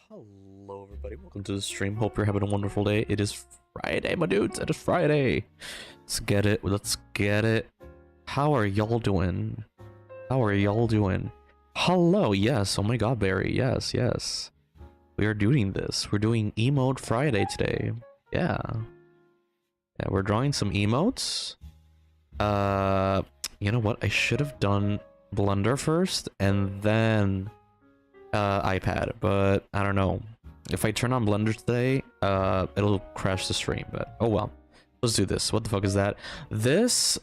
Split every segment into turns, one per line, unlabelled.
Hello everybody, welcome to the stream. Hope you're having a wonderful day. It is Friday, my dudes. It is Friday. Let's get it. Let's get it. How are y'all doing? How are y'all doing? Hello, yes. Oh my god, Barry. Yes, yes. We are doing this. We're doing Emote Friday today. Yeah. Yeah, we're drawing some emotes. You know what? I should have done Blender first and then iPad, but I don't know. If I turn on Blender today, it'll crash the stream, but oh well. Let's do this. What the fuck is that? Okay,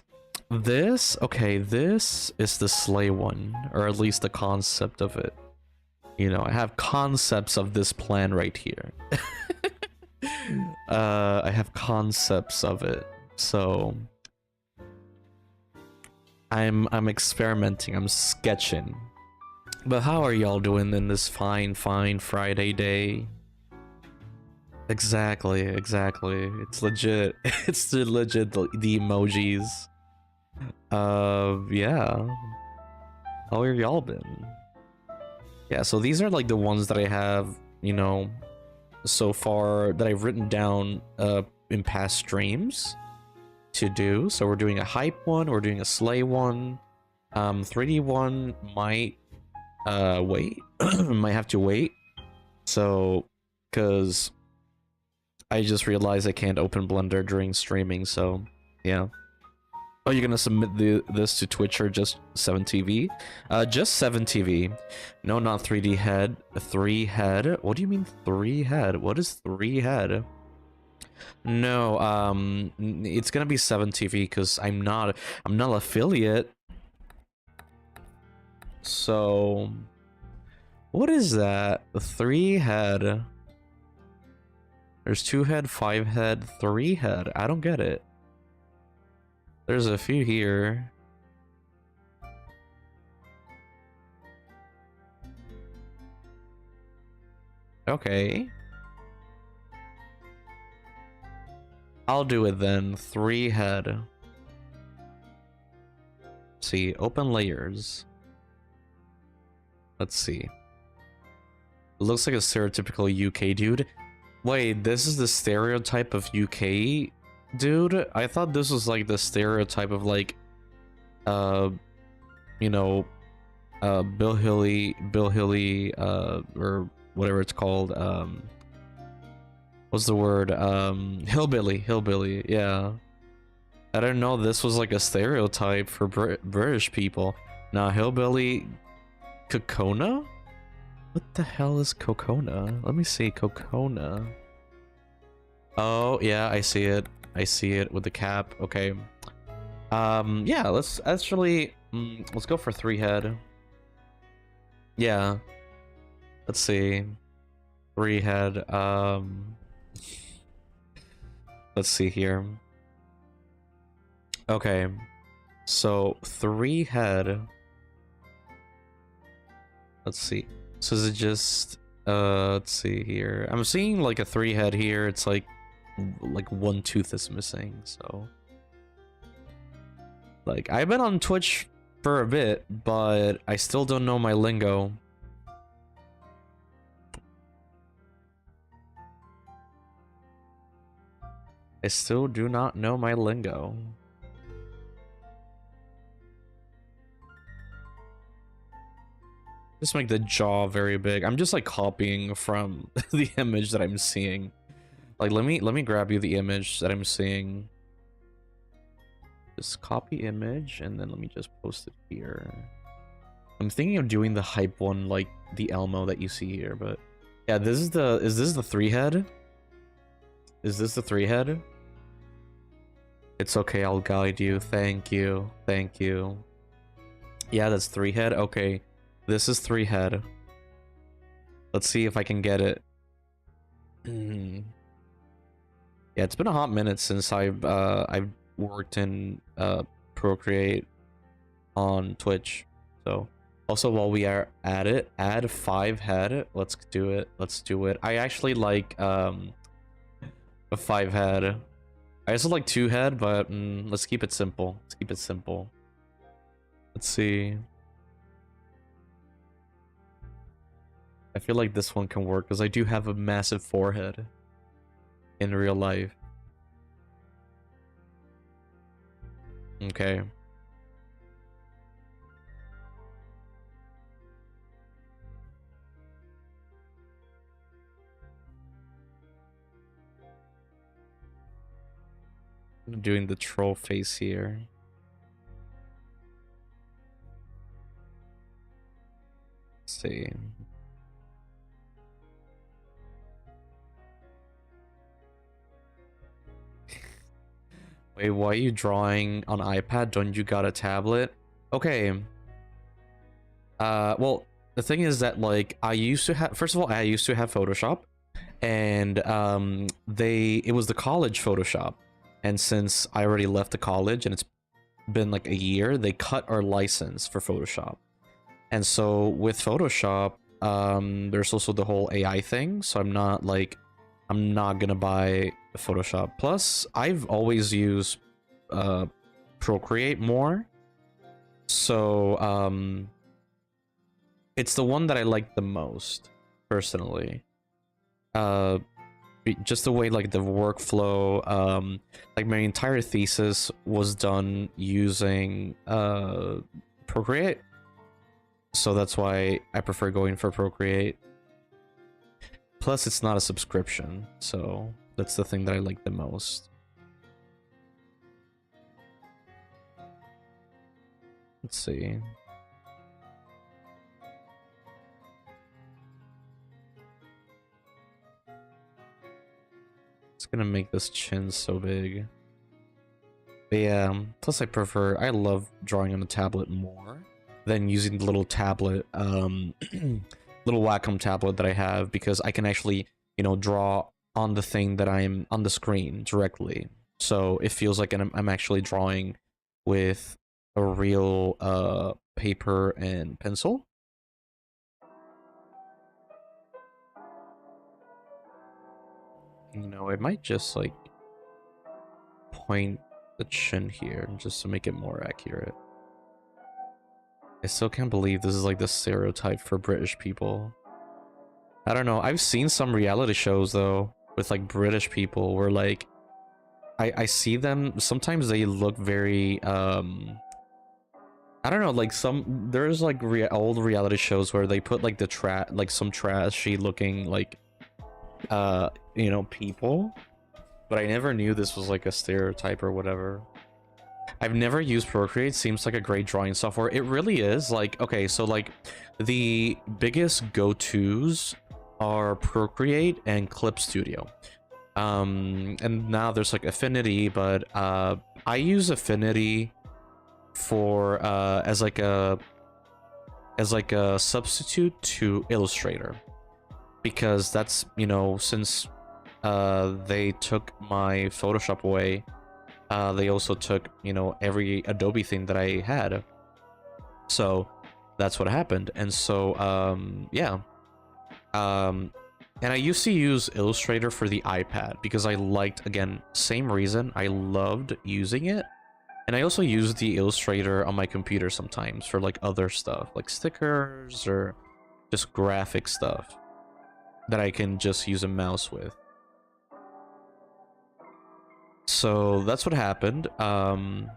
this is the sleigh one, or at least the concept of it. You know, I have concepts of this plan right here. I have concepts of it, so I'm experimenting, I'm sketching. But how are y'all doing in this fine Friday day? Exactly. It's legit. It's the legit the emojis. Yeah. How have y'all been? Yeah, so these are like the ones that I have, you know, so far that I've written down in past streams to do. So we're doing a hype one, we're doing a sleigh one. 3D one might wait. Might have to wait. So, because I just realized I can't open Blender during streaming, so yeah. Oh, you're gonna submit this to Twitch or just 7TV? Just 7TV. No, not 3D head. 3 head. What do you mean 3 head? What is 3 head? No, it's gonna be 7TV because I'm not affiliate. So what is that? 3 head. There's 2 head, 5 head, 3 head. I don't get it. There's a few here. Okay. I'll do it then. 3 head. Let's see, open layers. Let's see. It looks like a stereotypical UK dude. Wait, this is the stereotype of UK dude? I thought this was like the stereotype of like, you know, Bill Hilly, or whatever it's called. What's the word? Hillbilly, yeah. I didn't know this was like a stereotype for British people. Nah, hillbilly, Kokona? What the hell is Kokona? Let me see, Kokona. Oh, yeah, I see it. I see it with the cap. Okay. Yeah, let's actually... let's go for 3 head. Yeah. Let's see. 3 head. Let's see here. Okay. So, 3 head. Let's see. So is it just let's see here. I'm seeing like a 3 head here. It's like one tooth is missing, so like I've been on Twitch for a bit, but I still don't know my lingo. I still do not know my lingo. Just make the jaw very big. I'm just like copying from the image that I'm seeing. Like let me grab you the image that I'm seeing. Just copy image and then let me just post it here. I'm thinking of doing the hype one like the Elmo that you see here, but yeah, this is the 3 head? Is this the 3 head? It's okay, I'll guide you. Thank you. Thank you. Yeah, that's 3 head. Okay. This is 3 head. Let's see if I can get it. Yeah, it's been a hot minute since I've worked in Procreate on Twitch. So Also, while we are at it, add 5 head. Let's do it. Let's do it. I actually like a 5 head. I also like 2 head, but let's keep it simple. Let's keep it simple. Let's see. I feel like this one can work because I do have a massive forehead in real life. Okay. I'm doing the troll face here. Let's see. Wait, why are you drawing on iPad? Don't you got a tablet? Okay. Well, the thing is that like I used to have. First of all, I used to have Photoshop, and it was the college Photoshop, and since I already left the college and it's been like a year, they cut our license for Photoshop. And so with Photoshop, there's also the whole AI thing. So I'm not gonna buy Photoshop. Plus, I've always used Procreate more. So it's the one that I like the most, personally. Just the way like the workflow, like my entire thesis was done using Procreate. So that's why I prefer going for Procreate. Plus, it's not a subscription, so that's the thing that I like the most. Let's see. It's gonna make this chin so big. But yeah, plus I love drawing on a tablet more than using the little tablet, little Wacom tablet that I have, because I can actually, you know, draw on the thing that I'm on the screen directly. So it feels like I'm actually drawing with a real paper and pencil. You know, I might just like point the chin here just to make it more accurate. I still can't believe this is like the stereotype for British people. I don't know. I've seen some reality shows though with like British people where like I see them sometimes they look very I don't know, like there's like old reality shows where they put like some trashy looking like you know, people, but I never knew this was like a stereotype or whatever. I've never used Procreate. Seems like a great drawing software. It really is. Like, okay, so like the biggest go-tos are Procreate and Clip Studio. And now there's like Affinity, but I use Affinity for as like a substitute to Illustrator, because that's, you know, since they took my Photoshop away, they also took, you know, every Adobe thing that I had. So that's what happened. And so yeah, and I used to use Illustrator for the iPad because I liked, again, same reason, I loved using it. And I also use the Illustrator on my computer sometimes for like other stuff, like stickers or just graphic stuff that I can just use a mouse with. So that's what happened. But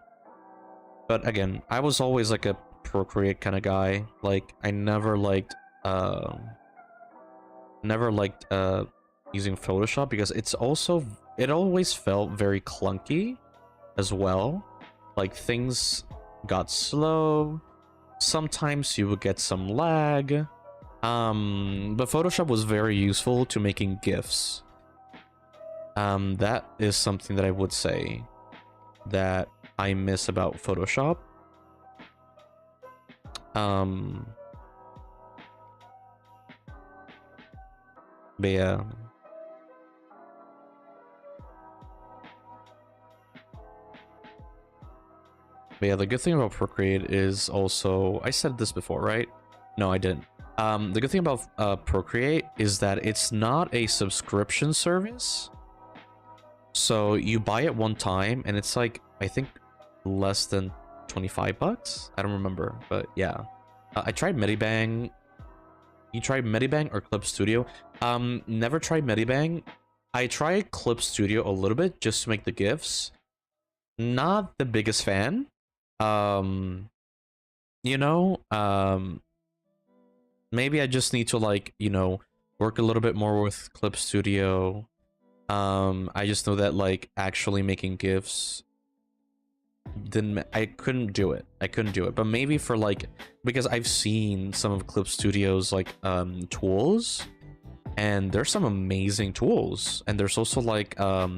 again, I was always like a Procreate kind of guy. Like I never liked using Photoshop because it always felt very clunky as well. Like things got slow. Sometimes you would get some lag. But Photoshop was very useful to making GIFs. That is something that I would say that I miss about Photoshop. But yeah. But yeah, the good thing about Procreate is also, I said this before, right? No, I didn't. The good thing about Procreate is that it's not a subscription service. So you buy it one time and it's like, I think less than 25 bucks. I don't remember, but yeah. I tried Medibang. You tried Medibang or Clip Studio? Never tried Medibang. I tried Clip Studio a little bit just to make the GIFs. Not the biggest fan. Um, you know, maybe I just need to like, you know, work a little bit more with Clip Studio. I just know that like actually making GIFs I couldn't do it. I couldn't do it. But maybe for like, because I've seen some of Clip Studio's like tools, and there's some amazing tools, and there's also like a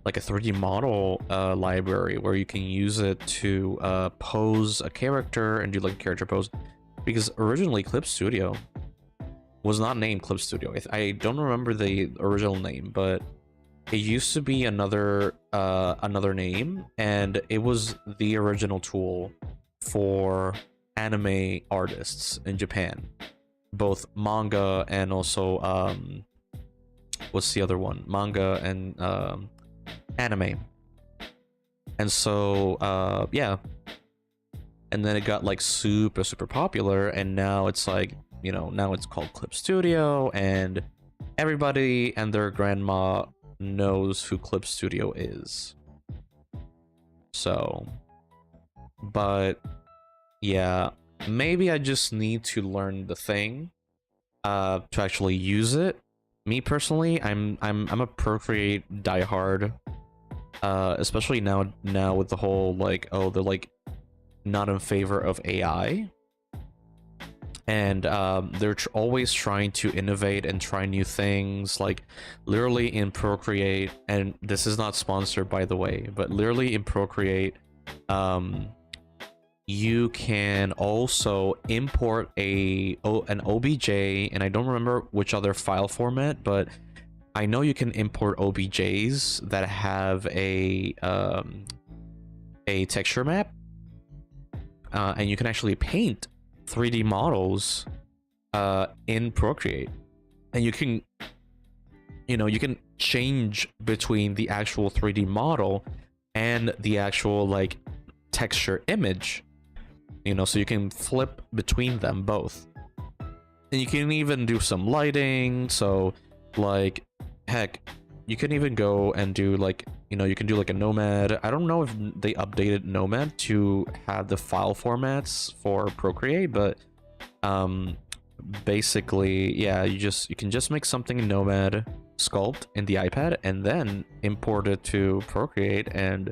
3D model library where you can use it to pose a character and do like a character pose. Because originally Clip Studio was not named Clip Studio. I don't remember the original name, but it used to be another name, and it was the original tool for anime artists in Japan, both manga and also what's the other one? Manga and anime. And so yeah, and then it got like super popular, and now it's like, you know, now it's called Clip Studio, and everybody and their grandma knows who Clip Studio is. So, but yeah, maybe I just need to learn the thing to actually use it. Me personally, I'm a Procreate diehard, especially now with the whole like, oh, they're like not in favor of AI. And they're always trying to innovate and try new things, like literally in Procreate, and this is not sponsored by the way, but literally in Procreate, you can also import an OBJ, and I don't remember which other file format, but I know you can import OBJs that have a texture map, and you can actually paint 3D models in Procreate, and you can, you know, you can change between the actual 3D model and the actual like texture image, you know, so you can flip between them both, and you can even do some lighting. So like, heck, you can even go and do like, you know, you can do like a Nomad. I don't know if they updated Nomad to have the file formats for Procreate, but basically, yeah, you can just make something in Nomad, sculpt in the iPad, and then import it to Procreate, and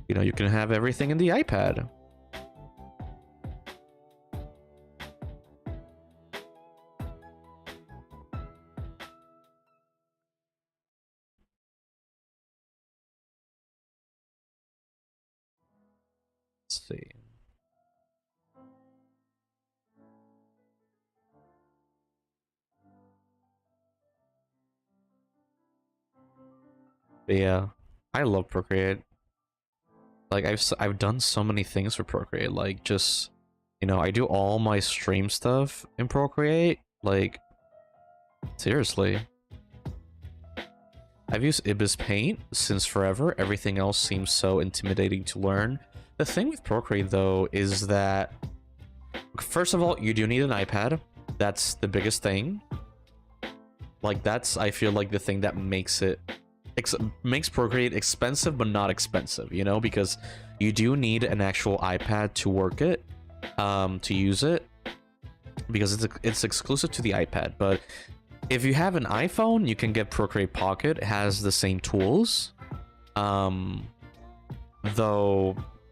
you know, you can have everything in the iPad. Let's see. But yeah, I love Procreate. Like I've done so many things for Procreate, like just, you know, I do all my stream stuff in Procreate, like seriously. I've used Ibis Paint since forever. Everything else seems so intimidating to learn. The thing with Procreate though is that, first of all, you do need an iPad. That's the biggest thing. Like that's, I feel like the thing that makes it makes Procreate expensive but not expensive, you know, because you do need an actual iPad to work it, to use it, because it's exclusive to the iPad. But if you have an iPhone, you can get Procreate Pocket. It has the same tools, though,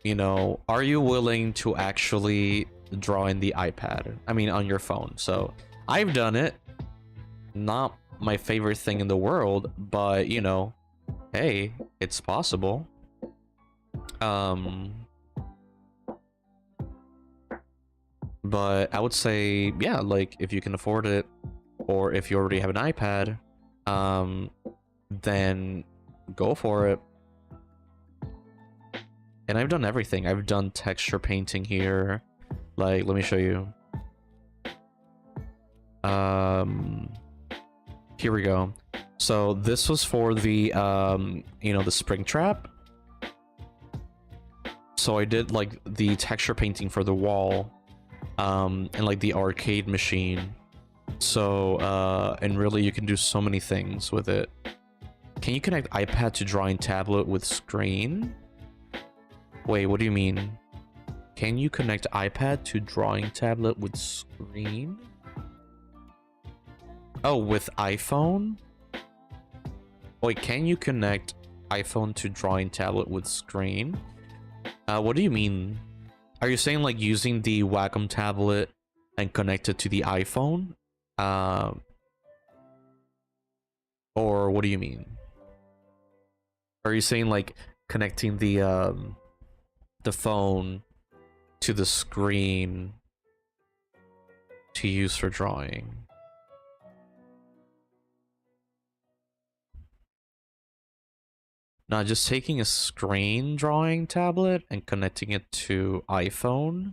you know, are you willing to actually draw in the iPad? I mean, on your phone. So I've done it. Not my favorite thing in the world, but you know, hey, it's possible. But I would say, yeah, like if you can afford it, or if you already have an iPad, then go for it. And I've done everything. I've done texture painting here. Like, let me show you. Here we go. So this was for the, you know, the spring trap. So I did like the texture painting for the wall, and like the arcade machine. So, and really you can do so many things with it. Can you connect iPad to drawing tablet with screen? Wait, what do you mean? Can you connect iPad to drawing tablet with screen? Oh, with iPhone? Wait, can you connect iPhone to drawing tablet with screen? What do you mean? Are you saying like using the Wacom tablet and connect it to the iPhone? Or what do you mean? Are you saying like connecting the phone to the screen to use for drawing? No, just taking a screen drawing tablet and connecting it to iPhone.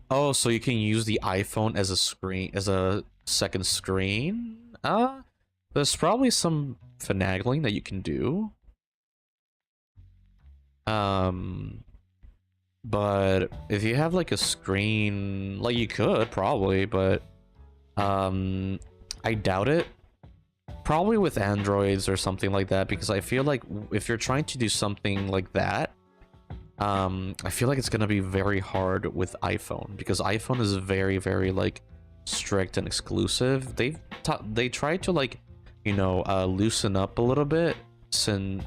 Oh, so you can use the iPhone as a screen, as a second screen? There's probably some finagling that you can do. But if you have like a screen, like you could probably, but I doubt it. Probably with Androids or something like that, because I feel like if you're trying to do something like that, I feel like it's gonna be very hard with iPhone, because iPhone is very, very like strict and exclusive. They tried to like, you know, loosen up a little bit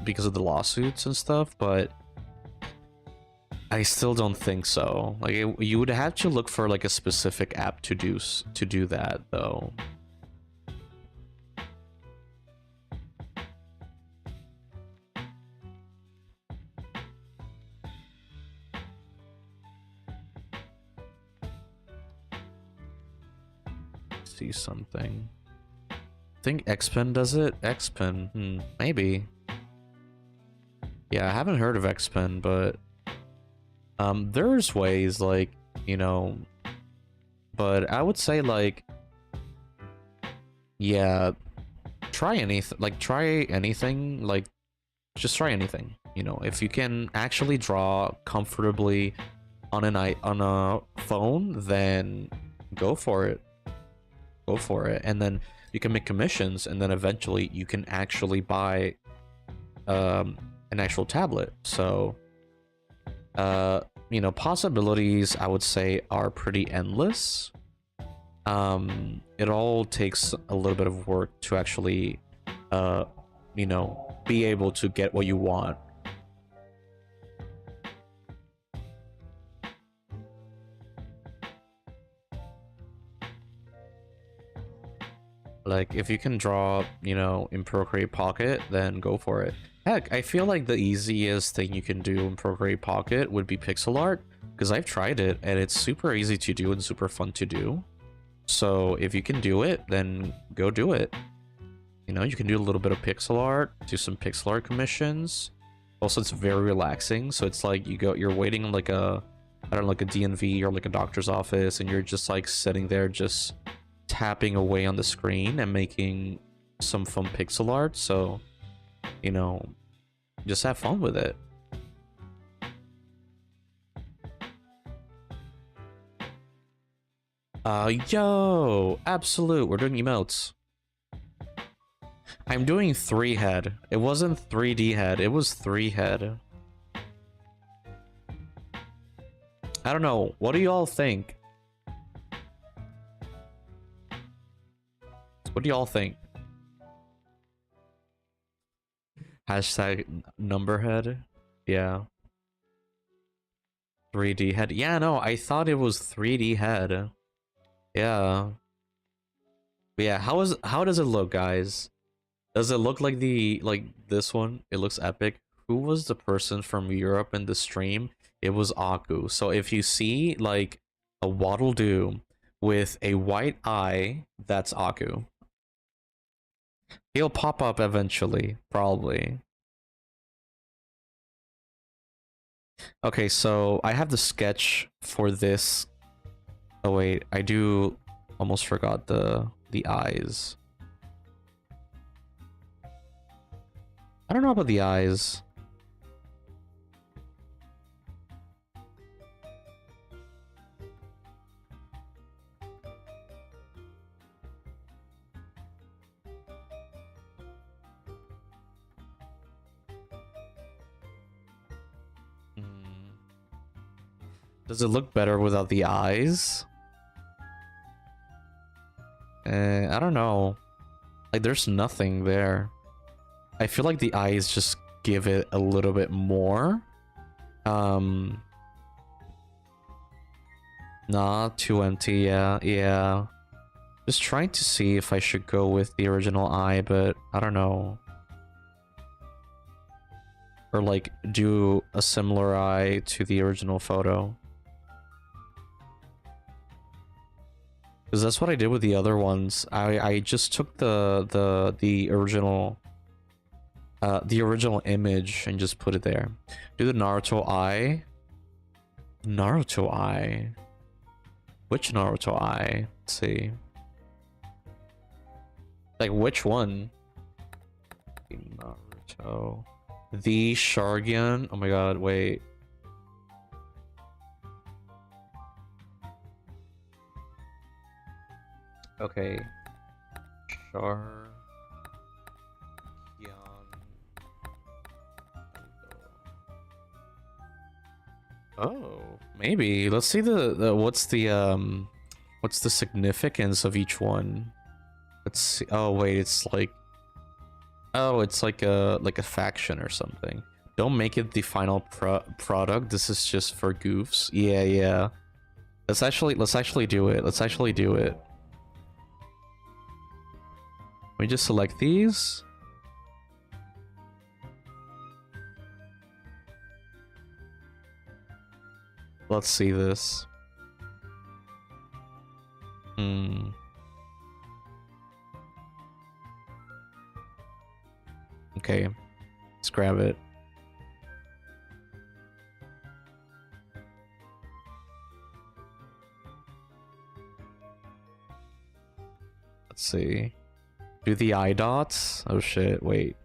because of the lawsuits and stuff, but I still don't think so. Like you would have to look for like a specific app to do that though. See something. I think Xpen does it. Xpen, maybe. Yeah, I haven't heard of Xpen, but there's ways, like, you know, but I would say like, yeah, try anything, like just try anything, you know. If you can actually draw comfortably on a phone, then go for it. Go for it, and then you can make commissions, and then eventually you can actually buy an actual tablet. So you know, possibilities I would say are pretty endless. It all takes a little bit of work to actually you know, be able to get what you want. Like, if you can draw, you know, in Procreate Pocket, then go for it. Heck, I feel like the easiest thing you can do in Procreate Pocket would be pixel art, because I've tried it, and it's super easy to do and super fun to do. So if you can do it, then go do it. You know, you can do a little bit of pixel art, do some pixel art commissions. Also, it's very relaxing, so it's like you're waiting in like a, I don't know, like a DMV or like a doctor's office, and you're just like sitting there just tapping away on the screen and making some fun pixel art. So, you know, just have fun with it. Yo, absolute, we're doing emotes. I'm doing 3 head. It wasn't 3D head, it was 3 head. I don't know, what do y'all think? What do y'all think? Hashtag number head? Yeah. 3D head. Yeah, no, I thought it was 3D head. Yeah. But yeah, how does it look, guys? Does it look like this one? It looks epic. Who was the person from Europe in the stream? It was Aku. So if you see like a Waddle Doo with a white eye, that's Aku. He'll pop up eventually, probably. Okay, so I have the sketch for this. Oh wait, I do almost forgot the eyes. I don't know about the eyes. Does it look better without the eyes? I don't know. Like, there's nothing there. I feel like the eyes just give it a little bit more. Not too empty, yeah. Just trying to see if I should go with the original eye, but I don't know. Or like do a similar eye to the original photo. Because that's what I did with the other ones. I just took the original image and just put it there. Do the Naruto eye. Naruto eye. Which Naruto eye? Let's see. Like which one? Naruto. The Shargian. Oh my god, wait. Okay. Shargian. Oh, maybe. Let's see the what's the significance of each one. Let's see. Oh wait, it's like, oh, it's like a faction or something. Don't make it the final product. This is just for goofs. Yeah. Let's actually do it. Let's actually do it. We just select these. Let's see this. Okay. Let's grab it. Let's see. Do the eye dots? Oh shit, wait.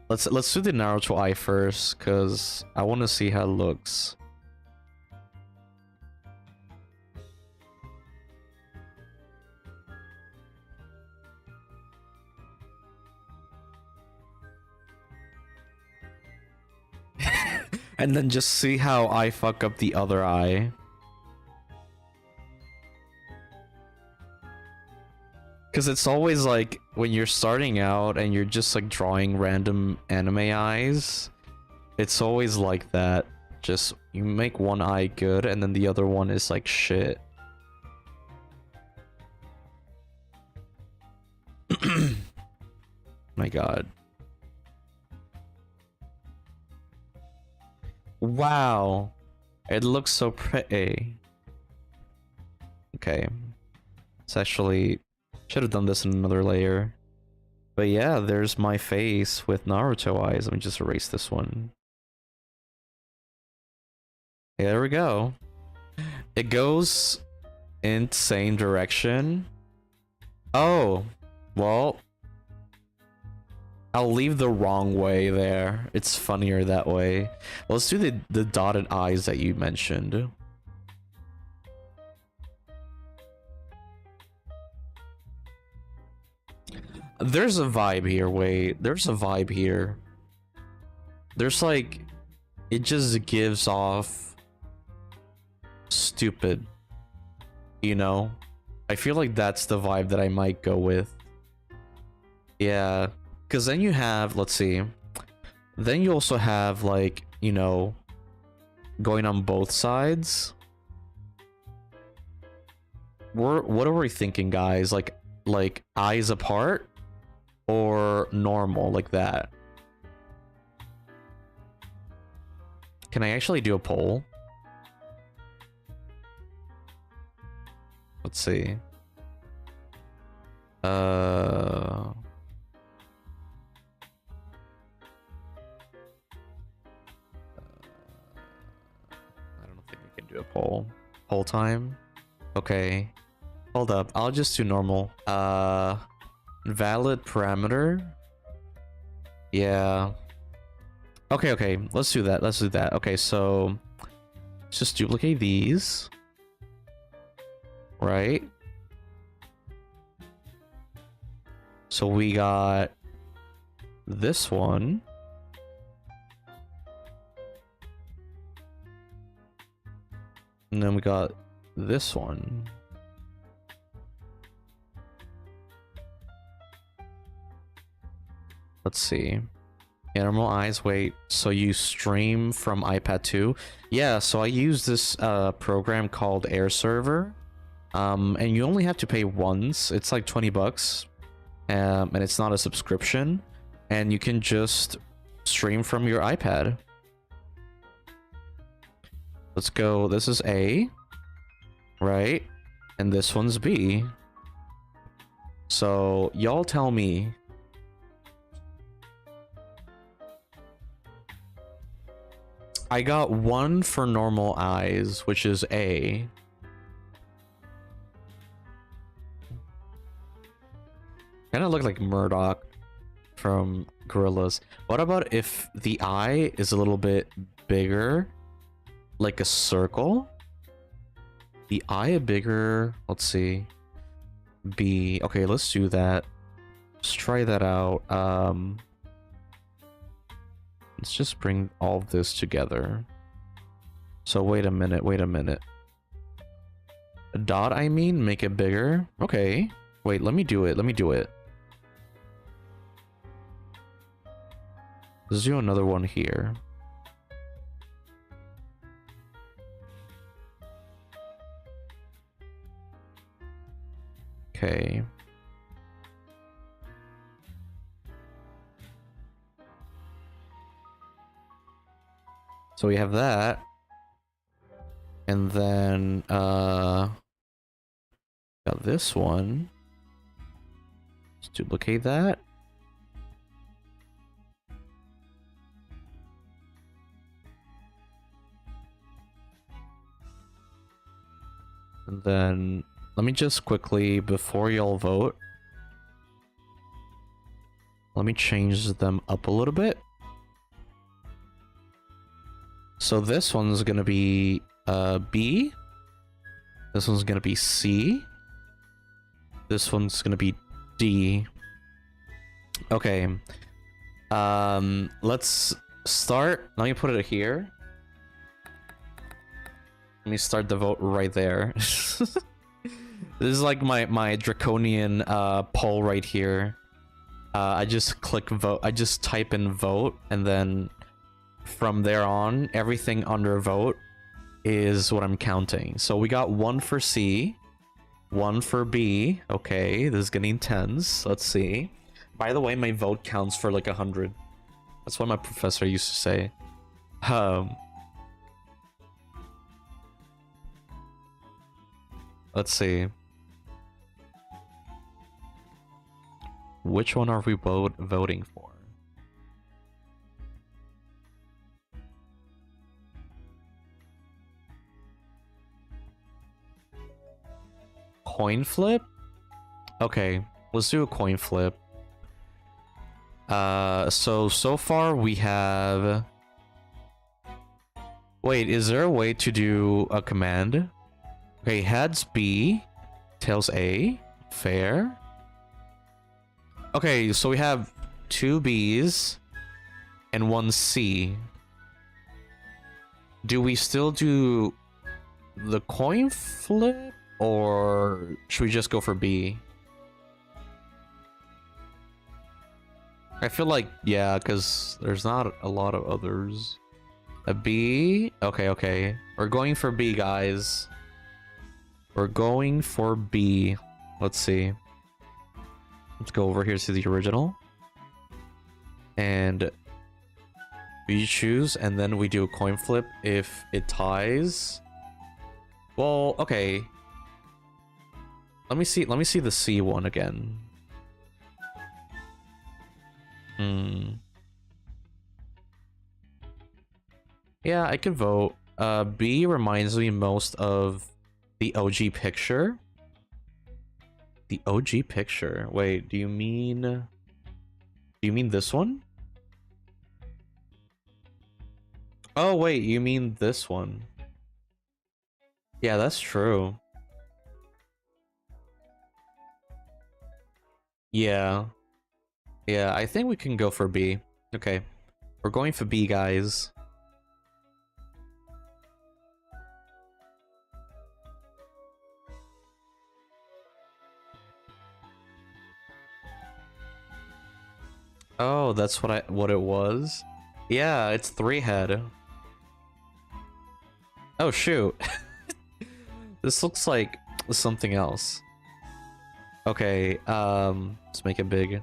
Let's do the Naruto eye first, cause I want to see how it looks. And then just see how I fuck up the other eye. Because it's always like when you're starting out and you're just like drawing random anime eyes, it's always like that. Just you make one eye good and then the other one is like shit. My god. Wow. It looks so pretty. Okay. It's actually... should have done this in another layer. But yeah, there's my face with Naruto eyes. Let me just erase this one. Yeah, there we go. It goes in the same direction. Oh, well, I'll leave the wrong way there. It's funnier that way. Let's do the dotted eyes that you mentioned. There's a vibe here, wait. There's a vibe here. There's like... it just gives off... stupid. You know? I feel like that's the vibe that I might go with. Yeah. Because then you have... let's see. Then you also have like, you know... going on both sides. What are we thinking, guys? Like eyes apart? Or normal, like that? Can I actually do a poll? Let's see. time. Okay. Hold up. I'll just do normal. Valid parameter. Yeah. Okay. Let's do that. Okay, so let's just duplicate these. Right. So we got this one. And then we got this one. Let's see. Animal eyes, wait, so you stream from iPad 2? Yeah, so I use this program called Air Server. And you only have to pay once. It's like 20 bucks. And it's not a subscription. And you can just stream from your iPad. Let's go. This is A. Right? And this one's B. So, y'all tell me. I got one for normal eyes, which is A. Kind of look like Murdoch from Gorillas. What about if the eye is a little bit bigger? Like a circle? The eye bigger, let's see. B. Okay, let's do that. Let's try that out. Let's just bring all of this together. So wait a minute. A dot, I mean, make it bigger. Okay. Wait, let me do it. Let's do another one here. Okay. So we have that. And then got this one. Let's duplicate that. And then let me just quickly, before y'all vote, let me change them up a little bit. So this one's gonna be B. This one's gonna be C. This one's gonna be D. Okay. Let's start. Let me put it here. Let me start the vote right there. This is like my draconian poll right here. I just click vote. I just type in vote, and then from there on, everything under vote is what I'm counting. So we got one for C, one for B. Okay, this is getting intense. Let's see. By the way, my vote counts for like 100. That's what my professor used to say. Let's see. Which one are we voting for? Coin flip? Okay, let's do a coin flip. So far we have... Wait, is there a way to do a command? Okay, heads B, tails A, fair. Okay, so we have 2 B's and 1 C. Do we still do the coin flip, or should we just go for B? I feel like, yeah, because there's not a lot of others. A B? Okay. We're going for B, guys. We're going for B. Let's see. Let's go over here to the original. And we choose, and then we do a coin flip if it ties. Well, okay. Let me see the C one again. Yeah, I can vote. B reminds me most of The OG picture? The OG picture. Wait, do you mean this one? Oh wait, you mean this one. Yeah, that's true. Yeah. Yeah, I think we can go for B. Okay. We're going for B, guys. Oh, that's what it was? Yeah, it's 3-head. Oh shoot. This looks like something else. Okay, let's make it big.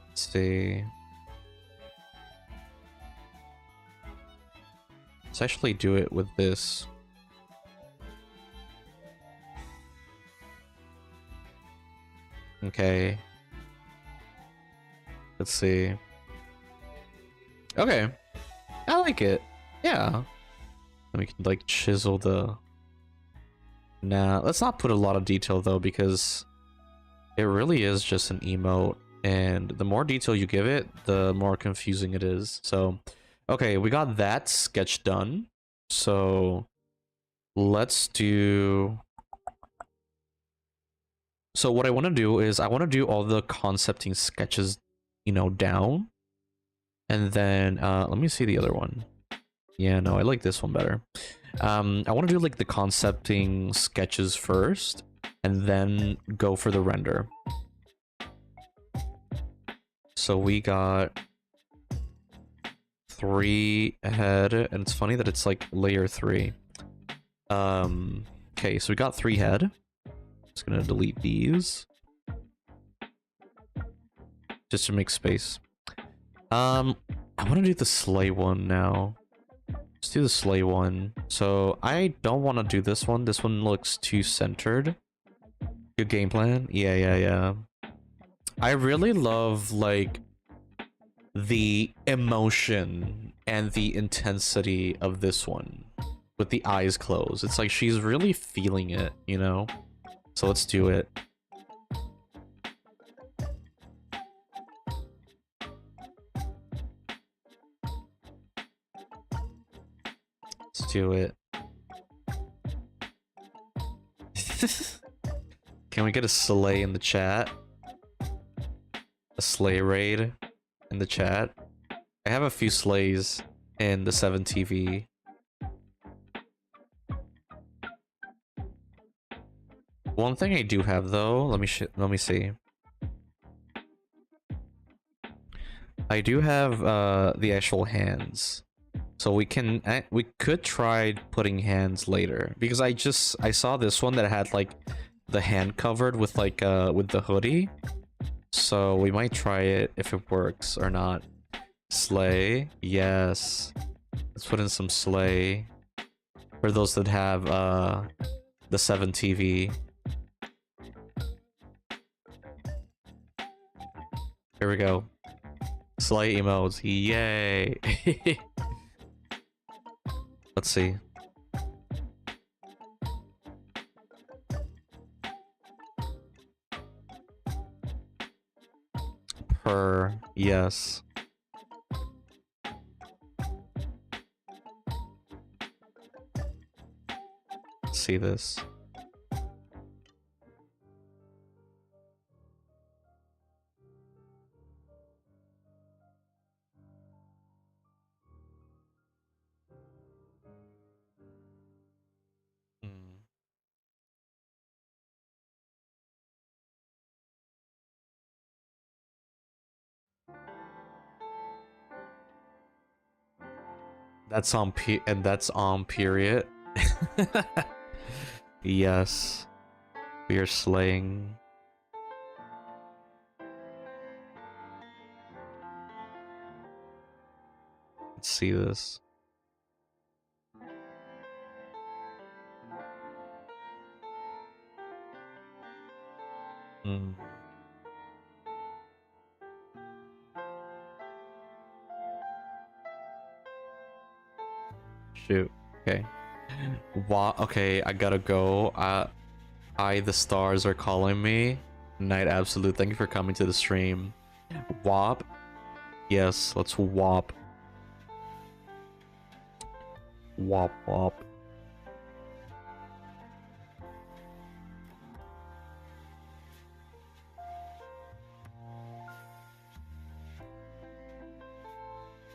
Let's see. Let's actually do it with this. Okay. Let's see. Okay. I like it. Yeah. And we can like chisel the... Nah, let's not put a lot of detail though, because it really is just an emote. And the more detail you give it, the more confusing it is. So, okay, we got that sketch done. So, let's do... So what I want to do is I want to do all the concepting sketches, you know, down. And then, let me see the other one. Yeah, no, I like this one better. I want to do like the concepting sketches first, and then go for the render. So we got 3 head, and it's funny that it's like layer 3. Okay, so we got 3 head. Just gonna delete these. Just to make space. I want to do the sleigh one now. Let's do the sleigh one. So I don't want to do this one. This one looks too centered. Good game plan. Yeah. I really love like the emotion and the intensity of this one with the eyes closed. It's like she's really feeling it, you know? So let's do it. Let's do it. Can we get a sleigh in the chat? A sleigh raid in the chat? I have a few sleighs in the 7TV. One thing I do have though, let me see. I do have the actual hands. So we could try putting hands later, because I saw this one that had like the hand covered with like with the hoodie. So we might try it if it works or not. Sleigh, yes. Let's put in some sleigh for those that have the 7TV. Here we go. Sleigh emotes, yay! Let's see. Yes. Let's see this. Hmm. That's on that's on period. Yes. We are slaying. Let's see this. Hmm. Shoot. Okay. Okay, I gotta go. The stars are calling me. Night Absolute, thank you for coming to the stream. Wop. Yes, let's wop. Wop wop.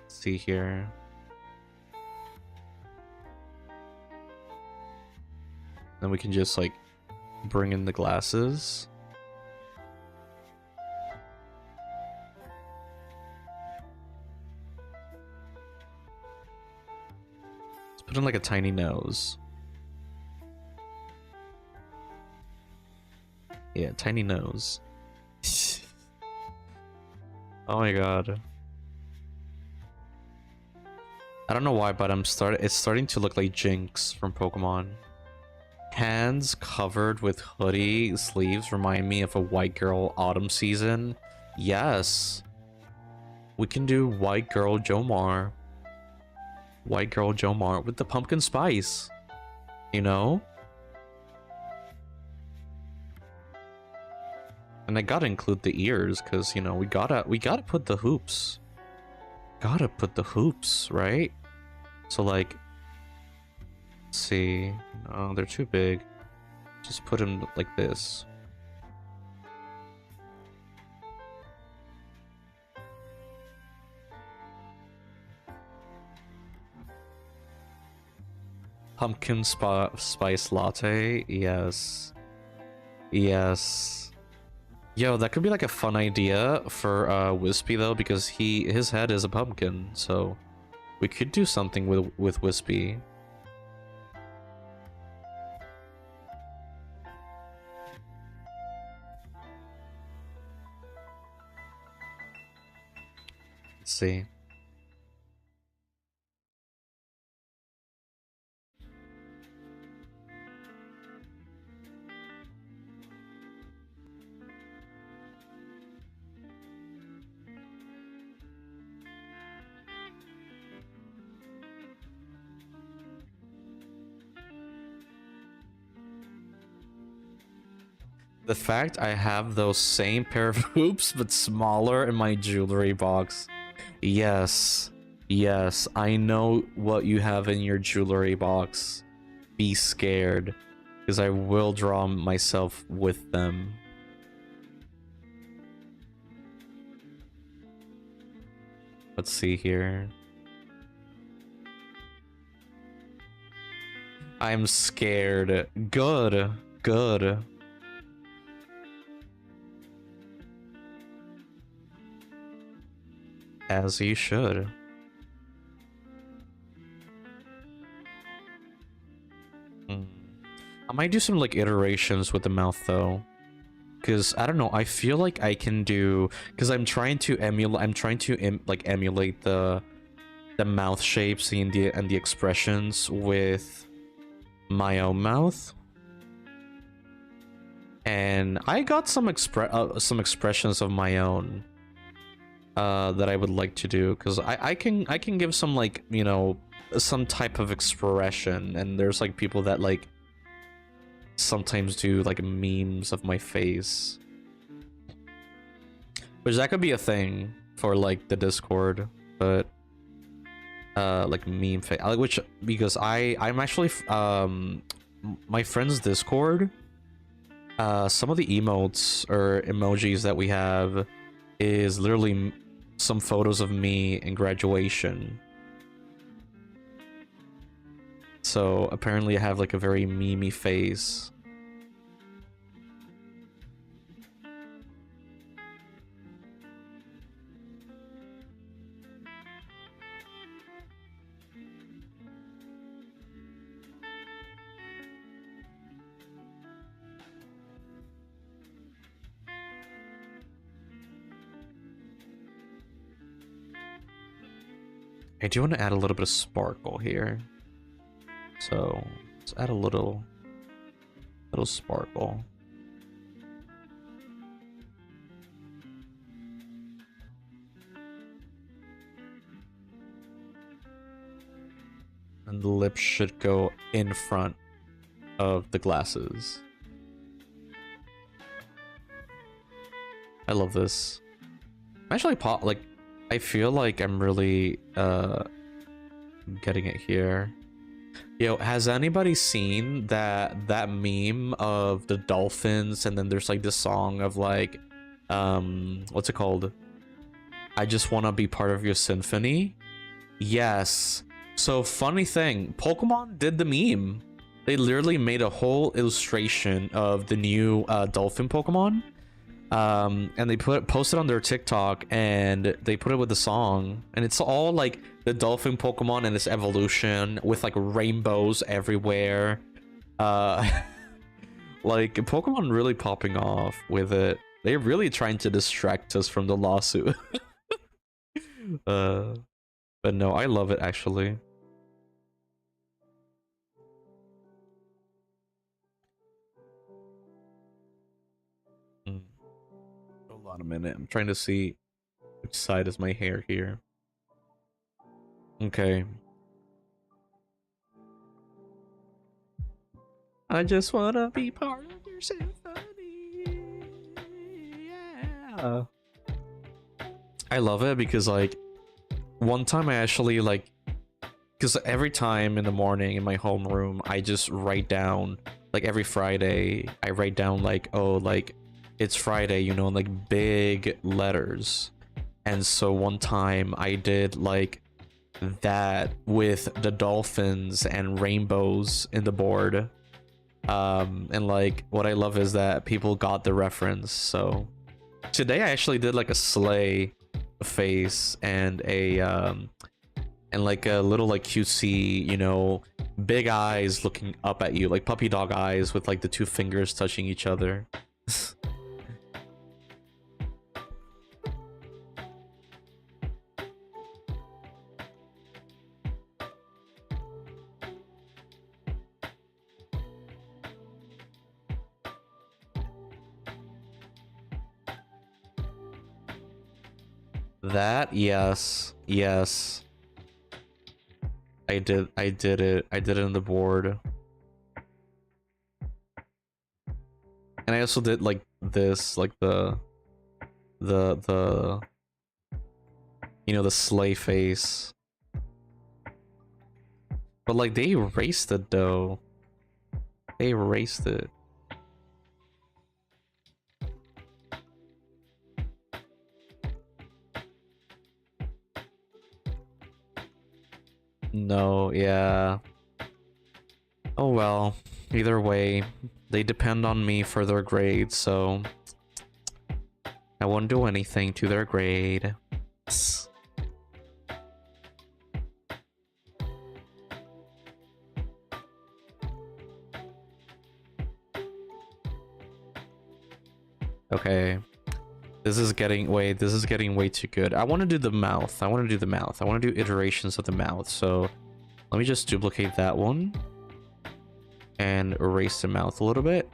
Let's see here. Then we can just like bring in the glasses. Let's put in like a tiny nose. Yeah, tiny nose. Oh my god. I don't know why, but it's starting to look like Jinx from Pokemon. Hands covered with hoodie sleeves remind me of a white girl autumn season. Yes. We can do white girl Jomar. White girl Jomar with the pumpkin spice. You know? And I gotta include the ears, because, you know, we gotta put the hoops. Gotta put the hoops, right? So, like, let's see. No, they're too big. Just put them like this. Pumpkin spice latte. Yes. Yes. Yo, that could be like a fun idea for Wispy though, because his head is a pumpkin, so we could do something with Wispy. Let's see. The fact I have those same pair of hoops but smaller in my jewelry box. Yes. Yes, I know what you have in your jewelry box. Be scared, because I will draw myself with them. Let's see here. I'm scared. Good. Good. As you should. I might do some like iterations with the mouth though, because I don't know. I feel like I can do, because I'm trying to emulate. I'm trying to emulate the mouth shapes and the expressions with my own mouth. And I got some expressions of my own that I would like to do, because I can give some, like, you know, some type of expression, and there's like people that like sometimes do like memes of my face, which that could be a thing for like the Discord, but like meme face, which, because I'm actually my friend's Discord, some of the emotes or emojis that we have is literally some photos of me in graduation. So apparently I have like a very memey face. I do want to add a little bit of sparkle here. So let's add a little sparkle. And the lips should go in front of the glasses. I love this. I'm actually like, I feel like I'm really getting it here. Yo, has anybody seen that meme of the dolphins and then there's like this song of like what's it called? I just want to be part of your symphony? Yes. So funny thing, Pokemon did the meme. They literally made a whole illustration of the new dolphin Pokemon. And they posted on their TikTok and they put it with the song, and it's all like the dolphin Pokemon and its evolution with like rainbows everywhere. Like Pokemon really popping off with it. They're really trying to distract us from the lawsuit. But no, I love it actually. Hold on a minute. I'm trying to see which side is my hair here. Okay. I just wanna be part of your symphony. Yeah. I love it because like one time I actually like, because every time in the morning in my homeroom I just write down, like every Friday I write down like, oh, like it's Friday, you know, in like big letters. And so one time I did like that with the dolphins and rainbows in the board. And like what I love is that people got the reference. So today I actually did like a sleigh face and a and like a little like cutesy, you know, big eyes looking up at you, like puppy dog eyes with like the two fingers touching each other. That, yes, yes. I did it. I did it on the board. And I also did like this, like the you know, the sleigh face. But like they erased it though. They erased it. No, yeah. Oh well, either way, they depend on me for their grade, so I won't do anything to their grade. Okay. This is getting way too good. I want to do the mouth. I want to do the mouth. I want to do iterations of the mouth. So let me just duplicate that one and erase the mouth a little bit.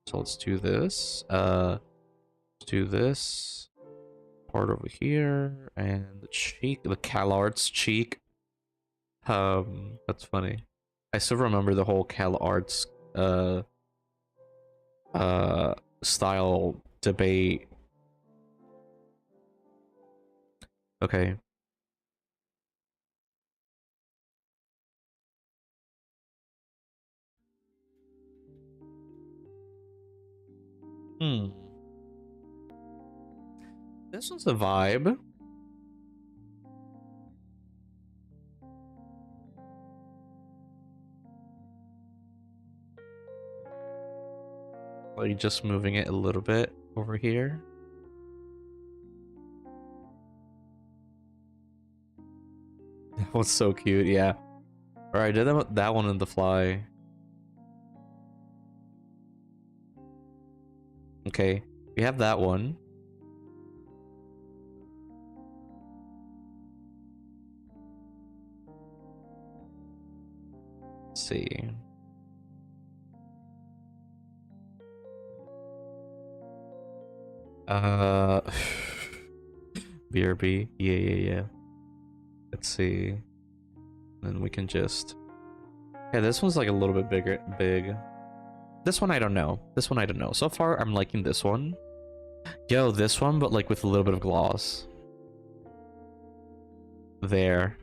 So let's do this. Let's do this part over here and the cheek, the CalArts cheek. That's funny. I still remember the whole CalArts style debate. Okay. This one's a vibe. Like just moving it a little bit over here. That one's so cute, yeah. Alright, I did that one on the fly. Okay, we have that one. Let's see. BRB. Yeah. Let's see. Then we can just... Yeah, this one's like a little bit big. This one I don't know. So far, I'm liking this one. Yo, this one, but like with a little bit of gloss. There.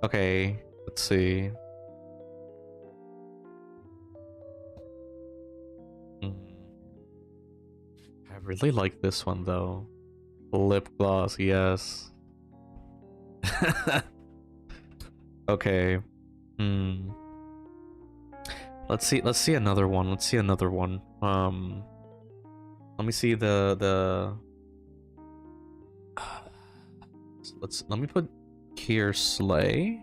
Okay, let's see. I really like this one though. Lip gloss, yes. Okay. Let's see another one. Let me see the let me put here Slay.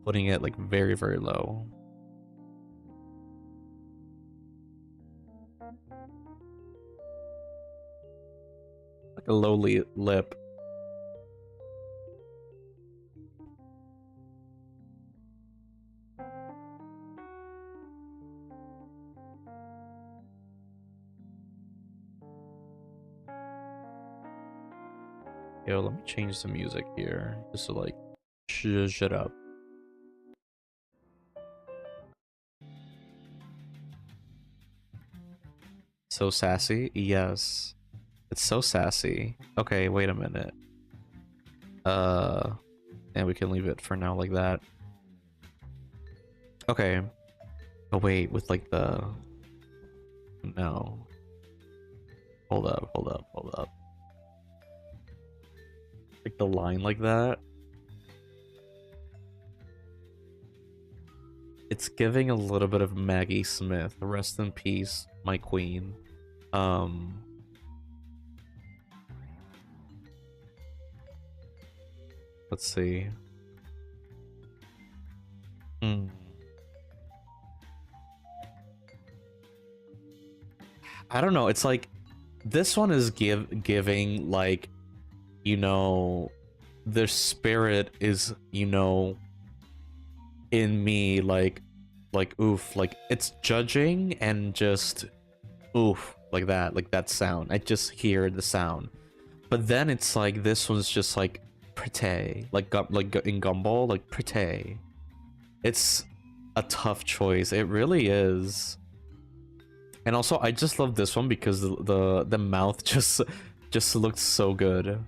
Putting it like very, very low. Like a lowly lip. Yo, let me change the music here just to like shut up. So sassy? Yes. It's so sassy. Okay, wait a minute. And we can leave it for now like that. Okay. Oh wait, with like the... No. Hold up. Like the line like that. It's giving a little bit of Maggie Smith. Rest in peace, my queen. Let's see. I don't know. It's like this one is giving like, you know, the spirit is, you know, in me, like oof, like it's judging and just oof, like that sound. I just hear the sound. But then it's like this one's just like pretty, like in Gumball, like pretty. It's a tough choice. It really is. And also, I just love this one because the mouth just looks so good.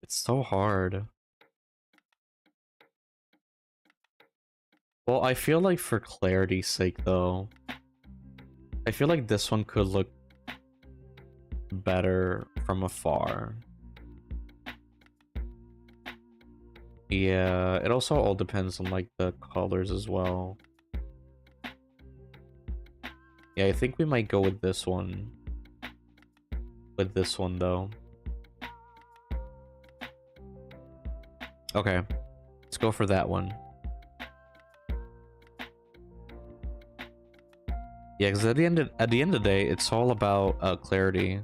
It's so hard. Well, I feel like for clarity's sake, though, I feel like this one could look better from afar. Yeah, it also all depends on like the colors as well. Yeah, I think we might go with this one. With this one though. Okay, let's go for that one. Yeah, because at the end of the day, it's all about clarity.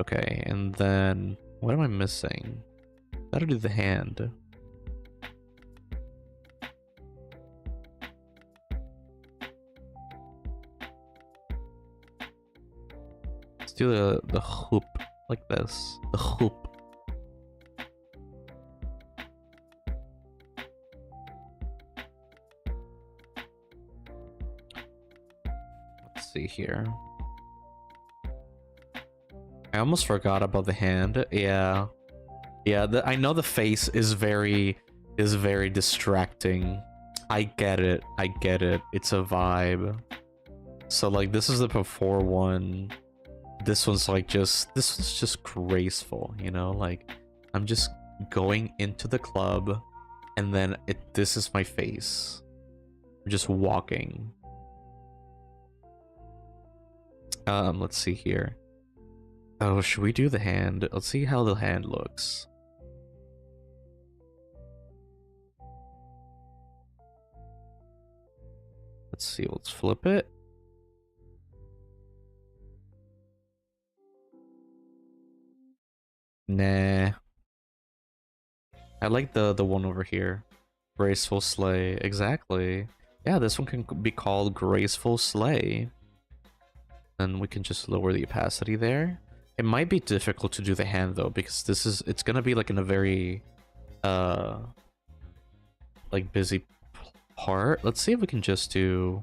Okay, and then what am I missing? Gotta do the hand. Let's do the hoop like this. The hoop. Let's see here. I almost forgot about the hand. Yeah. I know the face is very distracting. I get it. It's a vibe. So like this is the before one. This one's just graceful, you know? Like I'm just going into the club And then this is my face. I'm just walking. Let's see here. Oh, should we do the hand? Let's see how the hand looks. Let's see, let's flip it. Nah. I like the one over here. Graceful Sleigh. Exactly. Yeah, this one can be called Graceful Sleigh. Then we can just lower the opacity there. It might be difficult to do the hand though, because it's gonna be like in a very like busy part. Let's see if we can just do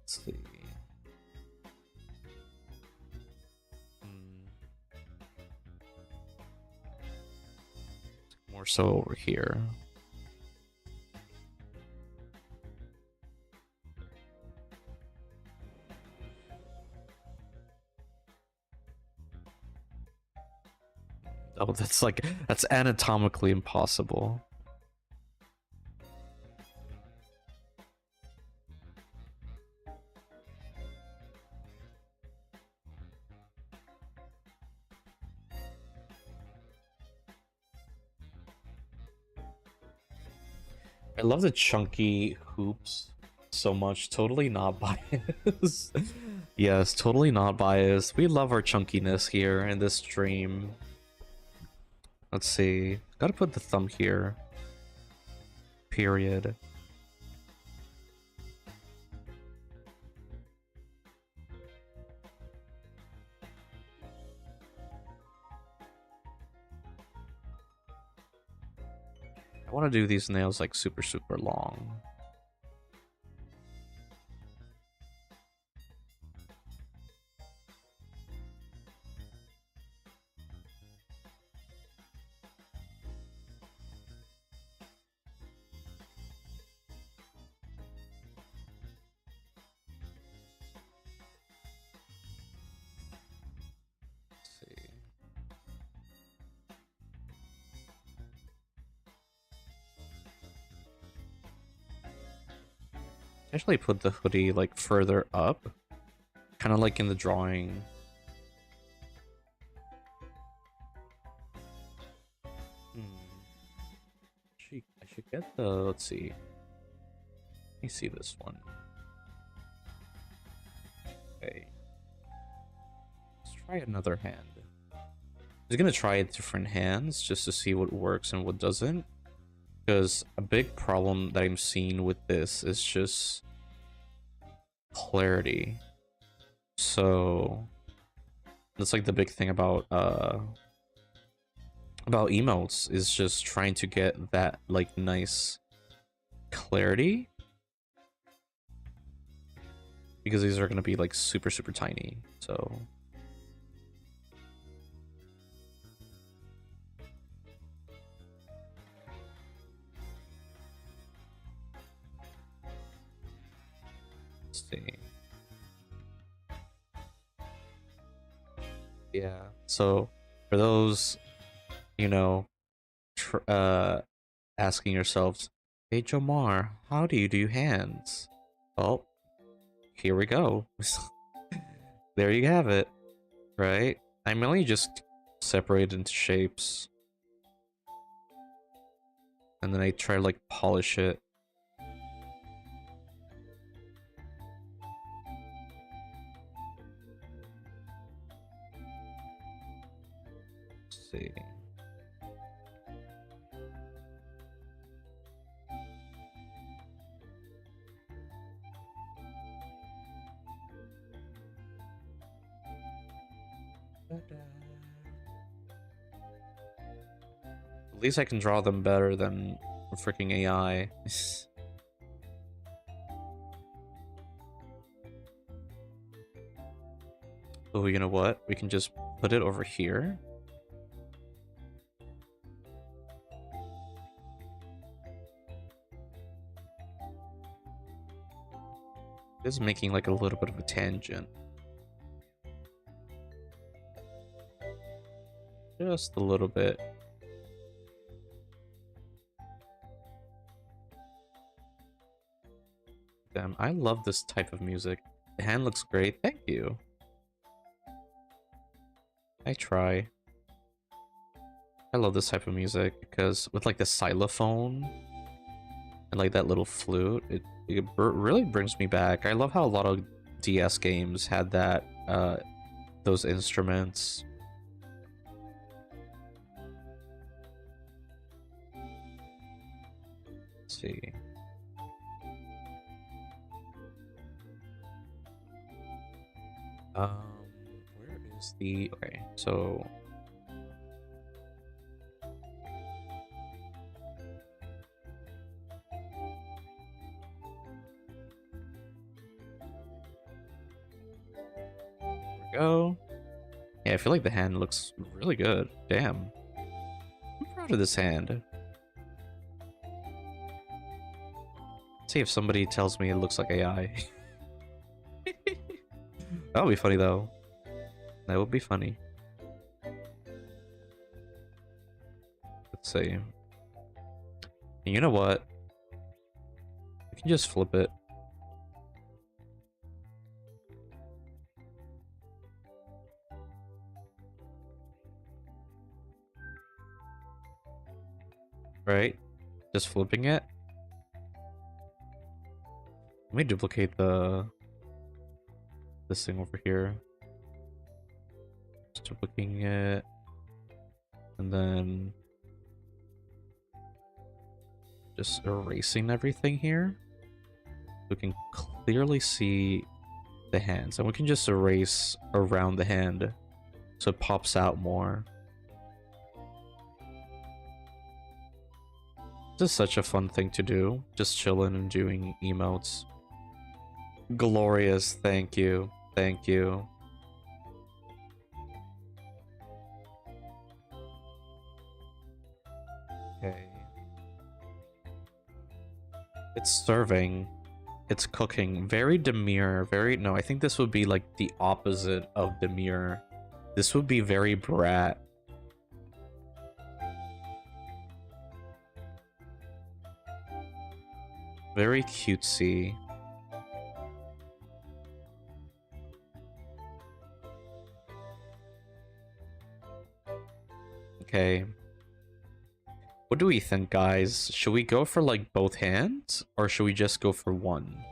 let's see. More so over here. Oh, that's anatomically impossible. I love the chunky hoops so much. Totally not biased. Yes, totally not biased. We love our chunkiness here in this stream. Let's see. Gotta put the thumb here. Period. I want to do these nails like super long. Actually put the hoodie like further up, kind of like in the drawing. I should get the, let's see. Let me see this one. Okay. Let's try another hand. I was gonna try different hands just to see what works and what doesn't. Because a big problem that I'm seeing with this is just clarity. So that's like the big thing about emotes, is just trying to get that like nice clarity, because these are going to be like super tiny. So let's see. Yeah, so for those, you know, asking yourselves, hey Jomar, how do you do hands? Well, here we go. There you have it, right? I mainly just separate into shapes, and then I try to like polish it. Let's see. At least I can draw them better than freaking AI. Oh, you know what? We can just put it over here. This is making like a little bit of a tangent. Just a little bit. Damn, I love this type of music. The hand looks great. Thank you. I try. I love this type of music because with like the xylophone and like that little flute, it really brings me back. I love how a lot of DS games had that those instruments. Let's see. Where is the okay? So there we go. Yeah, I feel like the hand looks really good. Damn, I'm proud of this hand. See if somebody tells me it looks like AI. That would be funny though. That would be funny. Let's see. You know what? We can just flip it. Right? Just flipping it. Let me duplicate this thing over here. Just duplicating it. And then just erasing everything here. We can clearly see the hands. And we can just erase around the hand so it pops out more. This is such a fun thing to do. Just chilling and doing emotes. Glorious, thank you. Thank you. Okay. It's serving. It's cooking. Very demure. Very... No, I think this would be like the opposite of demure. This would be very brat. Very cutesy. Okay. What do we think, guys? Should we go for like both hands or should we just go for one?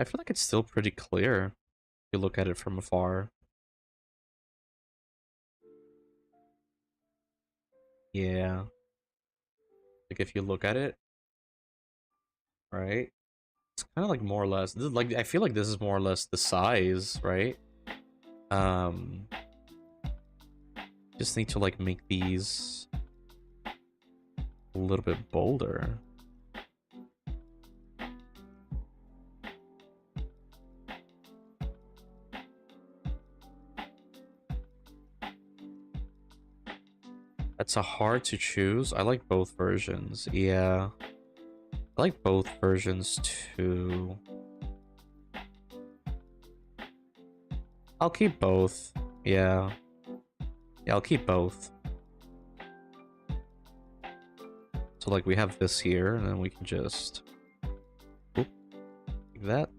I feel like it's still pretty clear if you look at it from afar. Yeah. Like if you look at it, right? It's kind of like more or less this is like I feel like this is more or less the size, right? Um just need to like make these a little bit bolder. That's a hard to choose. I like both versions. Yeah. I like both versions too. I'll keep both. Yeah. Yeah, I'll keep both. So like we have this here and then we can just oop, like that.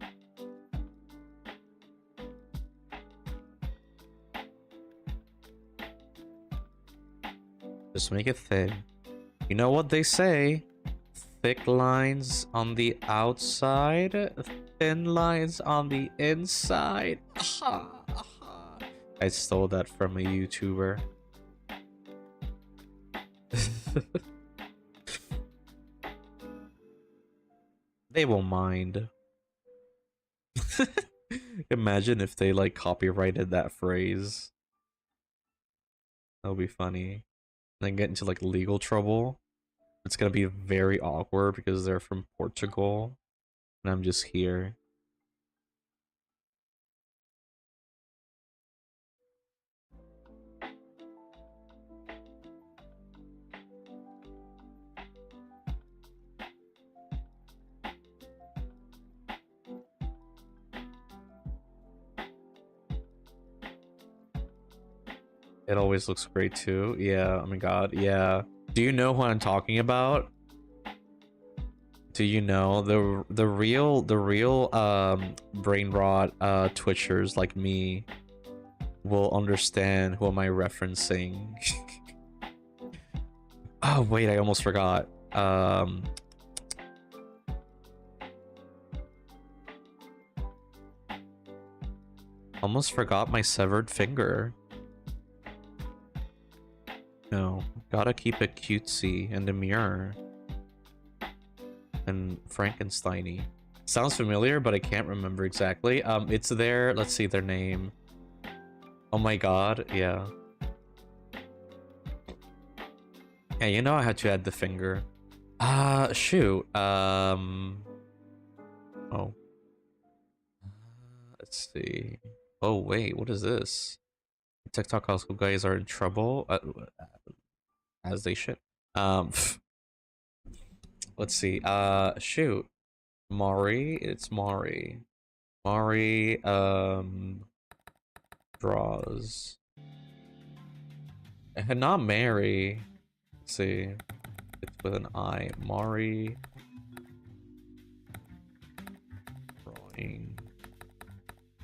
Just make it thin. You know what they say? Thick lines on the outside, thin lines on the inside. I stole that from a YouTuber. They won't mind. Imagine if they like copyrighted that phrase. That would be funny. Then get into like legal trouble. It's gonna be very awkward because they're from Portugal and I'm just here. It always looks great too. Yeah, oh my god, yeah. Do you know who I'm talking about? Do you know the real brain rot twitchers like me will understand who am I referencing? Oh wait, I almost forgot. Almost forgot my severed finger. No, gotta keep it cutesy and demure. And Frankenstein-y. Sounds familiar, but I can't remember exactly. It's their, let's see their name. Oh my god, yeah. Yeah, you know I had to add the finger. Shoot. Oh. Let's see. Oh, wait, what is this? TikTok high school guys are in trouble. As they should. Let's see. Shoot. Mari, it's Mari. Mari, draws. And not Mary. Let's see. It's with an I. Mari. Drawing.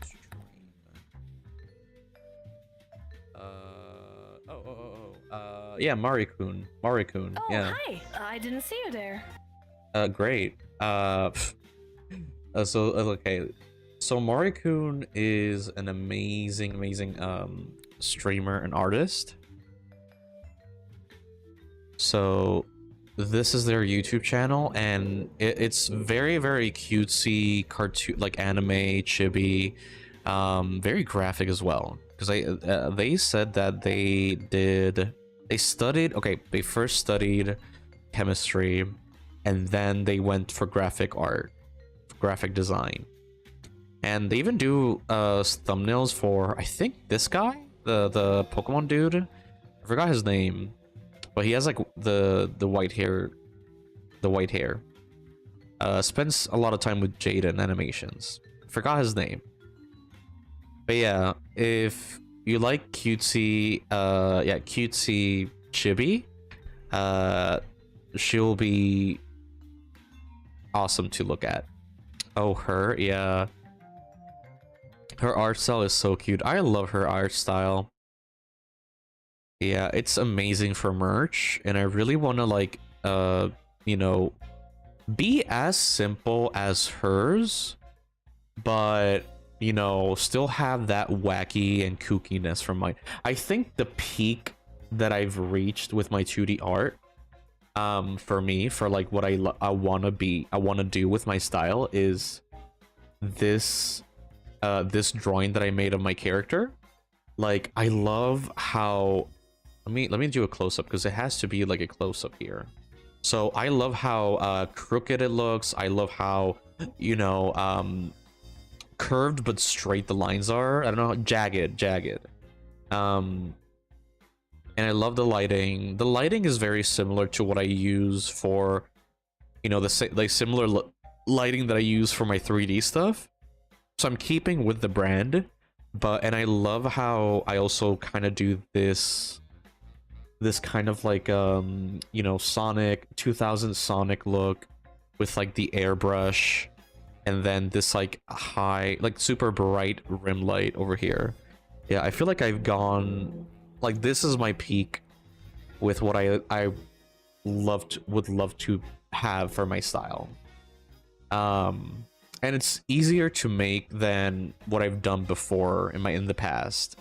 Stream. Yeah, Mari-kun. Mari-kun.
Oh,
yeah.
hi. I didn't see you there.
Great. Okay. So Mari-kun is an amazing streamer and artist. So this is their YouTube channel, and it's very cutesy, cartoon, like anime, chibi, very graphic as well. Because they said that they studied, okay, they first studied chemistry, and then they went for graphic art, graphic design, and they even do thumbnails for, I think, this guy, the Pokemon dude. I forgot his name, but he has like the white hair, spends a lot of time with Jaden animations. Forgot his name, but yeah, if you like cutesy, cutesy chibi, she'll be awesome to look at. Oh, her, yeah. Her art style is so cute. I love her art style. Yeah, it's amazing for merch, and I really want to, like, you know, be as simple as hers, but, you know, still have that wacky and kookiness from mine. I think the peak that I've reached with my 2D art, for me, for like what I want to do with my style, is this this drawing that I made of my character. Like, I love how, let me do a close-up, because it has to be like a close-up here. So I love how crooked it looks. I love how, you know, curved but straight the lines are. I don't know, jagged. And I love the lighting. The lighting is very similar to what I use for, you know, the similar lighting that I use for my 3D stuff. So I'm keeping with the brand, and I love how I also kind of do this kind of like, you know, Sonic 2000 Sonic look with like the airbrush, and then this like high, like super bright rim light over here. Yeah, I feel like I've gone, like, this is my peak with what I would love to have for my style. And it's easier to make than what I've done before in the past,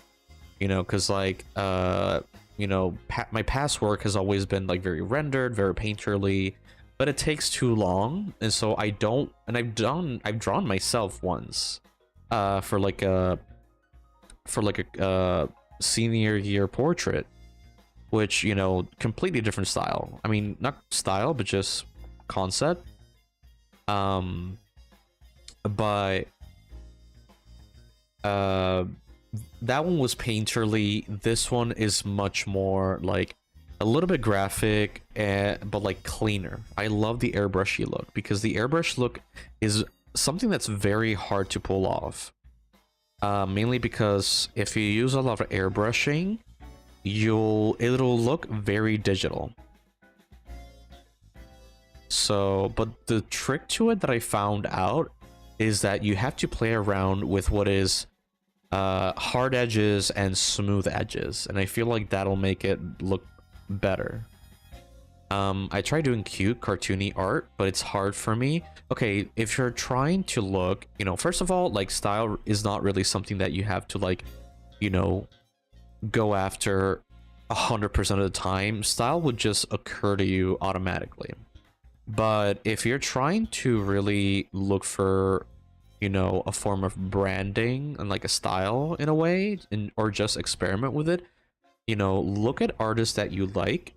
you know, because like, you know, my past work has always been like very rendered, very painterly, but it takes too long, and so I've drawn myself once, for like a senior year portrait, which, you know, completely different style. I mean, not style, but just concept. But that one was painterly. This one is much more like a little bit graphic, but like cleaner. I love the airbrushy look, because the airbrush look is something that's very hard to pull off. Mainly because if you use a lot of airbrushing, it'll look very digital. So, but the trick to it that I found out is that you have to play around with what is hard edges and smooth edges, and I feel like that'll make it look better. I try doing cute cartoony art, but it's hard for me. Okay, if you're trying to look, you know, first of all, like, style is not really something that you have to, like, you know, go after 100% of the time. Style would just occur to you automatically. But if you're trying to really look for, you know, a form of branding and like a style in a way, or just experiment with it, you know, look at artists that you like.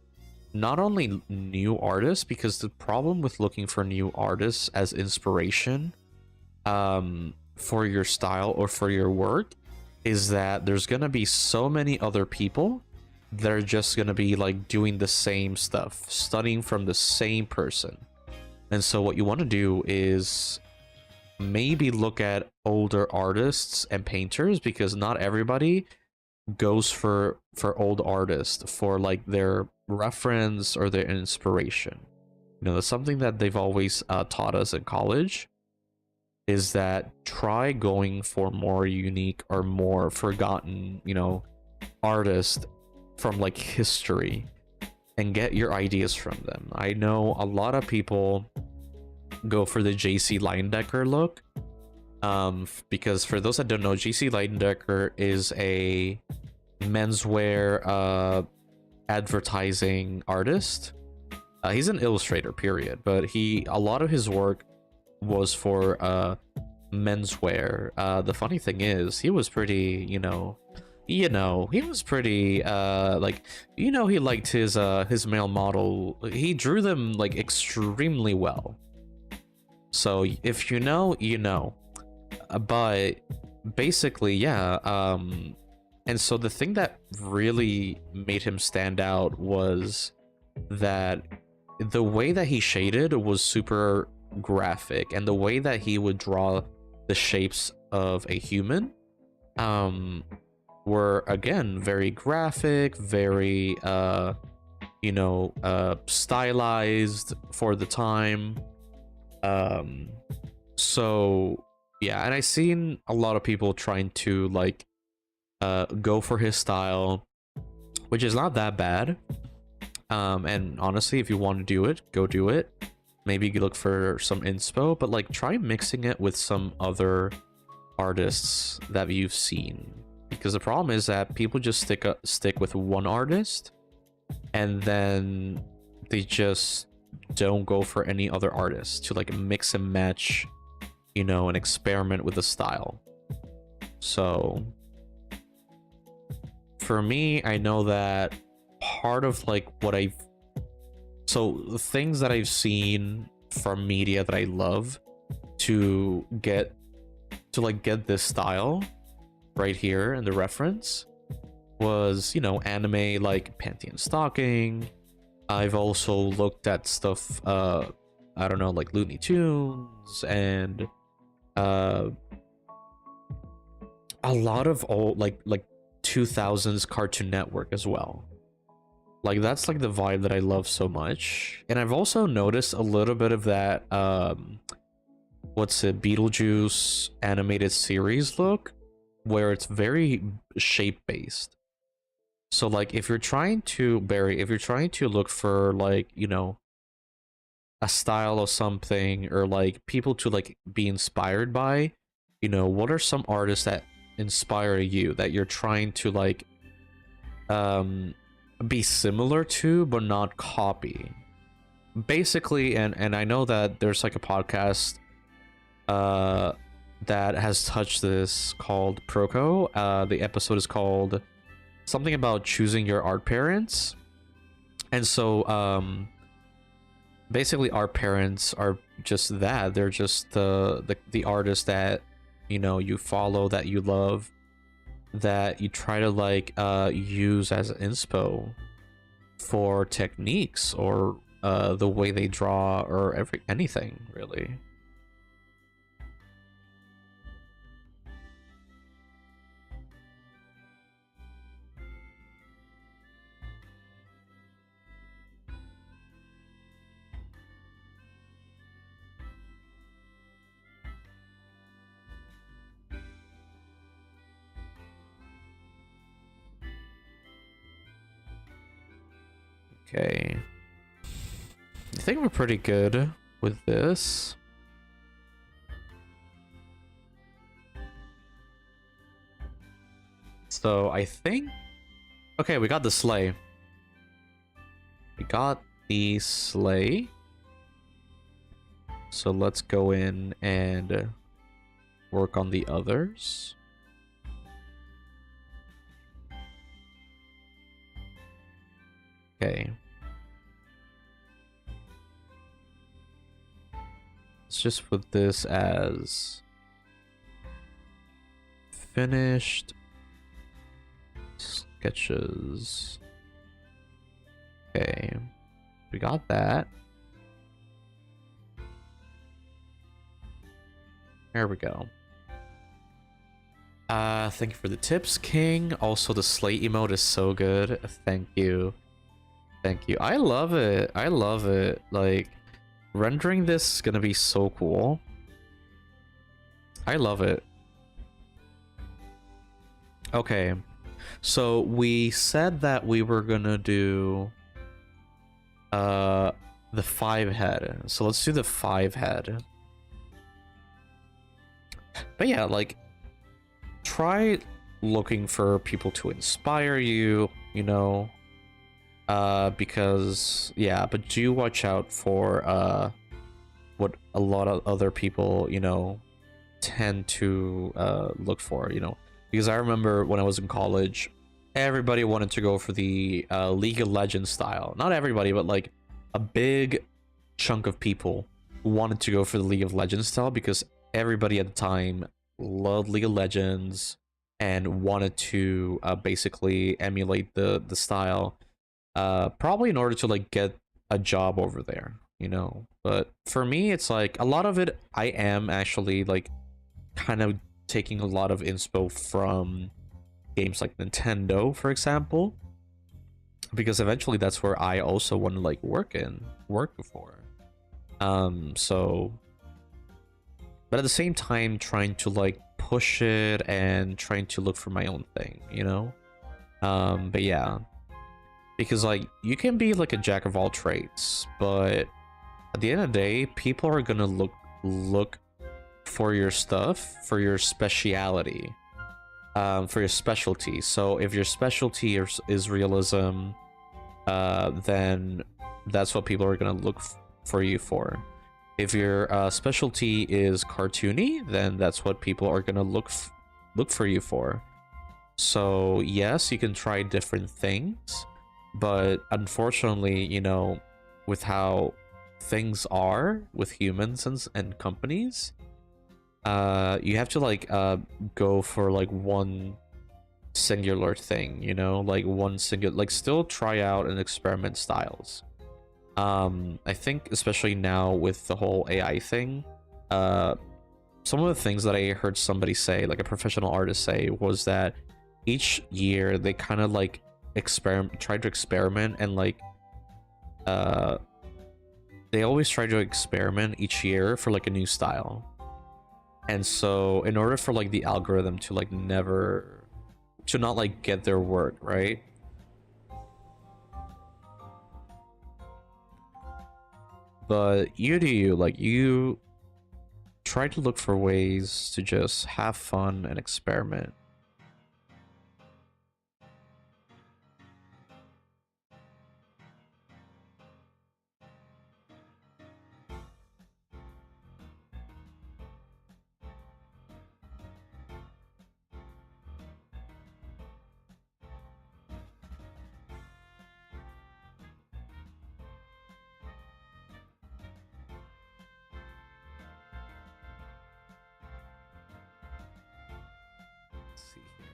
Not only new artists, because the problem with looking for new artists as inspiration for your style or for your work is that there's gonna be so many other people that are just gonna be like doing the same stuff, studying from the same person. And so what you want to do is maybe look at older artists and painters, because not everybody goes for old artists for like their reference or their inspiration. You know, that's something that they've always taught us in college, is that try going for more unique or more forgotten, you know, artists from like history and get your ideas from them. I know a lot of people go for the JC Leyendecker look, because for those that don't know, JC Leyendecker is a menswear advertising artist. He's an illustrator, period, but a lot of his work was for menswear. The funny thing is, he was pretty, he was pretty like, he liked his male model. He drew them like extremely well. So if you know, you know. But basically, yeah. And so the thing that really made him stand out was that the way that he shaded was super graphic, and the way that he would draw the shapes of a human were, again, very graphic, very stylized for the time. So yeah, and I seen a lot of people trying to like go for his style, which is not that bad. And honestly, if you want to do it, go do it. Maybe you look for some inspo, but like try mixing it with some other artists that you've seen, because the problem is that people just stick with one artist, and then they just don't go for any other artists to like mix and match, and experiment with the style. So for me, I know that part of like the things that I've seen from media that I love to get this style right here in the reference was, anime like Panty and Stocking. I've also looked at stuff, I don't know, like Looney Tunes, and a lot of old like 2000s Cartoon Network as well. Like that's like the vibe that I love so much. And I've also noticed a little bit of that Beetlejuice animated series look, where it's very shape based. So like if you're trying to look for like, a style or something, or like people to like be inspired by, what are some artists that inspire you that you're trying to like be similar to but not copy, basically. And I know that there's like a podcast that has touched this called Proco. The episode is called something about choosing your art parents. And so basically our parents are just that. They're just the artists that you follow, that you love, that you try to like use as inspo for techniques, or the way they draw, or anything really. Okay. I think we're pretty good with this. So I think... Okay, we got the sleigh. We got the sleigh. So let's go in and work on the others. Okay. Let's just put this as finished sketches. Okay. We got that. There we go. Thank you for the tips, King. Also, the slate emote is so good. Thank you. Thank you. I love it. I love it. Like, rendering this is gonna be so cool. I love it. Okay. So, we said that we were gonna do the 5 head. So, let's do the 5 head. But yeah, like, try looking for people to inspire you, you know, because yeah, but do watch out for what a lot of other people, you know, tend to look for, you know, because I remember when I was in college, everybody wanted to go for the League of Legends style. Not everybody, but like a big chunk of people wanted to go for the League of Legends style because everybody at the time loved League of Legends and wanted to basically emulate the style, probably in order to like get a job over there, you know. But for me, it's like a lot of it I am actually like kind of taking a lot of inspo from games like Nintendo, for example, because eventually that's where I also want to like work before. So but at the same time trying to like push it and trying to look for my own thing, you know. But yeah, because like you can be like a jack of all trades, but at the end of the day, people are gonna look for your stuff, for your speciality, for your specialty. So if your specialty is realism, then that's what people are gonna look for you for. If your specialty is cartoony, then that's what people are gonna look for you for. So yes, you can try different things, but unfortunately, you know, with how things are with humans and companies, you have to like go for like one singular thing, you know, like one singular, like still try out and experiment styles. I think especially now with the whole AI thing, some of the things that I heard somebody say, like a professional artist say, was that each year they kind of like try to experiment and like they always try to experiment each year for like a new style. And so in order for like the algorithm to like not like get their work right, but you do you, like you try to look for ways to just have fun and experiment. Let's see here.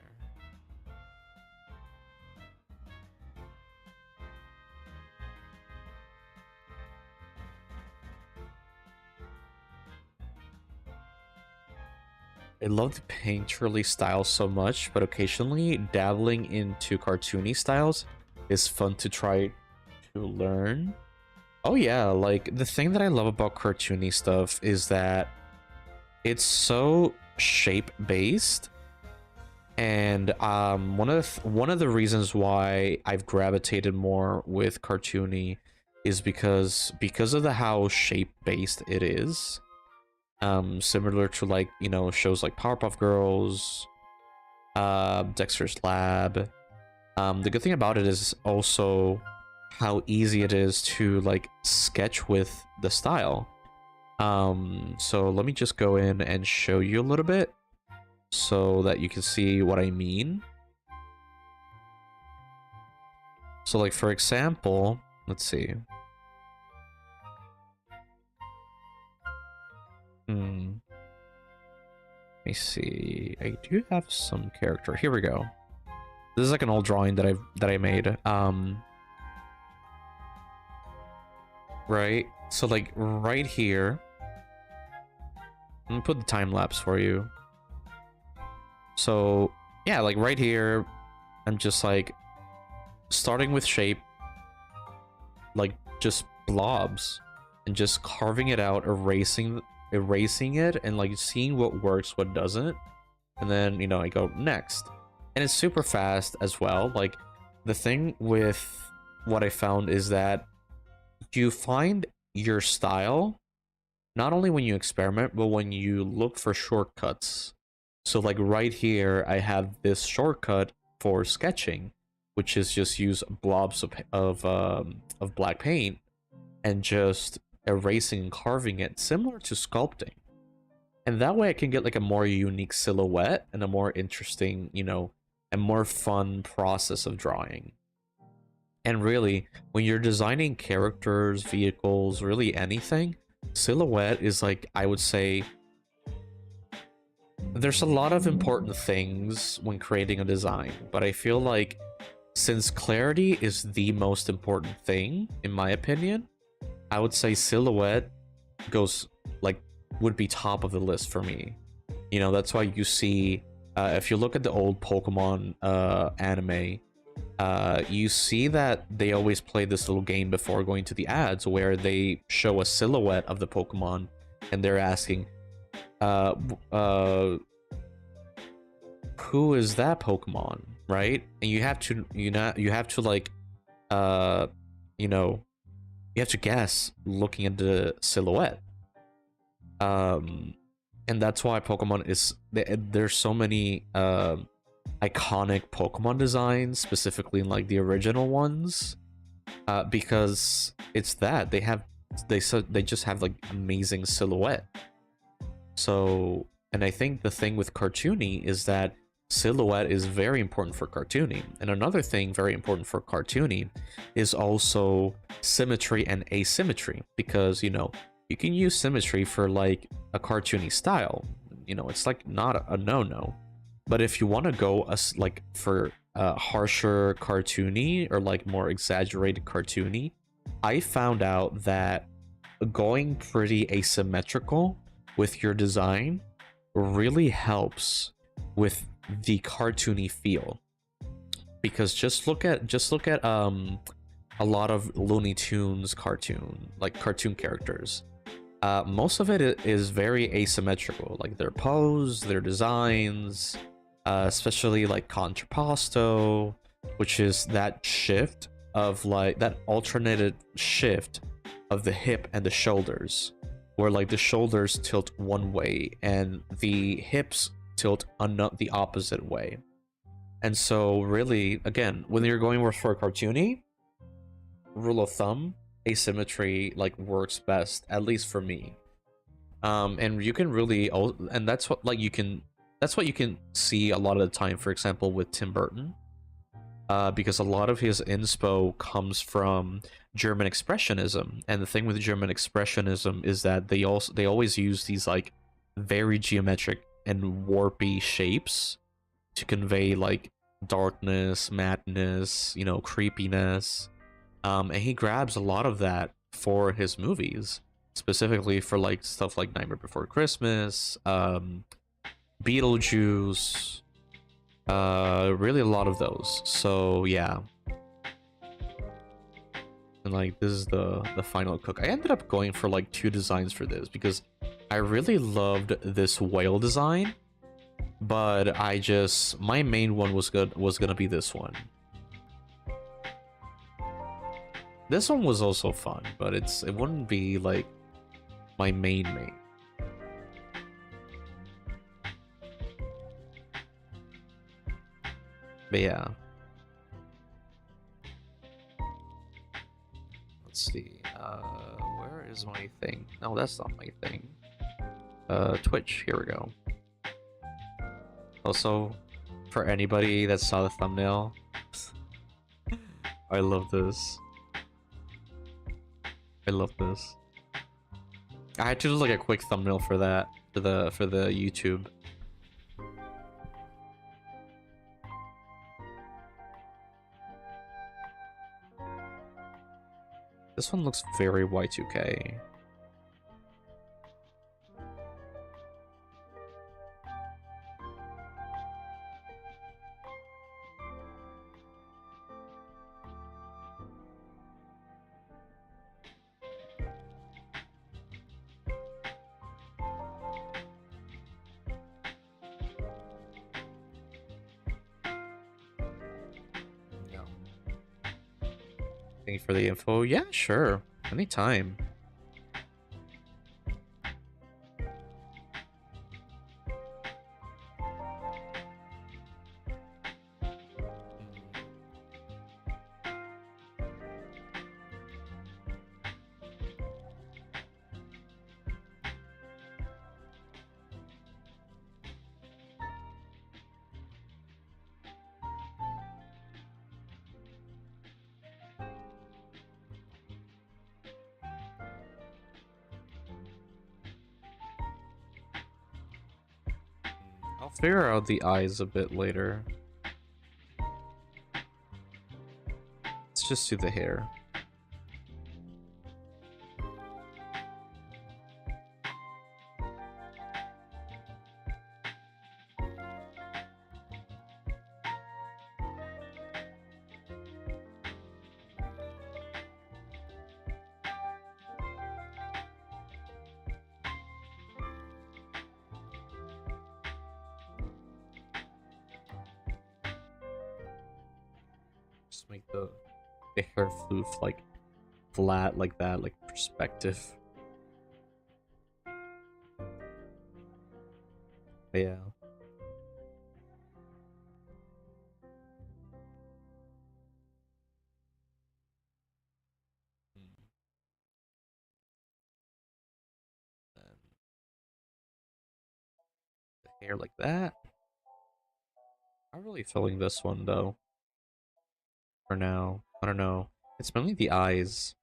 I love the painterly style so much, but occasionally dabbling into cartoony styles is fun to try to learn. Oh yeah, like the thing that I love about cartoony stuff is that it's so shape based And one of the reasons why I've gravitated more with cartoony is because of the how shape based it is. Similar to, like, you know, shows like Powerpuff Girls, Dexter's Lab. The good thing about it is also how easy it is to, like, sketch with the style. So let me just go in and show you a little bit so that you can see what I mean. So, like, for example, let's see. Let me see. I do have some character. Here we go. This is like an old drawing that I made. Right. So, like, right here. Let me put the time lapse for you. So, yeah, like right here, I'm just like starting with shape, like just blobs, and just carving it out, erasing it, and like seeing what works, what doesn't, and then, you know, I go next. And it's super fast as well. Like, the thing with what I found is that you find your style not only when you experiment, but when you look for shortcuts. So, like, right here, I have this shortcut for sketching, which is just use blobs of black paint and just erasing and carving it, similar to sculpting. And that way I can get like a more unique silhouette and a more interesting, you know, and more fun process of drawing. And really, when you're designing characters, vehicles, really anything, silhouette is, like, I would say, there's a lot of important things when creating a design, but I feel like since clarity is the most important thing, in my opinion, I would say silhouette goes, like, would be top of the list for me. You know, that's why you see, if you look at the old Pokemon anime, you see that they always play this little game before going to the ads where they show a silhouette of the Pokemon and they're asking, who is that Pokemon, right? And you have to, you have to, like, you know, you have to guess looking at the silhouette. And that's why Pokemon is, there's so many iconic Pokemon designs, specifically in, like, the original ones, because it's that they just have, like, amazing silhouette. So, and I think the thing with cartoony is that silhouette is very important for cartoony. And another thing very important for cartoony is also symmetry and asymmetry, because, you know, you can use symmetry for, like, a cartoony style. You know, it's, like, not a no-no. But if you want to go like for harsher cartoony or, like, more exaggerated cartoony, I found out that going pretty asymmetrical with your design really helps with the cartoony feel. Because just look at a lot of Looney Tunes cartoon characters. Most of it is very asymmetrical, like their pose, their designs, especially like contrapposto, which is that shift of, like, that alternated shift of the hip and the shoulders, where, like, the shoulders tilt one way and the hips tilt the opposite way. And so really, again, when you're going for a cartoony, rule of thumb, asymmetry, like, works best, at least for me. And you can really, and that's what you can see a lot of the time, for example, with Tim Burton, because a lot of his inspo comes from German expressionism. And the thing with German expressionism is that they always use these, like, very geometric and warpy shapes to convey, like, darkness, madness, you know, creepiness. And he grabs a lot of that for his movies, specifically for, like, stuff like Nightmare Before Christmas, Beetlejuice, really a lot of those. So yeah. And, like, this is the final cook. I ended up going for, like, 2 designs for this because I really loved this whale design. but my main one was gonna be this one. This one was also fun, but it wouldn't be like my main. But yeah. Let's see. Where is my thing? No, that's not my thing. Twitch. Here we go. Also, for anybody that saw the thumbnail, I love this. I love this. I had to do like a quick thumbnail for that for the YouTube. This one looks very Y2K. Thank you for the info. Yeah, sure. Anytime. I'll figure out the eyes a bit later. Let's just do the hair. Just make the hair floof like flat like that, like perspective. Yeah. Then the hair like that. I'm really feeling this one though. For now. I don't know. It's mainly the eyes.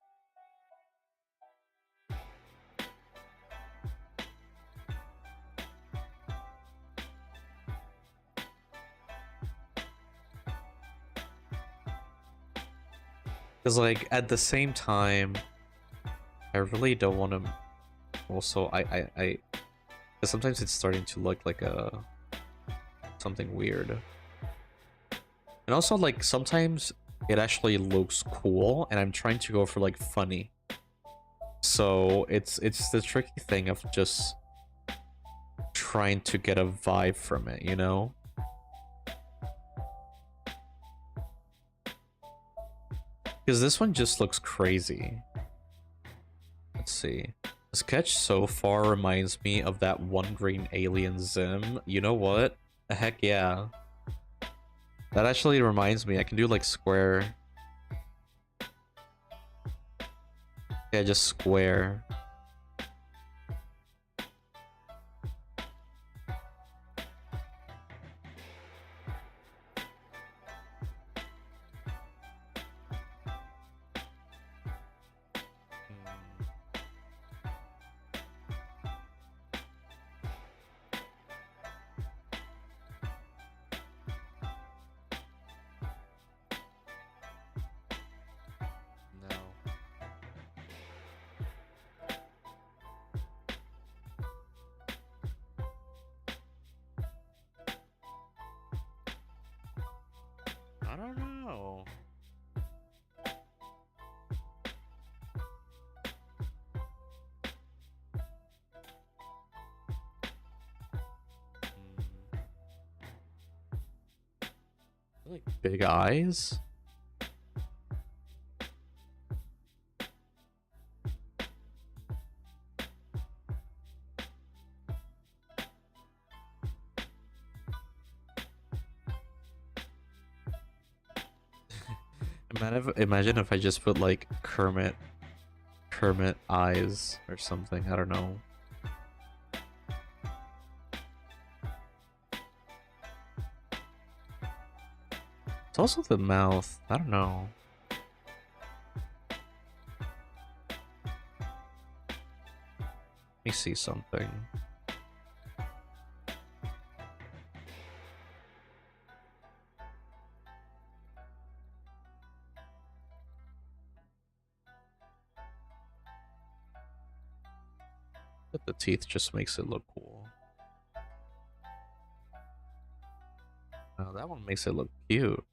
Because, like, at the same time, I really don't want to... Also, because sometimes it's starting to look like something weird. And also, like, sometimes it actually looks cool, and I'm trying to go for, like, funny. So, it's the tricky thing of just trying to get a vibe from it, you know? Because this one just looks crazy. Let's see. The sketch so far reminds me of that one green alien Zim. You know what? Heck yeah. That actually reminds me, I can do like square. Yeah, just square. No. I don't know. Like big eyes. Imagine if I just put like Kermit eyes or something. I don't know. It's also the mouth. I don't know. Let me see something. But the teeth just makes it look cool. Oh, that one makes it look cute.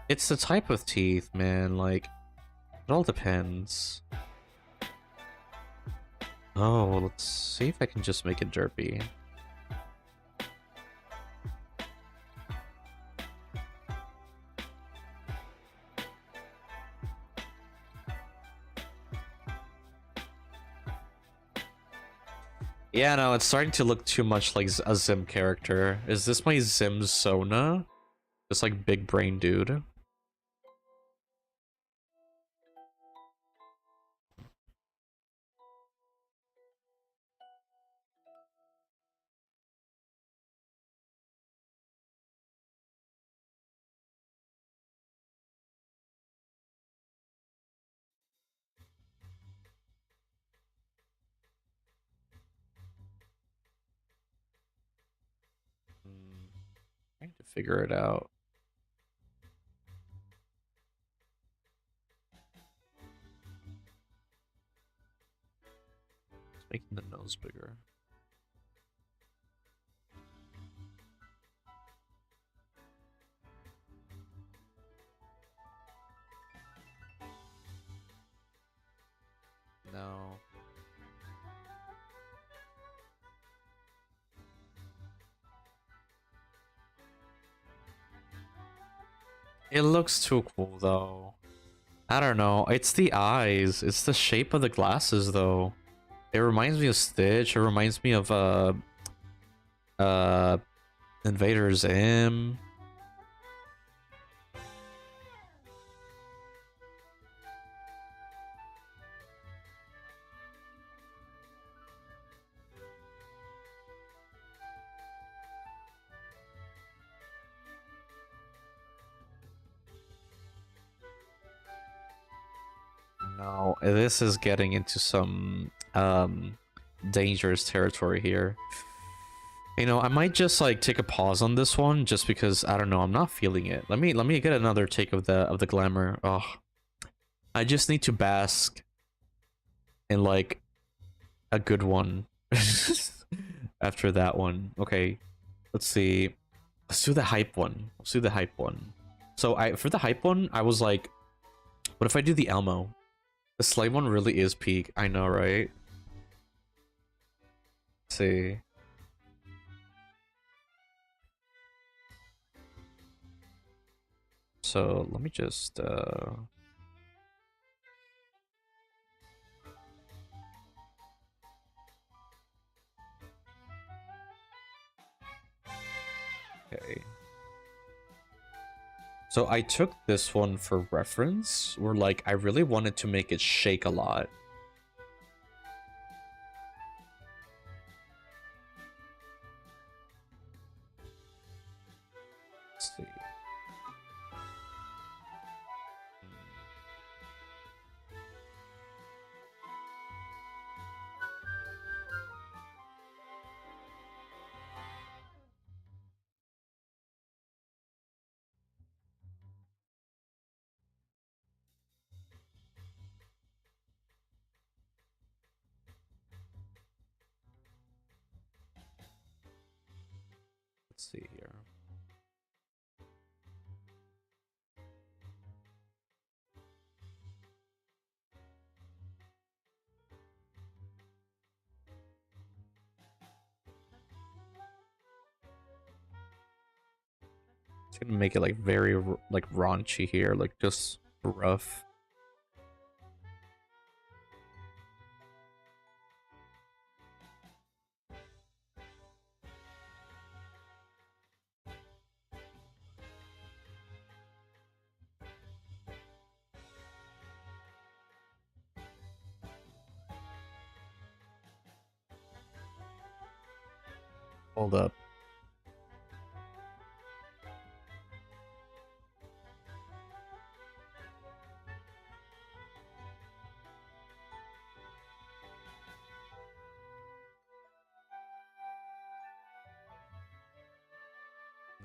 It's the type of teeth, man. Like, it all depends. Oh, let's see if I can just make it derpy. Yeah, no, it's starting to look too much like a Zim character. Is this my Zim Sona? This like big brain dude? Trying to figure it out. It's making the nose bigger. No. It looks too cool though. I don't know. It's the eyes. It's the shape of the glasses though. It reminds me of Stitch. It reminds me of uh Invader Zim. No, this is getting into some dangerous territory here. You know, I might just like take a pause on this one just because I don't know, I'm not feeling it. Let me get another take of the glamour. Oh, I just need to bask in like a good one after that one. Okay, let's see. Let's do the hype one. Let's do the hype one. So for the hype one, I was like, what if I do the Elmo? The slave one really is peak. I know, right? Let's see. So let me just okay. So I took this one for reference, where like I really wanted to make it shake a lot. Let's see. Let's see here. It's gonna make it like very like raunchy here, like just rough. Hold up.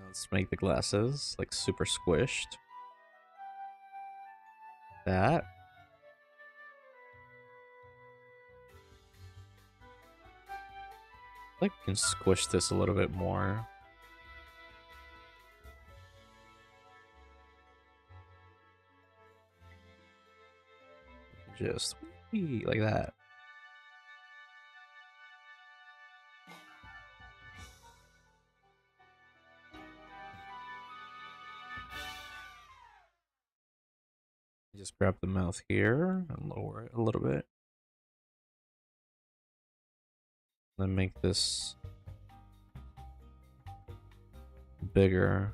Let's make the glasses like super squished. That. I think we can squish this a little bit more. Just like that. Just grab the mouth here and lower it a little bit. Then make this bigger.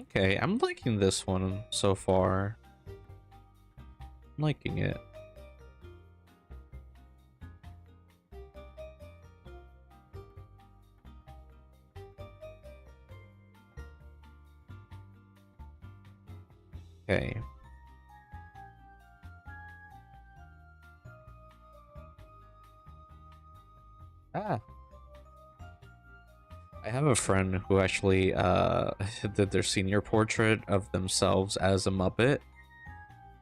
Okay, I'm liking this one so far. I'm liking it. Okay. Ah. I have a friend who actually did their senior portrait of themselves as a Muppet.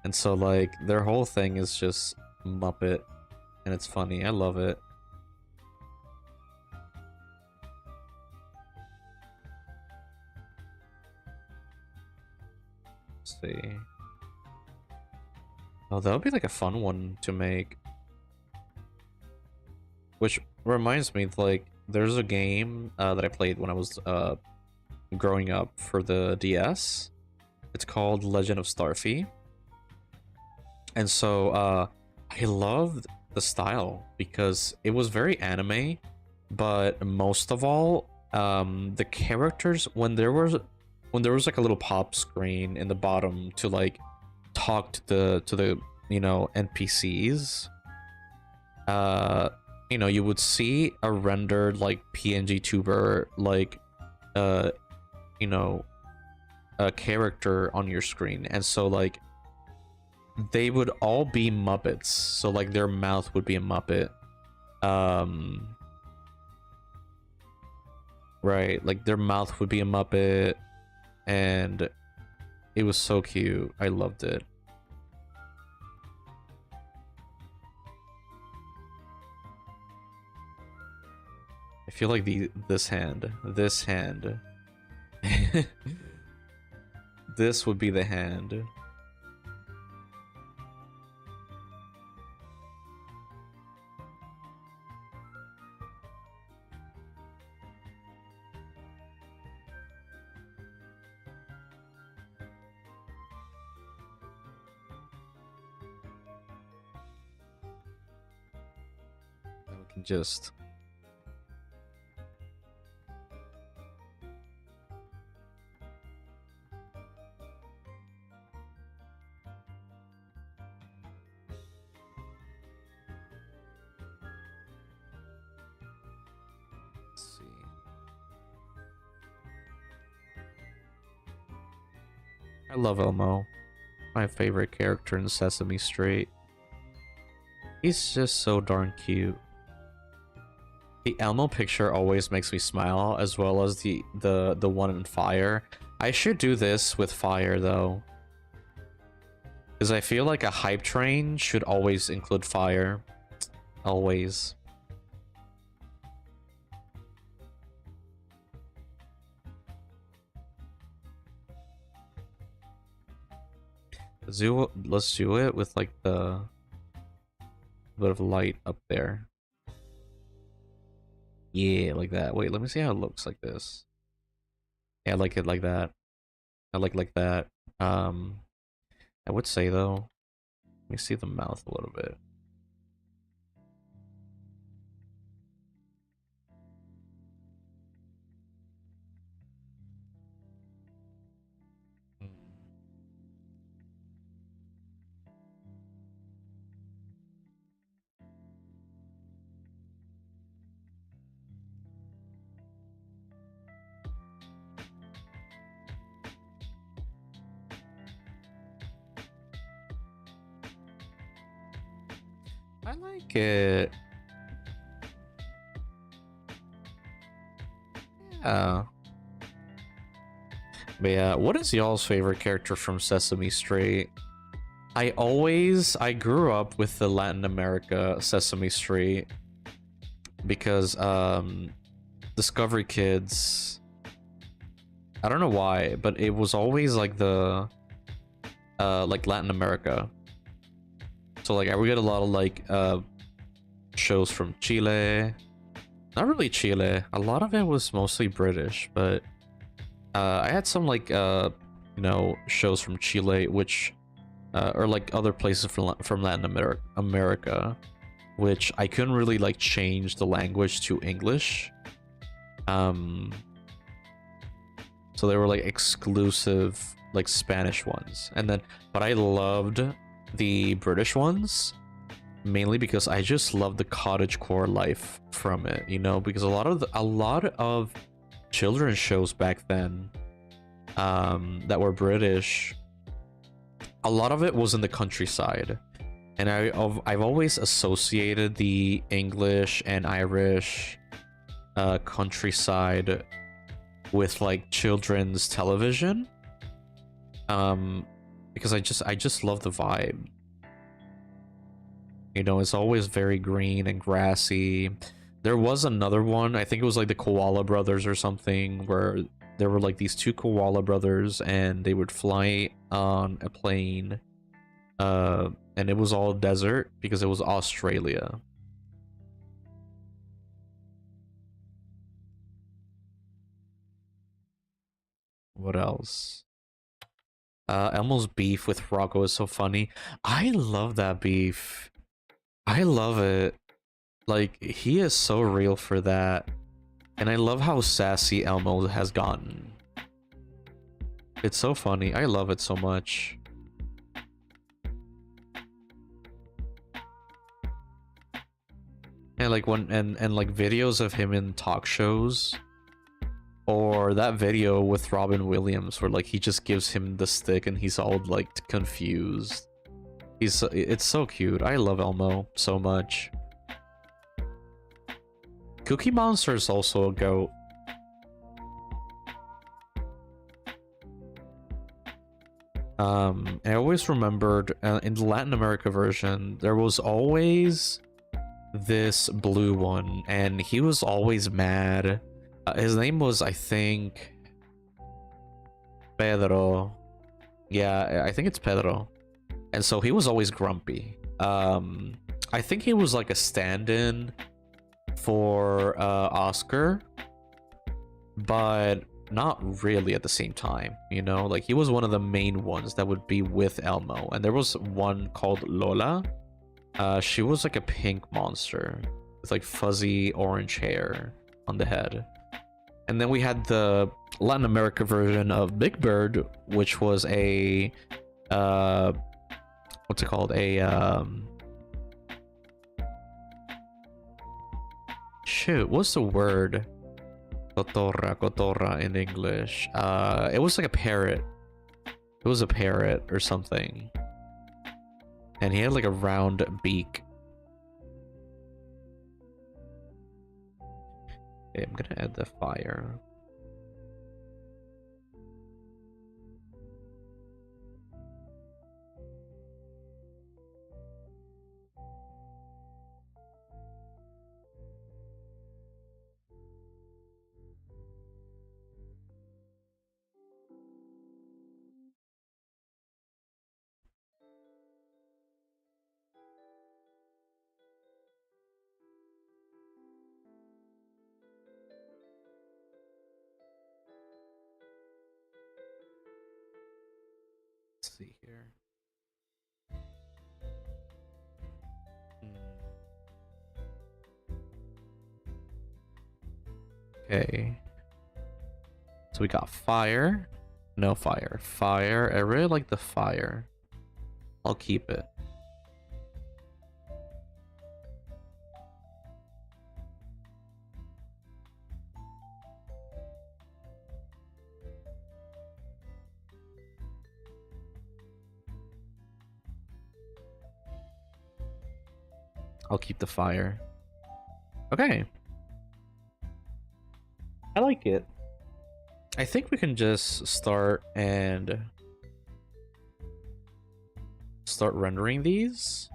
And so like their whole thing is just Muppet and it's funny. I love it. Let's see. Oh, that would be like a fun one to make. Which reminds me, like, there's a game that I played when I was growing up for the DS. It's called Legend of Starfy. And so I loved the style because it was very anime, but most of all, the characters when there was like a little pop screen in the bottom to like talk to the you know NPCs, you know, you would see a rendered like PNG tuber like you know a character on your screen, and so like they would all be Muppets, so like their mouth would be a Muppet. Right, like their mouth would be a Muppet, and it was so cute. I loved it. I feel like this hand, this would be the hand. And we can just see. I love Elmo. My favorite character in Sesame Street. He's just so darn cute. The Elmo picture always makes me smile, as well as the one in Fire. I should do this with Fire though, because I feel like a hype train should always include Fire. Always. Let's do it with like the A bit of light up there. Yeah, like that. Wait, let me see how it looks like this. Yeah, I like it like that. I like that. Um, I would say though, let me see the mouth a little bit. I like it. Yeah. But yeah, what is y'all's favorite character from Sesame Street? I grew up with the Latin America Sesame Street because Discovery Kids, I don't know why, but it was always like the like Latin America. So like I would get a lot of like shows from Chile. Not really Chile. A lot of it was mostly British, but I had some like you know, shows from Chile, which or like other places from Latin America, which I couldn't really like change the language to English. Um, so they were like exclusive like Spanish ones, and then but I loved the British ones mainly because I just loved the cottagecore life from it, you know, because a lot of children's shows back then that were British, a lot of it was in the countryside, and I've always associated the English and Irish countryside with like children's television, because I just love the vibe. You know, it's always very green and grassy. There was another one, I think it was like the Koala Brothers or something, where there were like these two Koala Brothers and they would fly on a plane. And it was all desert because it was Australia. What else? Elmo's beef with Rocco is so funny. I love that beef. I love it. Like, he is so real for that. And I love how sassy Elmo has gotten. It's so funny. I love it so much. And like and like videos of him in talk shows, or that video with Robin Williams where like he just gives him the stick and he's all like confused. It's so cute. I love Elmo so much. Cookie Monster is also a goat. I always remembered in the Latin America version, there was always this blue one, and he was always mad. His name was, I think, Pedro. Yeah, I think it's Pedro. And so he was always grumpy. I think he was like a stand-in for Oscar, but not really at the same time, you know? Like, he was one of the main ones that would be with Elmo. And there was one called Lola. She was like a pink monster with like fuzzy orange hair on the head. And then we had the Latin America version of Big Bird, which was a what's it called? Shoot, what's the word? Cotorra in English. It was like a parrot. It was a parrot or something. And he had like a round beak. Okay, I'm gonna add the fire. Okay. So we got fire. No fire. Fire. I really like the fire. I'll keep it. I'll keep the fire. Okay. I like it. I think we can just start rendering these.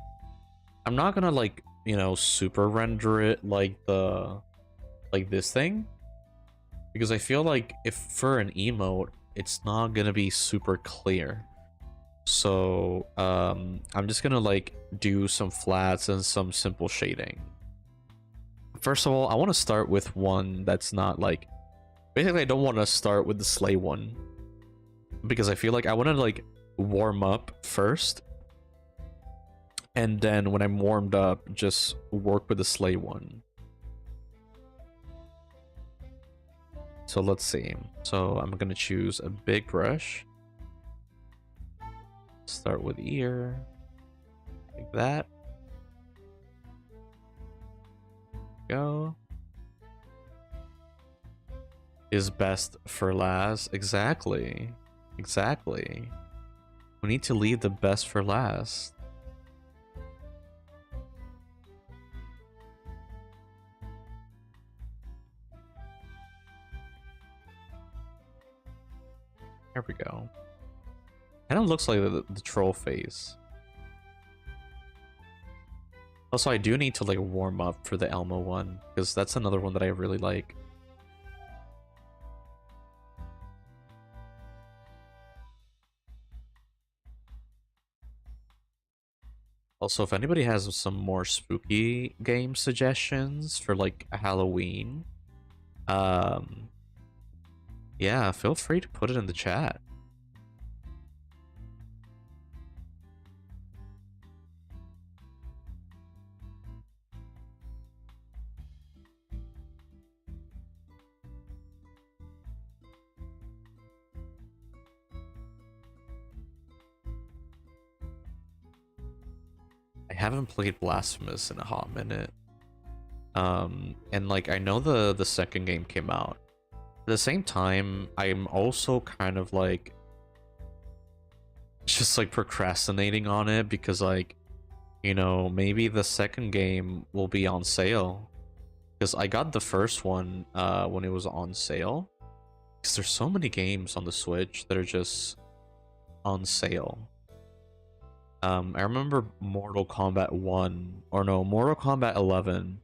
I'm not gonna like, you know, super render it like this thing, because I feel like if for an emote, it's not gonna be super clear. So I'm just gonna like do some flats and some simple shading. First of all, I want to start with one that's not like, basically I don't want to start with the sleigh one, because I feel like I want to like warm up first, and then when I'm warmed up, just work with the sleigh one. So let's see. So I'm gonna choose a big brush. Start with ear, like that. Go. Is best for last. Exactly. Exactly. We need to leave the best for last. There we go. Kind of looks like the troll face. Also, I do need to like warm up for the Elmo one, because that's another one that I really like. Also, if anybody has some more spooky game suggestions for like Halloween, yeah, feel free to put it in the chat. I haven't played Blasphemous in a hot minute. And like I know the second game came out. At the same time, I'm also kind of like just like procrastinating on it, because like, you know, maybe the second game will be on sale, because I got the first one when it was on sale, because there's so many games on the Switch that are just on sale. I remember Mortal Kombat 1, or no, Mortal Kombat 11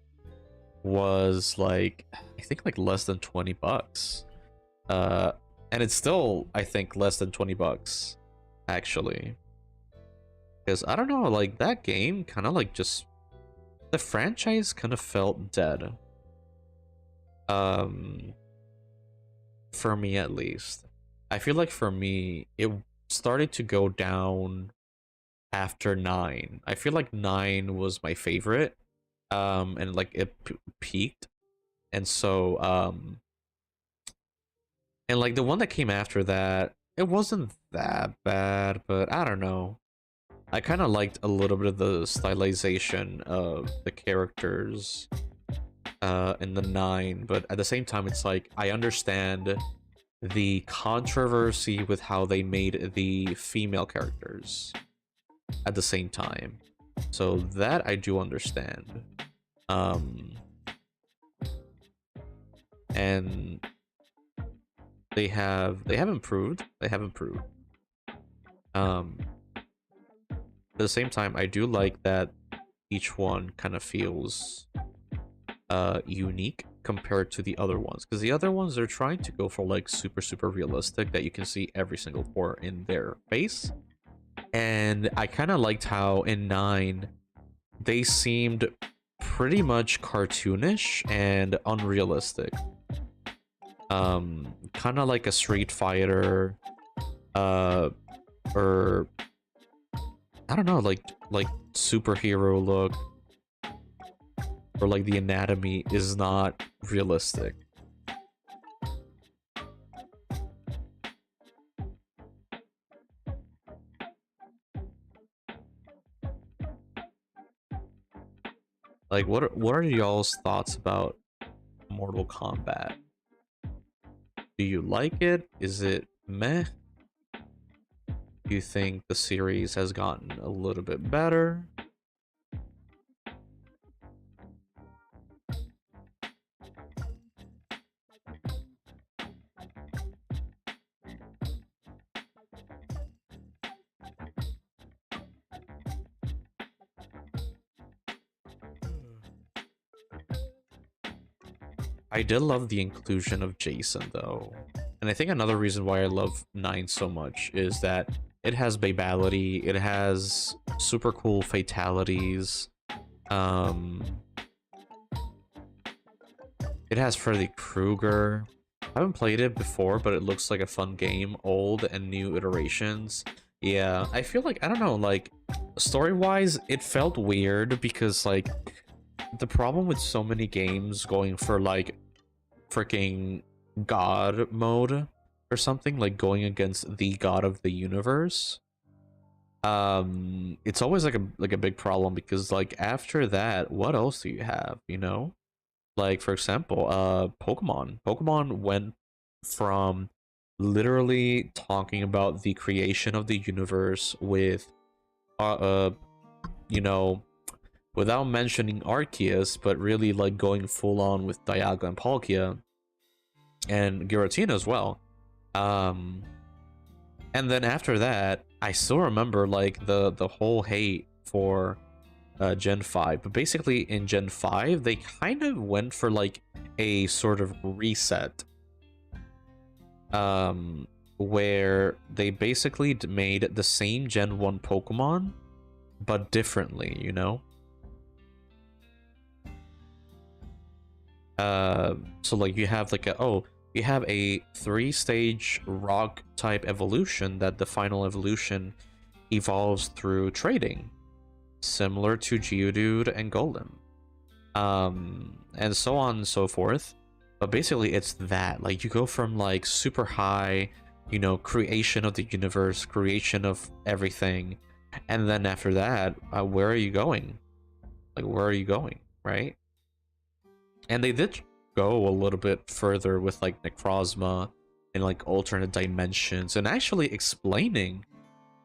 was like, I think like less than 20 bucks. And it's still, I think, less than 20 bucks, actually. Because I don't know, like that game kind of like just, the franchise kind of felt dead. For me at least. I feel like for me, it started to go down after 9. I feel like 9 was my favorite. And like it peaked. And so, and like the one that came after that, it wasn't that bad, but I don't know. I kind of liked a little bit of the stylization of the characters in the 9, but at the same time, it's like I understand the controversy with how they made the female characters at the same time. So that I do understand. And they have improved. They have improved. At the same time, I do like that each one kind of feels unique compared to the other ones, because the other ones are trying to go for like super realistic, that you can see every single pore in their face. And I kind of liked how in 9 they seemed pretty much cartoonish and unrealistic. Kind of like a Street Fighter, or I don't know, like superhero look, or like the anatomy is not realistic. Like, what are y'all's thoughts about Mortal Kombat? Do you like it? Is it meh? Do you think the series has gotten a little bit better? I did love the inclusion of Jason though. And I think another reason why I love 9 so much is that it has babality, it has super cool fatalities, um, it has Freddy Krueger. I haven't played it before, but it looks like a fun game, old and new iterations. Yeah, I feel like, I don't know, like, story-wise, it felt weird because, like, the problem with so many games going for, like, freaking god mode or something, like going against the god of the universe, it's always like a big problem because, like, after that, what else do you have, you know? Like, for example, Pokemon went from literally talking about the creation of the universe with you know, without mentioning Arceus, but really like going full on with Dialga and Palkia and Giratina as well. Um, and then after that, I still remember like the whole hate for Gen 5, but basically in Gen 5 they kind of went for like a sort of reset, where they basically made the same Gen 1 Pokemon but differently, you know. So like you have like you have a 3-stage rock type evolution that the final evolution evolves through trading, similar to Geodude and Golem, and so on and so forth. But basically it's that, like, you go from like super high, you know, creation of the universe, creation of everything, and then after that, where are you going? Like, where are you going, right? And they did go a little bit further with like Necrozma and like alternate dimensions, and actually explaining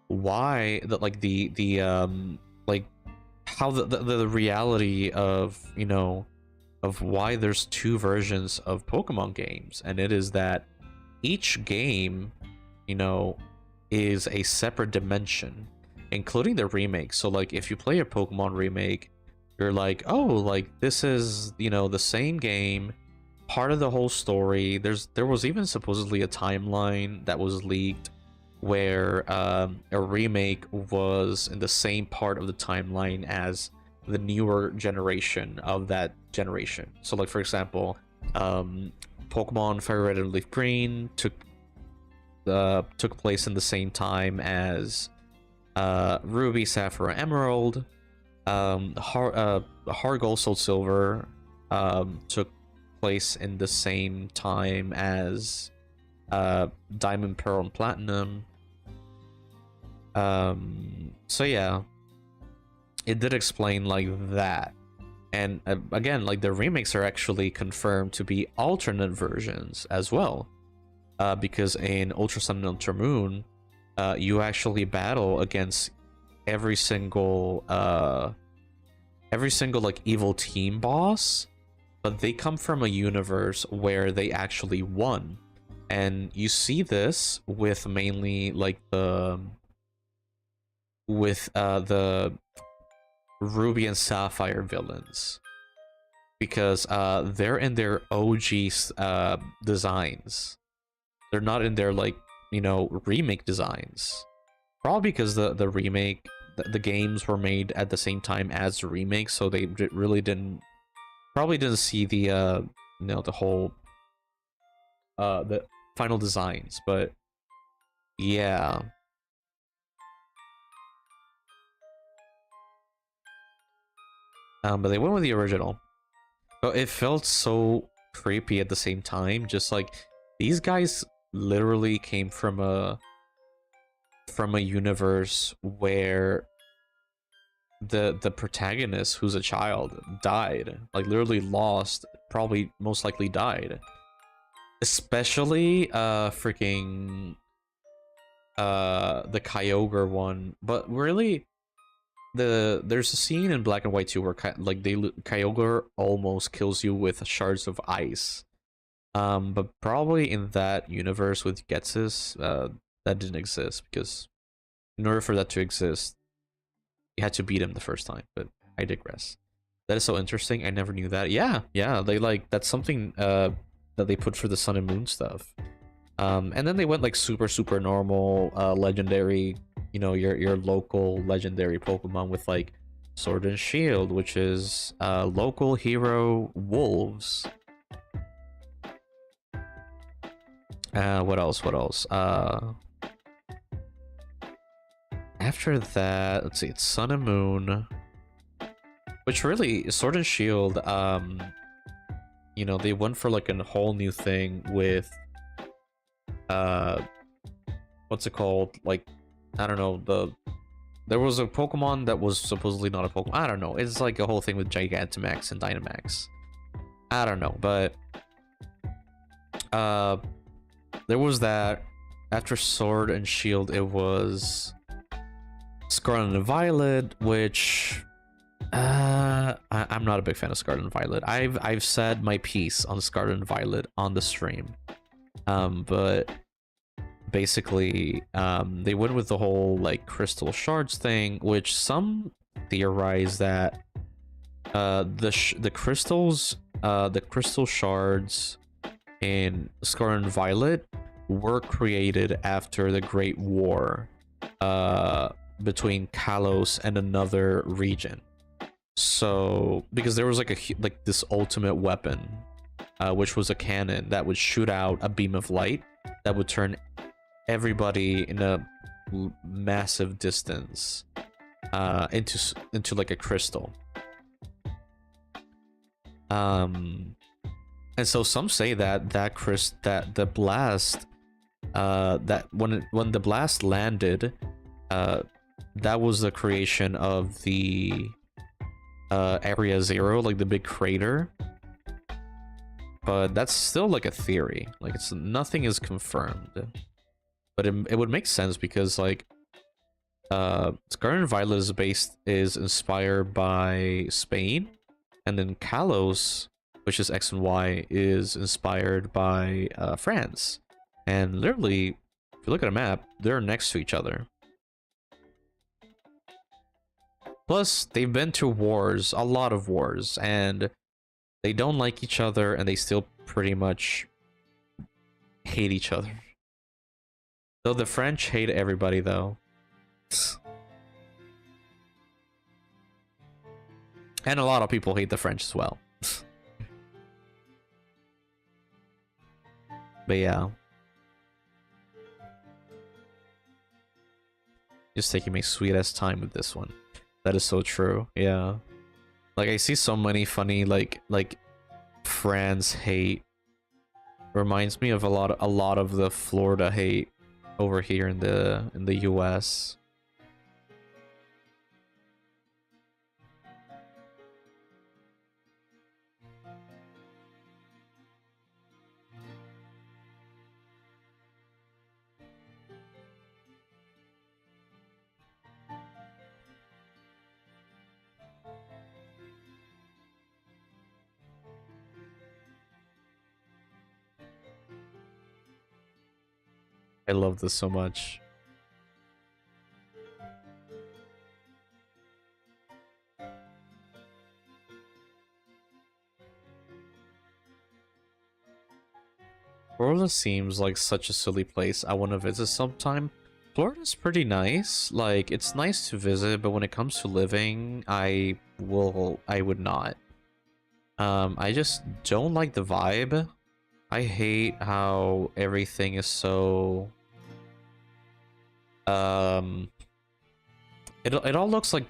why that, like, the like how the reality of, you know, of why there's 2 versions of Pokemon games, and it is that each game, you know, is a separate dimension, including the remake. So like if you play a Pokemon remake, you're like, oh, like this is, you know, the same game, part of the whole story. There was even supposedly a timeline that was leaked where a remake was in the same part of the timeline as the newer generation of that generation. So like, for example, Pokemon Fire Red and Leaf Green took place in the same time as Ruby, Sapphire, Emerald. Heart Gold, Soul Silver took place in the same time as Diamond, Pearl, and Platinum. So yeah, it did explain like that. And again, like, the remakes are actually confirmed to be alternate versions as well, because in Ultra Sun and Ultra Moon, you actually battle against every single like evil team boss, but they come from a universe where they actually won. And you see this with mainly like the Ruby and Sapphire villains, because they're in their OG designs. They're not in their, like, you know, remake designs. Probably because the remake, the games were made at the same time as the remake, so they really probably didn't see the you know, the whole the final designs. But yeah, but they went with the original. But it felt so creepy at the same time. Just like, these guys literally came from a universe where the protagonist, who's a child, died. Like literally lost, probably most likely died. Especially freaking the Kyogre one. But really, there's a scene in Black and White 2 where Kyogre almost kills you with shards of ice. But probably in that universe with Getsis, that didn't exist, because in order for that to exist, you had to beat him the first time. But I digress. That is so interesting. I never knew that. Yeah, they like, that's something that they put for the Sun and Moon stuff. And then they went like super normal, legendary, you know, your local legendary Pokemon with like Sword and Shield, which is local hero wolves. What else? After that, let's see, it's Sun and Moon, which really, Sword and Shield, you know, they went for like a whole new thing with what's it called, like, I don't know, there was a Pokemon that was supposedly not a Pokemon. I don't know, it's like a whole thing with Gigantamax and Dynamax. I don't know, but there was that. After Sword and Shield, it was Scarlet and Violet, which I'm not a big fan of Scarlet and Violet. I've said my piece on Scarlet and Violet on the stream, but basically they went with the whole like crystal shards thing, which some theorize that the crystal shards in Scarlet and Violet were created after the Great War between Kalos and another region. So because there was like this ultimate weapon, which was a cannon that would shoot out a beam of light that would turn everybody in a massive distance into like a crystal. And so some say that the blast, that when the blast landed, that was the creation of the Area Zero, like the big crater. But that's still like a theory. Like, it's nothing is confirmed. But it would make sense because like Scarlet and Violet is inspired by Spain, and then Kalos, which is X and Y, is inspired by France. And literally, if you look at a map, they're next to each other. Plus, they've been to wars, a lot of wars, and they don't like each other, and they still pretty much hate each other. Though the French hate everybody, though. And a lot of people hate the French as well. But yeah. Just taking my sweet ass time with this one. That is so true. Yeah. Like, I see so many funny like France hate. Reminds me of a lot of the Florida hate over here in the US. I love this so much. Florida seems like such a silly place I want to visit sometime. Florida's pretty nice. Like, it's nice to visit, but when it comes to living, I would not. I just don't like the vibe. I hate how everything is so it all looks like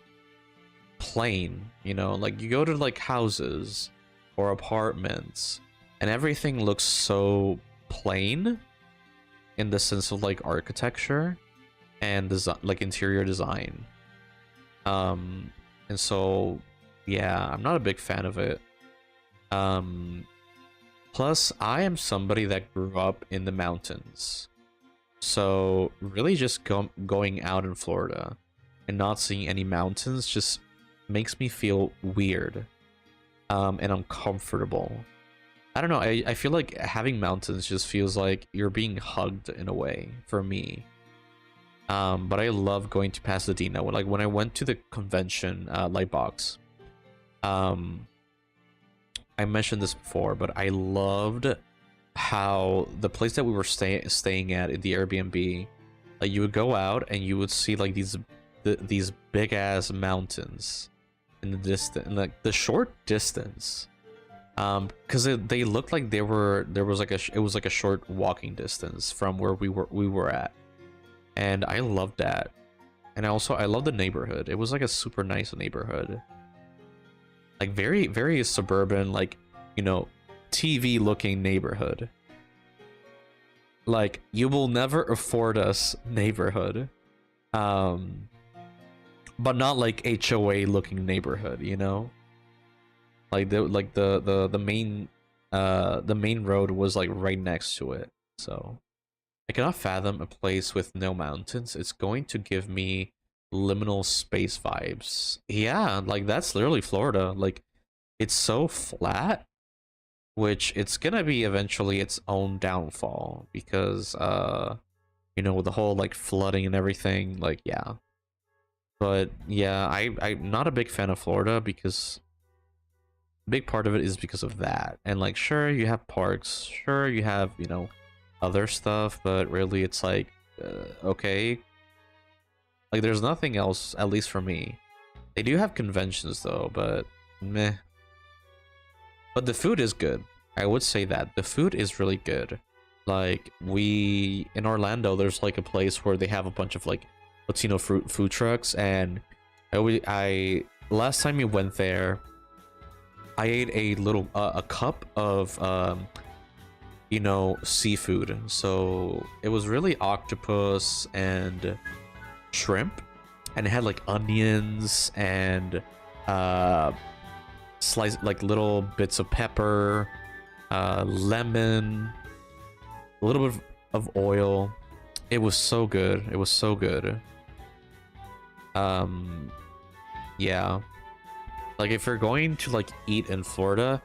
plain, you know, like you go to like houses or apartments and everything looks so plain in the sense of like architecture and design, like interior design. And so, yeah, I'm not a big fan of it. Plus, I am somebody that grew up in the mountains. So, really just going out in Florida and not seeing any mountains just makes me feel weird and uncomfortable. I don't know, I feel like having mountains just feels like you're being hugged in a way for me. But I love going to Pasadena. Like when I went to the convention, Lightbox, I mentioned this before, but I loved how the place that we were staying at in the Airbnb, like you would go out and you would see like these big ass mountains in the distance, in like the short distance, because they looked like there was like it was like a short walking distance from where we were at, and I loved that. And I love the neighborhood. It was like a super nice neighborhood, like very suburban, like, you know, TV looking neighborhood. Like, you will never afford us neighborhood, but not like HOA looking neighborhood, you know? Like the main road was like right next to it. So I cannot fathom a place with no mountains. It's going to give me liminal space vibes. Yeah, like that's literally Florida. Like, it's so flat, which it's gonna be eventually its own downfall because you know, with the whole like flooding and everything, like, yeah. But yeah, I'm not a big fan of Florida because a big part of it is because of that. And like, sure, you have parks, sure, you have, you know, other stuff, but really it's like, okay, like there's nothing else, at least for me. They do have conventions though, but meh. But the food is good. I would say that the food is really good. Like, we in Orlando, there's like a place where they have a bunch of like Latino food trucks, and I last time we went there, I ate a little a cup of you know, seafood. So it was really octopus and shrimp, and it had like onions and slice like little bits of pepper, lemon, a little bit of oil. It was so good. It was so good. Yeah, like if you're going to like eat in Florida,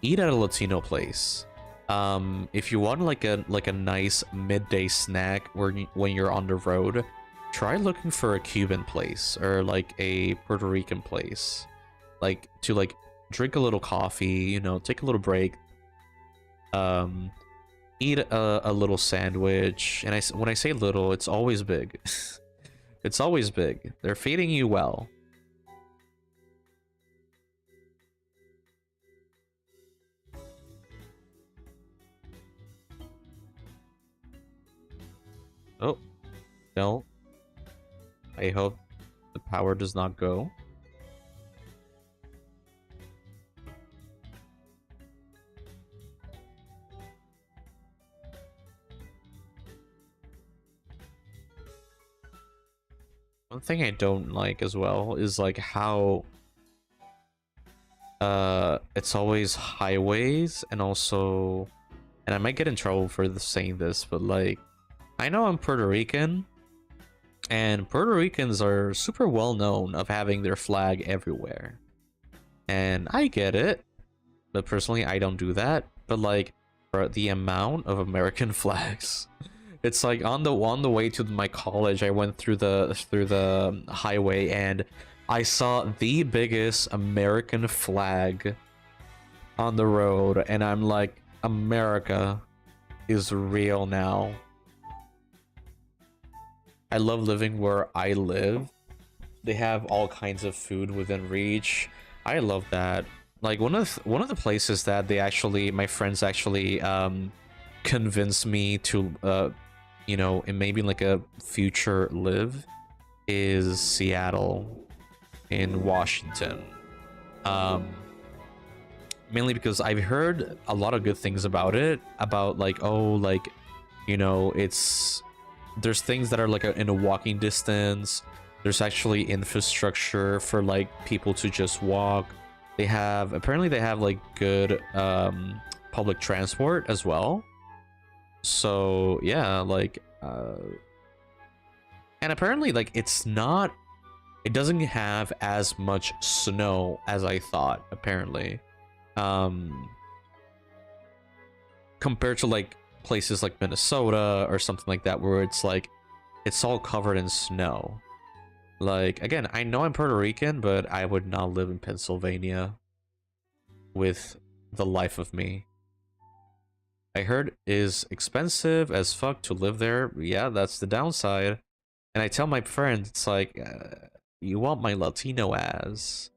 eat at a Latino place. If you want like a nice midday snack when you're on the road, try looking for a Cuban place or like a Puerto Rican place, like to like drink a little coffee, you know, take a little break, eat a little sandwich. And when I say little, it's always big. It's always big. They're feeding you well. Oh, no. I hope the power does not go. One thing I don't like as well is like how it's always highways, and also, and I might get in trouble for saying this, but like, I know I'm Puerto Rican, and Puerto Ricans are super well known of having their flag everywhere. And I get it, but personally I don't do that. But like, for the amount of American flags, it's like on the way to my college, I went through the highway and I saw the biggest American flag on the road, and I'm like, America is real now. I love living where I live. They have all kinds of food within reach. I love that. Like one of the places that my friends actually convinced me to you know, and maybe like a future live, is Seattle in Washington. Mainly because I've heard a lot of good things about it, about like, oh, like, you know, there's things that are like in a walking distance. There's actually infrastructure for like people to just walk. They have apparently they have like good public transport as well. So yeah, like and apparently like it doesn't have as much snow as I thought, apparently. Um Compared to like places like Minnesota or something like that where it's like it's all covered in snow. Like again, I know I'm Puerto Rican, but I would not live in Pennsylvania with the life of me. I heard is expensive as fuck to live there. Yeah, that's the downside. And I tell my friends, it's like, you want my Latino ass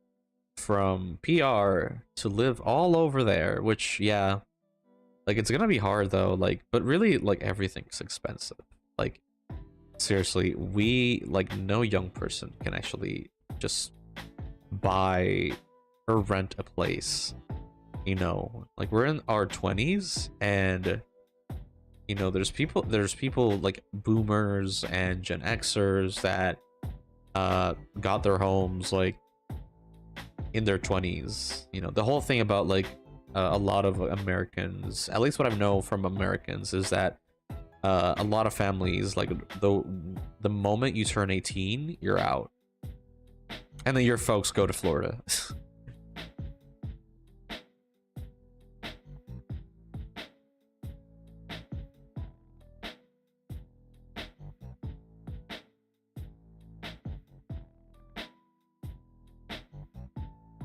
from PR to live all over there, which, yeah, like, it's gonna be hard, though, like, but really, like, everything's expensive. Like, seriously, like, no young person can actually just buy or rent a place, you know? Like, we're in our 20s, and you know, there's people like boomers and Gen Xers that got their homes like in their 20s. You know, the whole thing about like a lot of Americans, at least what I know from Americans, is that a lot of families, like the moment you turn 18, you're out, and then your folks go to Florida.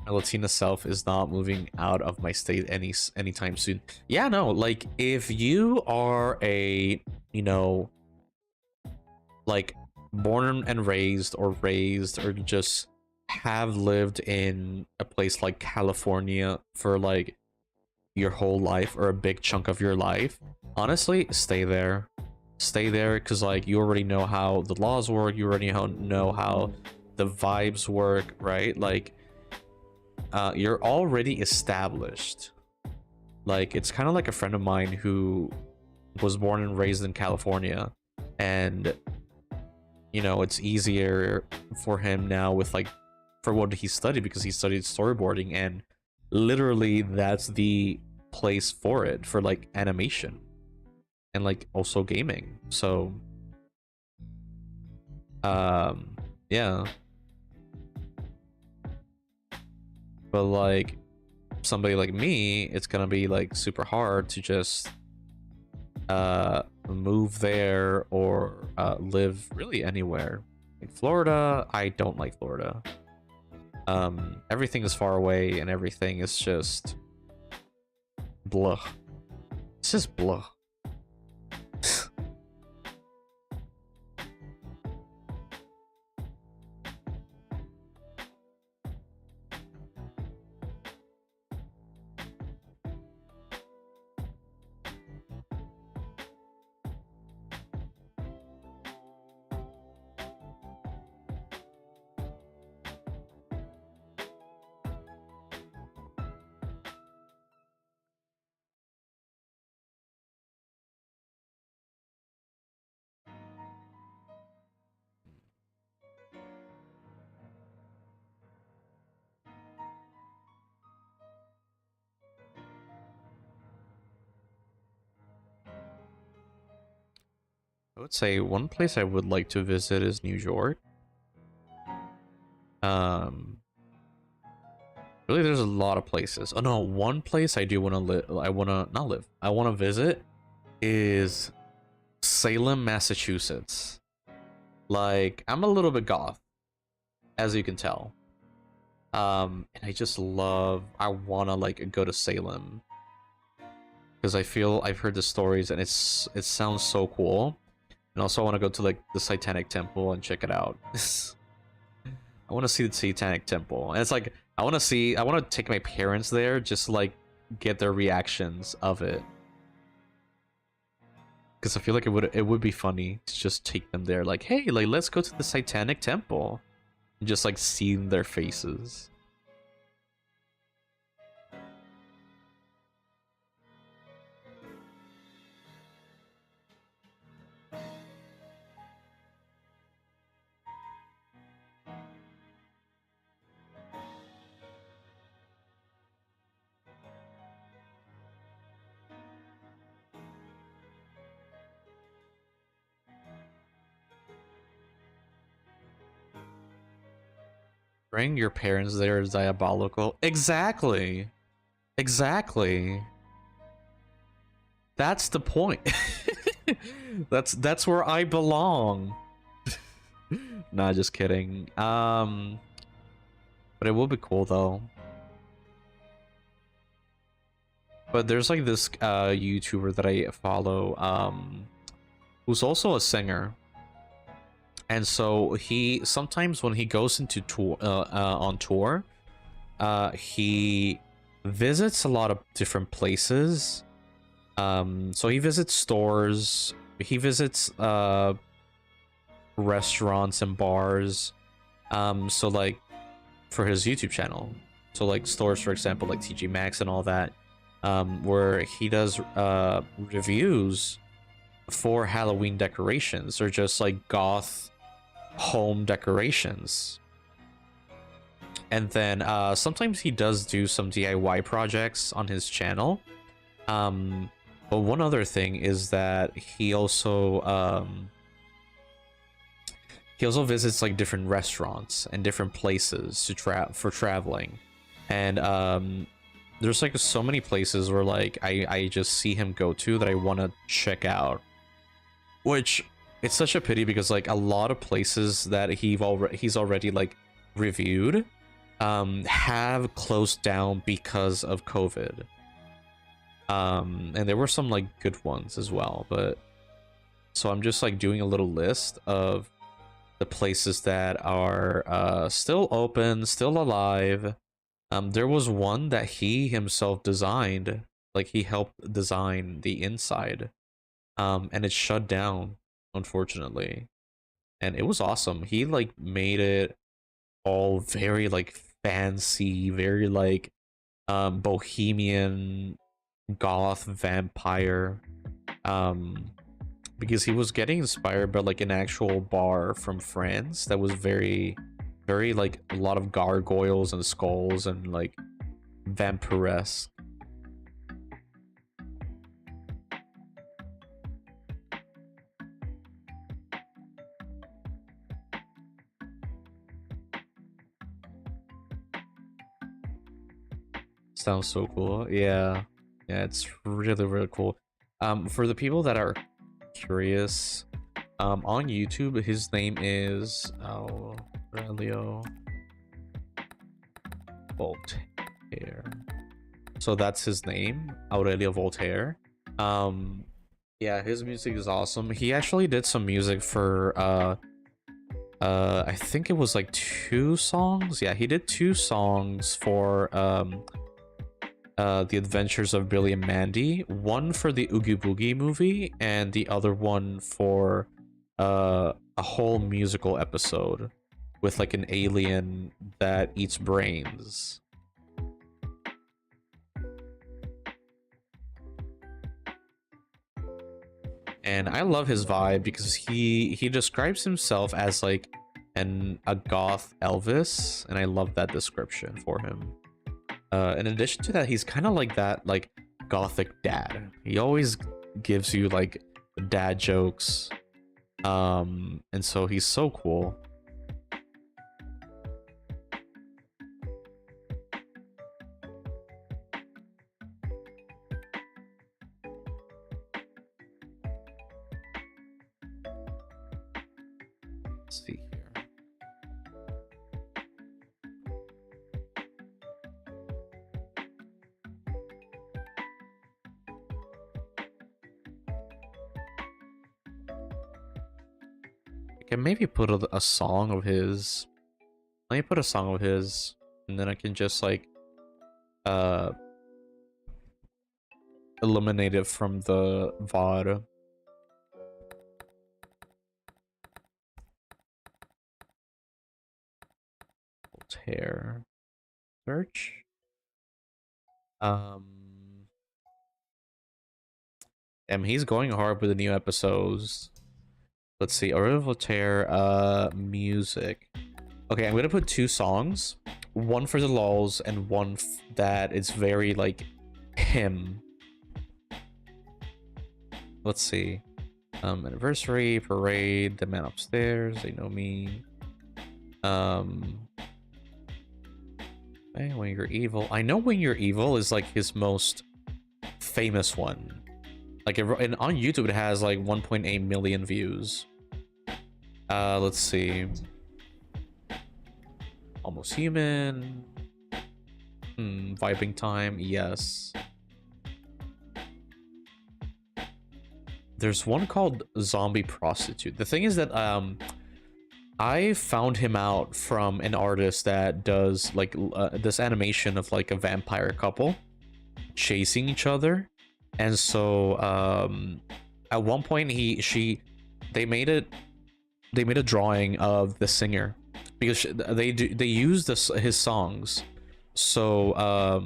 My Latina self is not moving out of my state anytime soon. Yeah, no, like if you are a, you know, like born and raised or just have lived in a place like California for like your whole life or a big chunk of your life, honestly, stay there. Stay there because like you already know how the laws work, you already know how the vibes work, right? Like you're already established. Like it's kind of like a friend of mine who was born and raised in California, and you know it's easier for him now with like for what he studied because he studied storyboarding, and literally that's the place for it, for like animation and like also gaming. So yeah, but like somebody like me, it's gonna be like super hard to just move there or live really anywhere. Like Florida, I don't like Florida. Everything is far away and everything is just blah. It's just blah. I would say one place I would like to visit is New York. Um, really, there's a lot of places. Oh no, one place I do want to live. I want to not live. I want to visit is Salem, Massachusetts. Like, I'm a little bit goth, as you can tell. And I just love. I want to like go to Salem because I feel I've heard the stories and it sounds so cool. And also, I want to go to like the Satanic Temple and check it out. I want to see the Satanic Temple, and it's like I want to take my parents there just to, like get their reactions of it, because I feel like it would be funny to just take them there, like, hey, like let's go to the Satanic Temple, and just like see their faces. Bring your parents there is diabolical. Exactly. Exactly. That's the point. That's where I belong. Nah, just kidding. But it will be cool though. But there's like this YouTuber that I follow, who's also a singer. And so he sometimes when he goes into tour on tour, he visits a lot of different places. So he visits stores, he visits restaurants and bars. So like for his YouTube channel, so like stores, for example, like TG Maxx and all that, where he does reviews for Halloween decorations or just like goth home decorations. And then sometimes he does do some DIY projects on his channel. But one other thing is that he also visits like different restaurants and different places to for traveling. And there's like so many places where like I just see him go to that I want to check out, which it's such a pity because like a lot of places that he's already like reviewed have closed down because of COVID. And there were some like good ones as well, but so I'm just like doing a little list of the places that are still open, still alive. There was one that he himself designed, like he helped design the inside, and it shut down, unfortunately. And it was awesome. He like made it all very like fancy, very like bohemian goth vampire, because he was getting inspired by like an actual bar from France that was very like a lot of gargoyles and skulls and like vampiresque. Sounds so cool. Yeah, it's really cool. For the people that are curious, on YouTube his name is Aurelio Voltaire. So that's his name, Aurelio Voltaire. Yeah, his music is awesome. He actually did some music for I think it was like 2 songs. Yeah, he did 2 songs for The Adventures of Billy and Mandy, one for the Oogie Boogie movie and the other one for a whole musical episode with like an alien that eats brains. And I love his vibe because he describes himself as like a goth Elvis, and I love that description for him. In addition to that, he's kind of like that like gothic dad. He always gives you like dad jokes, and so he's so cool. Let's see here. I can maybe put a song of his. Let me put a song of his, and then I can just like eliminate it from the VOD. Voltaire. Search. He's going hard with the new episodes. Let's see, Aurore Voltaire, music. Okay, I'm gonna put 2 songs. One for the lulz and one that is very like him. Let's see. Anniversary, Parade, The Man Upstairs, They Know Me. Hey, when you're evil. I know when you're evil is like his most famous one. Like and on YouTube it has like 1.8 million views. Let's see. Almost Human. Vibing Time, yes. There's one called Zombie Prostitute. The thing is that I found him out from an artist that does like this animation of like a vampire couple chasing each other, and so at one point they made a drawing of the singer because they use his songs. So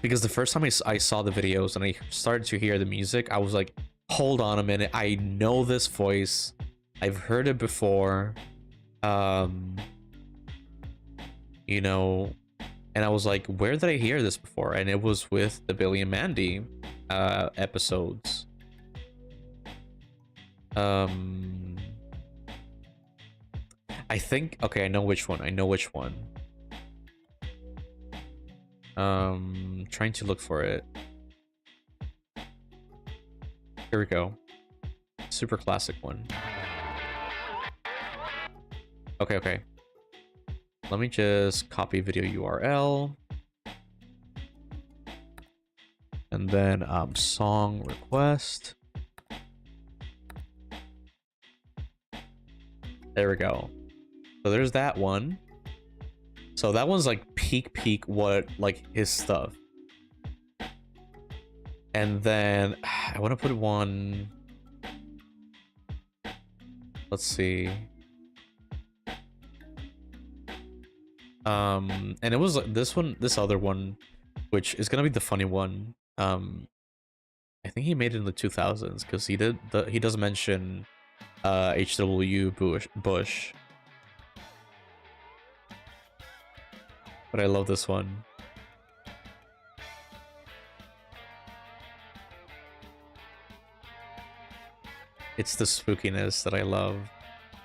because the first time I saw the videos and I started to hear the music, I was like, hold on a minute, I know this voice, I've heard it before, you know, and I was like, where did I hear this before? And it was with the Billy and Mandy episodes. I think, okay, I know which one. Trying to look for it. Here we go. Super classic one. Okay. Let me just copy video URL. And then song request. There we go. So there's that one. So that one's like peak what like his stuff. And then I want to put one. Let's see. And it was like this other one, which is gonna be the funny one. I think he made it in the 2000s because he does mention H.W. Bush. But I love this one. It's the spookiness that I love.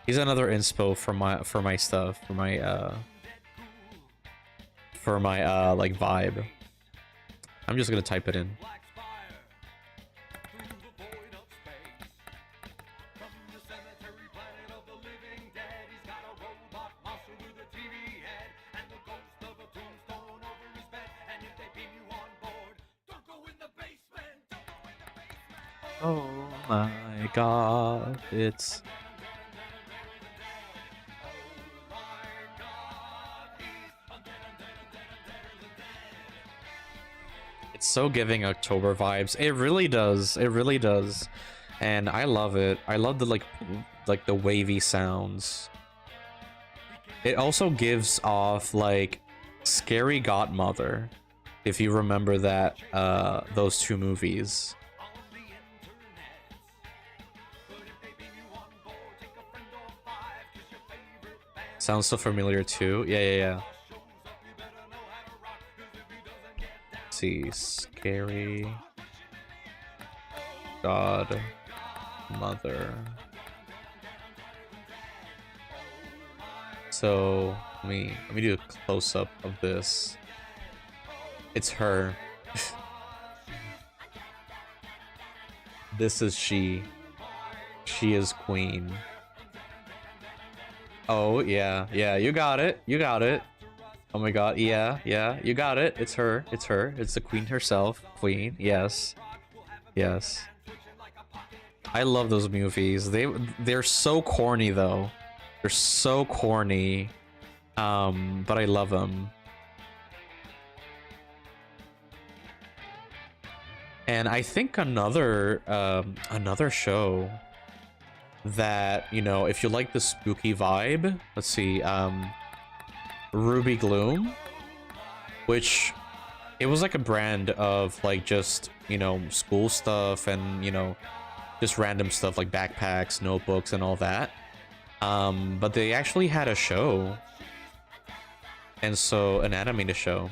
He's another inspo for my stuff, for my like vibe. I'm just gonna type it in. Oh my god, it's so giving October vibes. It really does. It really does. And I love it. I love the like the wavy sounds. It also gives off like Scary Godmother, if you remember that those two movies. Sounds so familiar too. Yeah. Let's see, Scary Godmother. So let me do a close-up of this. It's her. This is she. She is queen. Oh, yeah, you got it. Oh my god, yeah, you got it. It's her. It's the queen herself. Queen, yes. I love those movies. They're so corny, though. They're so corny. But I love them. And I think another show that, you know, if you like the spooky vibe, let's see, Ruby Gloom, which it was like a brand of like just, you know, school stuff and, you know, just random stuff like backpacks, notebooks, and all that. But they actually had a show, and so an animated show.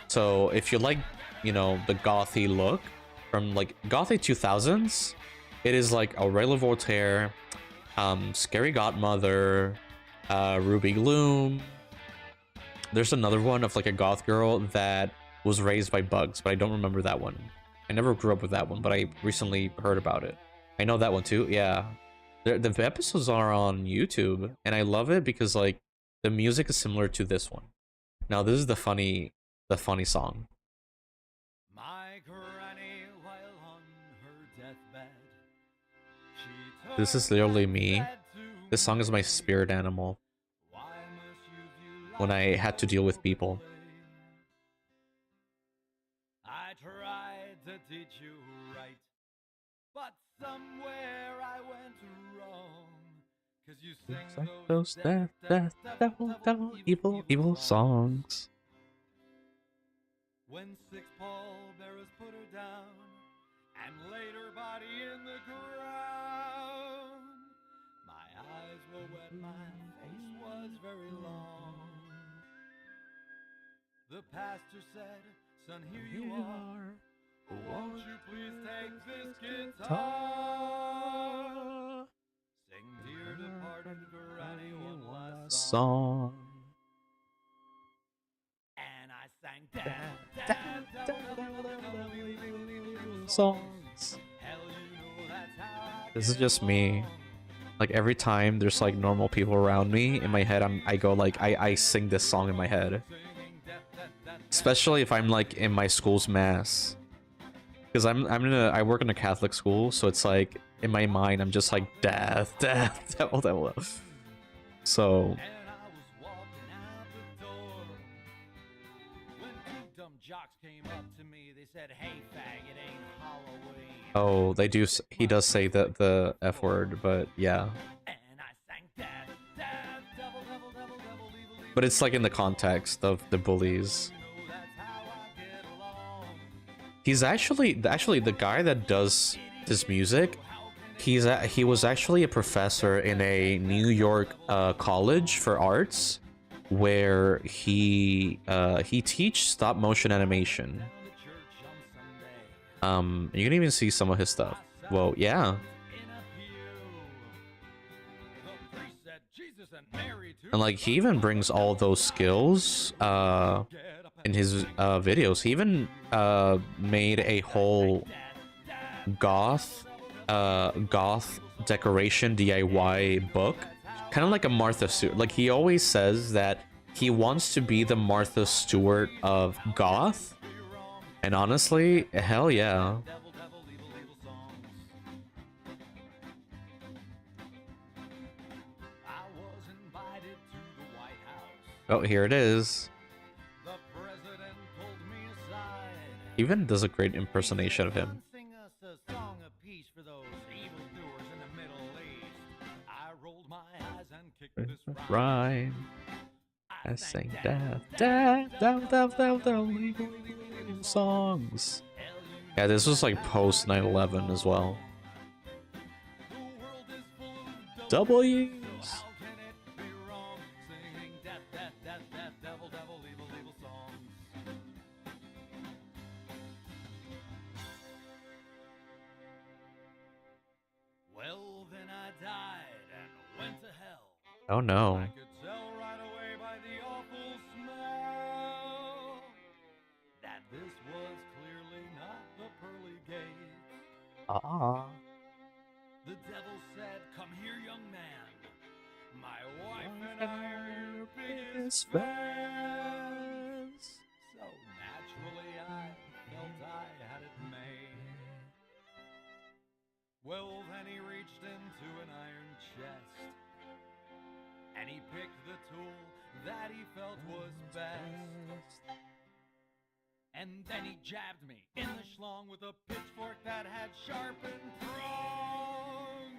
So if you like, you know, the gothy look from like gothy 2000s, it is like Aurelia Voltaire, Scary Godmother, Ruby Gloom. There's another one of like a goth girl that was raised by bugs, but I don't remember that one. I never grew up with that one, but I recently heard about it. I know that one too. Yeah, the episodes are on YouTube, and I love it because like the music is similar to this one. Now this is the funny song.
My granny, while on her deathbed, she
This is
turned
literally
and
me.
said to
This song is my
me,
spirit animal
"Why must you view
when I
life
had to
so
deal with people.
plain? I tried to teach you right, but somewhere I went wrong. 'Cause you sing those death, devil, evil songs.
songs.
When six pallbearers put her down and laid her body in the ground, my eyes were wet, my face was very long. The pastor said, "Son, here you are. Won't you please take this guitar? Sing, dear departed granny, one last song."
Song.
And I sang,
Songs.
hell, you know that's how I
This is
get
just me.
along.
Like every time there's like normal people around me, in my head I go like I sing this song in my head.
Singing death,
Especially if I'm like in my school's mass. Because I work in a Catholic school, so it's like in my mind I'm just like death, devil, devil. So
And I was walking out the door when two dumb jocks came up to me. They said, "Hey, fag, it ain't Halloween."
oh, they do. He does say the F word, but yeah.
And I sang death, devil, devil, devil, devil, evil, evil.
But it's like in the context of the bullies.
You know that's how I get along.
He's actually the guy that does this music. He was actually a professor in a New York college for arts, where he teach stop motion animation.
Down to church on Sunday.
You can even see some of his stuff. Well, yeah.
In a pew. The priest said, "Jesus and Mary too."
And like he even brings all those skills
Get up
in
and
his videos. He even made a whole goth decoration DIY book, kind of like a Martha Stewart. Like he always says that he wants to be the Martha Stewart of goth, and honestly, hell yeah.
devil, devil, evil, evil songs. I was invited to the White House.
Oh, here it is.
The president pulled me aside.
He even does a great impersonation of him.
Sing us a song of peace for those evildoers in the Middle East. I rolled my eyes and kicked this rhyme.
Rhyme. I sang death, songs. Yeah, this was like post 9/11 as well.
The world is full of
W's.
how can it be wrong? Singing death, death, death, death, devil, devil, evil, evil songs. Well, then I died and went to hell.
Oh no.
I could tell right away by the awful smell that this was clearly not the pearly gates.
Ah.
The devil said, "Come here, young man. My wife and I are your biggest fans." So naturally I felt I had it made. Well, then he reached into an iron chest and he picked the tool that he felt was best. And then he jabbed me in the schlong with a pitchfork that had sharpened prongs.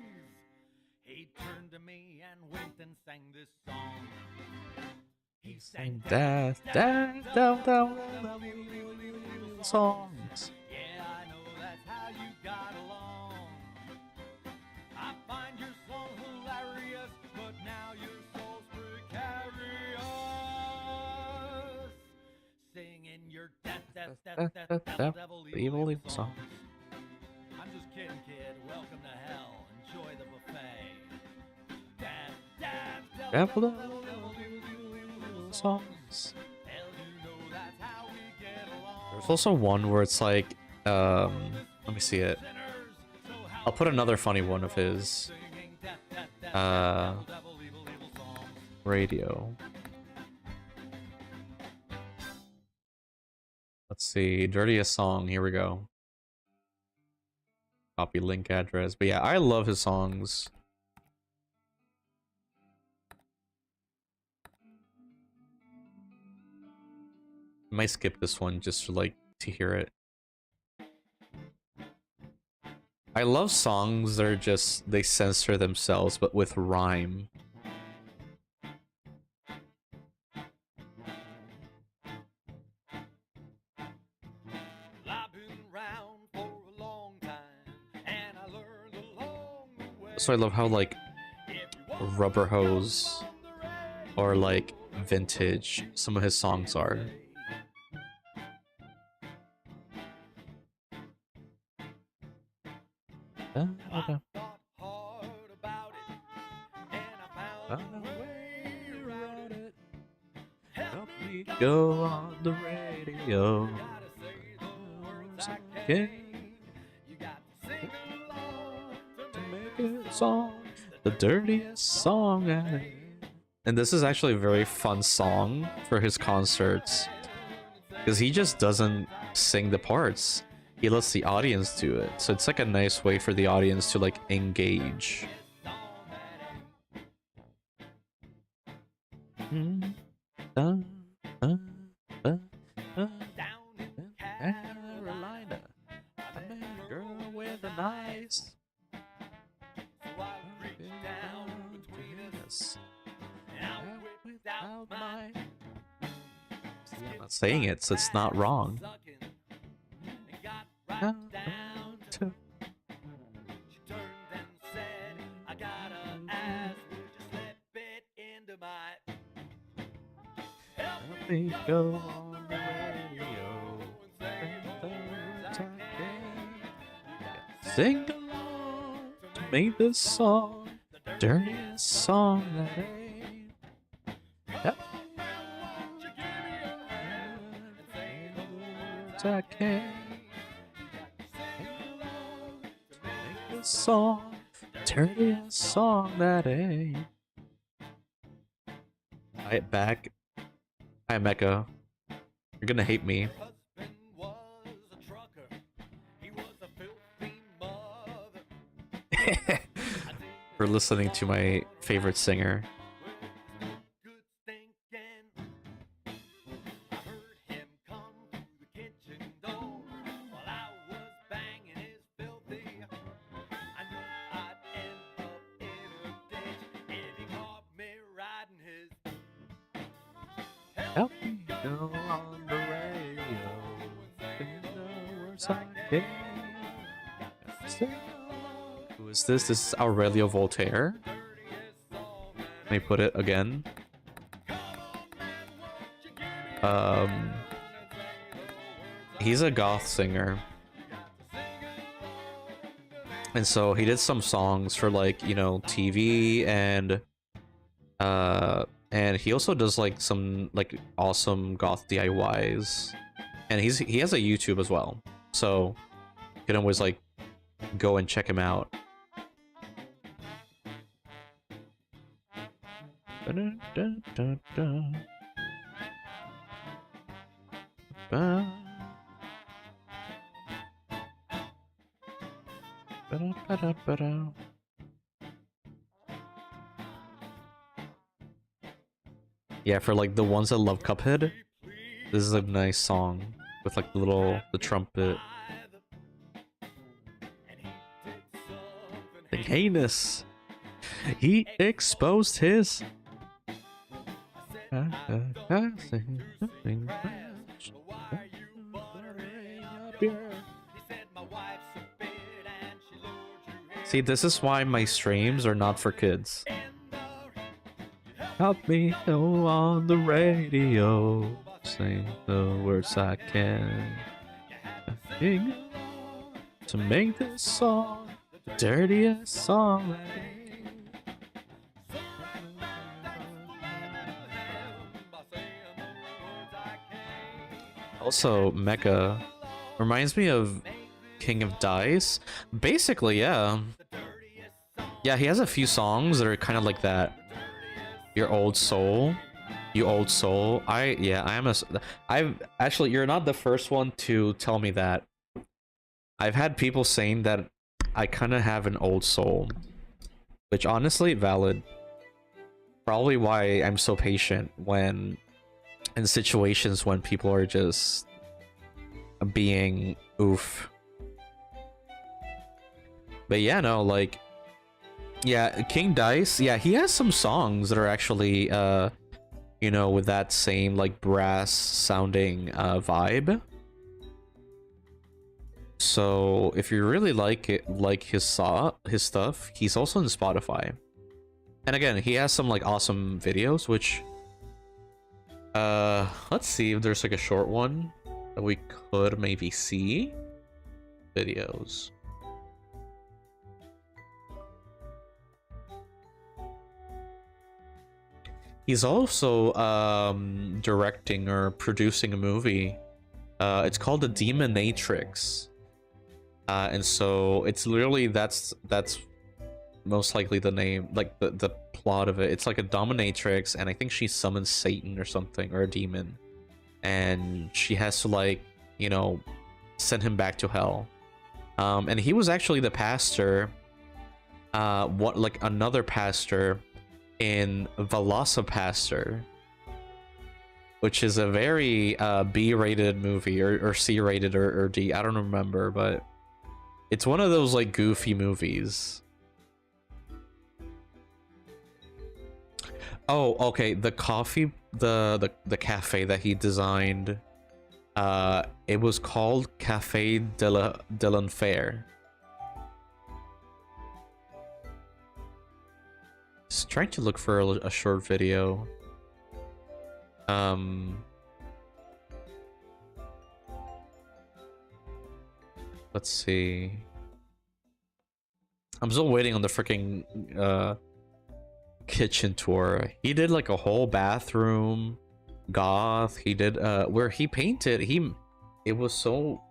He turned to me and winked and sang this song. He sang
Death, songs.
Yeah, I know that's how you got along. I find your song hilarious, but now your soul's precarious. Singing your death, devil, evil
song.
songs. I'm just kidding, kid. Welcome to hell. Enjoy the buffet.
songs. There's also one where it's like, let me see it. I'll put another funny one of his. Radio. Let's see, dirtiest song. Here we go. Copy link address. But yeah, I love his songs. I might skip this one just for like to hear it. I love songs that are just they censor themselves but with rhyme. So I love how like Rubber Hose or like Vintage some of his songs are. Okay. Go on the radio. Okay. To make a song, the dirtiest song. And this is actually a very fun song for his concerts because he just doesn't sing the parts. He lets the audience do it. So it's like a nice way for the audience to like engage. Down in Carolina, I met a girl with an eyes. Without my... See, I'm not saying it, so it's not wrong. Down to...
She turned and said, I gotta ask, would you slip it into my...
Help me go on the radio. Sing along to make this song the dirtiest song that ain't. Yep. I can make this song the dirtiest song that ain't. Alright, back. Hi, Mecca. You're gonna hate me. For listening to my favorite singer. Help me go on the radio. Sing the words I can. Who is this? This is Aurelio Voltaire. Let me put it again. He's a goth singer. And so he did some songs for like, you know, TV and he also does like some like awesome goth DIYs. And he has a YouTube as well. So you can always like go and check him out. Yeah, for like the ones that love Cuphead, this is a nice song with like the trumpet. The heinous. He exposed his. See, this is why my streams are not for kids. Help me go on the radio, sing the words I can, to make this song the dirtiest song. Also, Mecha reminds me of King of Dice. Basically, yeah. Yeah, he has a few songs that are kind of like that. Your old soul. You old soul. I've actually, you're not the first one to tell me that. I've had people saying that I kind of have an old soul. Which honestly, valid. Probably why I'm so patient when in situations when people are just being oof. But yeah, no, like, yeah, King Dice, yeah, he has some songs that are actually, you know, with that same, like, brass sounding, vibe. So, if you really like it, like his stuff, he's also on Spotify. And again, he has some, like, awesome videos, which, let's see if there's, like, a short one that we could maybe see. Videos. He's also directing or producing a movie. It's called The Demonatrix. And so it's literally that's most likely the name, like the plot of it. It's like a dominatrix, and I think she summons Satan or something, or a demon. And she has to, like, you know, send him back to hell. And he was actually the pastor, like another pastor in Velocipaster, which is a very B-rated movie, or C-rated, or D. I don't remember, but it's one of those like goofy movies. Oh, okay. The coffee, the cafe that he designed, it was called Cafe de l'Enfer. Just trying to look for a short video. Let's see. I'm still waiting on the freaking kitchen tour. He did like a whole bathroom, goth. He did where he painted. It was so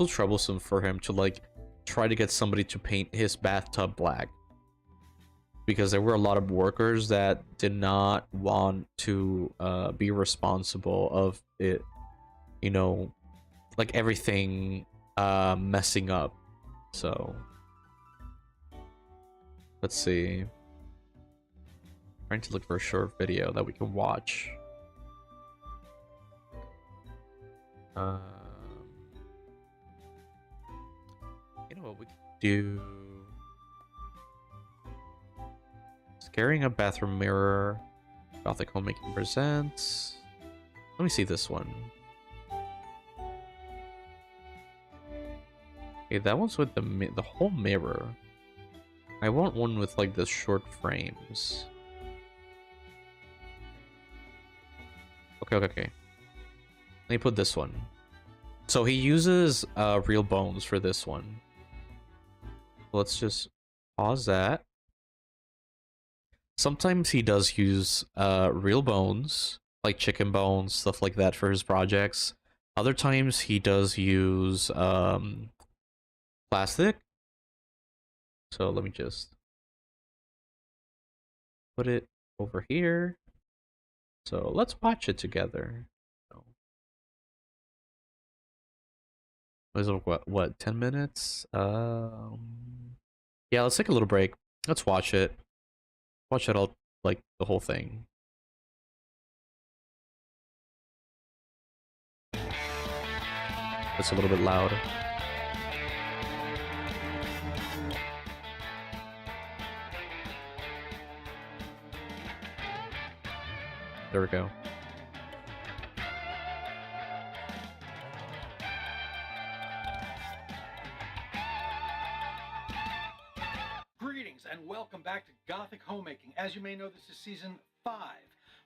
troublesome for him to like try to get somebody to paint his bathtub black, because there were a lot of workers that did not want to be responsible of it, you know, like everything messing up. So let's see. Trying to look for a short video that we can watch. You know what we could do? Scaring a bathroom mirror. Gothic Homemaking presents. Let me see this one. Okay, that one's with the whole mirror. I want one with like the short frames. Okay. Let me put this one. So he uses real bones for this one. Let's just pause that. Sometimes he does use real bones, like chicken bones, stuff like that for his projects. Other times he does use plastic. So let me just put it over here. So let's watch it together. Was it what 10 minutes? Yeah, let's take a little break. Let's watch it. Watch it all, like the whole thing. It's a little bit loud. There we go.
Greetings and welcome back to Gothic Homemaking. As you may know, this is season 5,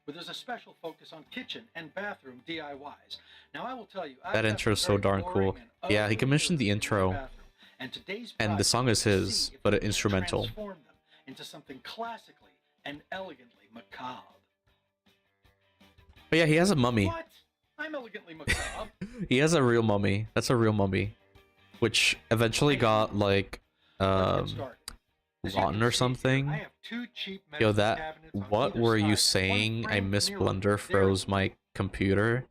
where there's a special focus on kitchen and bathroom DIYs. Now I will tell you,
that intro is so darn cool. Yeah, he commissioned the intro, and the song is his, but an instrumental.
Transform them into something classically and elegantly macabre.
But yeah, he has a mummy.
What? I'm elegantly macabre.
He has a real mummy. That's a real mummy, which eventually got like rotten or something. Yo, that what were you saying? I Miss Blunder froze my computer.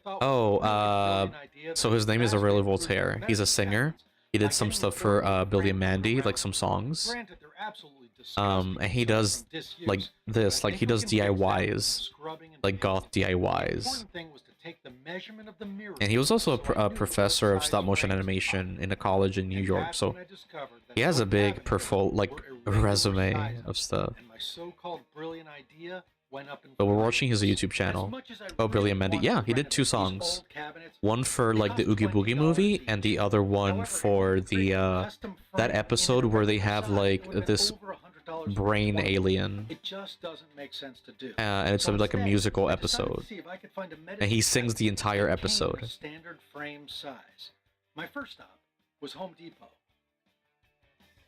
Oh, so his name is Aurelio Voltaire. He's a singer. He did some stuff for Billy and Mandy, like some songs. And he does like this, like he does DIYs, like goth DIYs. And he was also a professor of stop motion animation in a college in New York, so he has a big resume of stuff. But we're watching his YouTube channel. Oh, Billy and Mandy. Yeah, he did 2 songs. One for like the Oogie Boogie movie, and the other one for the that episode where they have like this brain alien.
It just doesn't make sense to do.
And it's like a musical episode. And he sings the entire episode.
Standard frame size. My first stop was Home Depot.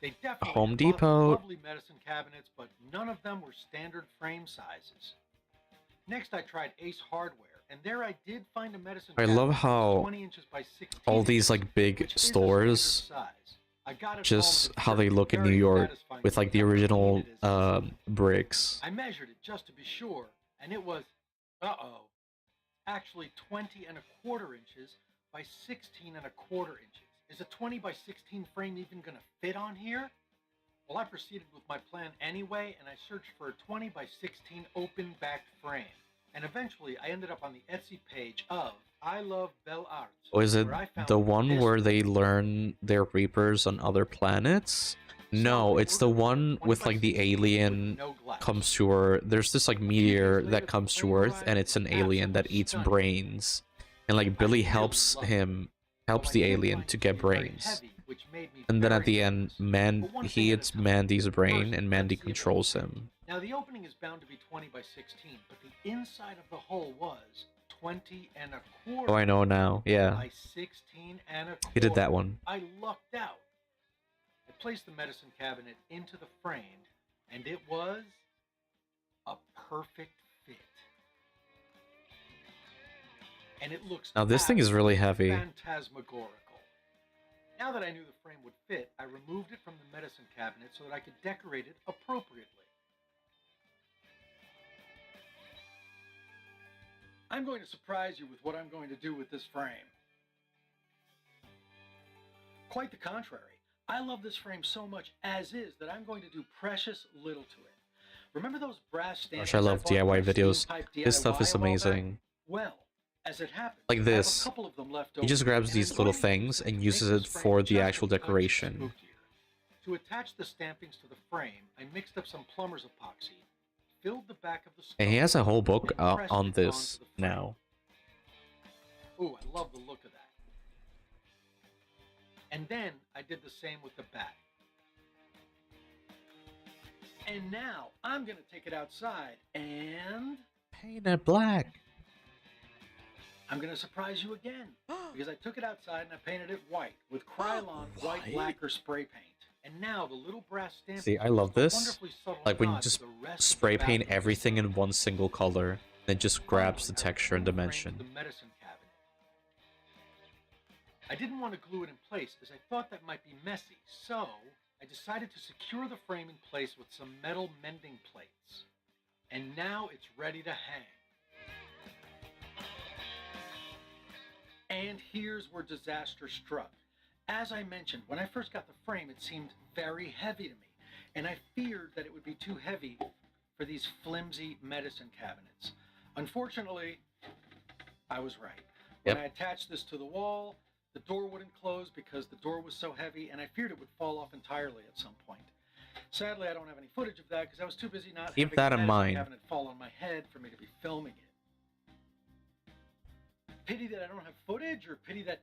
They definitely
Home
had
Depot.
lovely medicine cabinets, but none of them were standard frame sizes. Next, I tried Ace Hardware, and there I did find a medicine
I
cabinet
love how
20 inches by 16
all these like
inches,
big
which is a
stores,
standard size. I got it
just
home, and
how they look in New
very
York
satisfying
with like the
how clean
original
it is.
bricks.
I measured it just to be sure, and it was, actually 20 and a quarter inches by 16 and a quarter inches. Is a 20 by 16 frame even gonna fit on here? Well, I proceeded with my plan anyway, and I searched for a 20 by 16 open backed frame. And eventually, I ended up on the Etsy page of I Love Belle Arts.
Or is it
where I found
the one
this
where they learn their reapers on other planets? No, it's the one with like the alien comes to Earth. There's this like meteor that comes to Earth, and it's an alien that eats brains. And like Billy helps the alien to get brains. And then at the end, he eats Mandy's brain, and Mandy controls him.
Now the opening is bound to be 20 by 16, but the inside of the hole was 20 and a quarter.
Oh, I know now. Yeah.
By 16 and a quarter.
He did that one.
I lucked out. I placed the medicine cabinet into the frame, and it was a perfect fit. And it looks
Now this thing is really heavy.
phantasmagorical. Now that I knew the frame would fit, I removed it from the medicine cabinet so that I could decorate it appropriately. I'm going to surprise you with what I'm going to do with this frame. Quite the contrary. I love this frame so much as is that I'm going to do precious little to it. Remember those brass stands?
Gosh, I love DIY videos. This stuff is amazing.
Well, as it happens,
Like this. He just grabs these little things and uses it for the actual decoration.
To attach the stampings to the frame, I mixed up some plumber's epoxy, filled the back of the
And he has a whole book on this now.
Ooh, I love the look of that. And then I did the same with the back. And now I'm going to take it outside and
paint it black.
I'm going to surprise you again, because I took it outside and I painted it white with Krylon white lacquer spray paint. And now the little brass stamp.
See, I love this. Like when you just spray paint everything in one single color, then just grabs the texture and dimension.
I didn't want to glue it in place as I thought that might be messy, so I decided to secure the frame in place with some metal mending plates. And now it's ready to hang. And here's where disaster struck. As I mentioned, when I first got the frame, it seemed very heavy to me, and I feared that it would be too heavy for these flimsy medicine cabinets. Unfortunately, I was right. When I attached this to the wall, the door wouldn't close because the door was so heavy, and I feared it would fall off entirely at some point. Sadly, I don't have any footage of that because I was too busy not
Keep that in mind.
having it fall on my head for me to be filming it. Pity that I don't have footage, or pity that...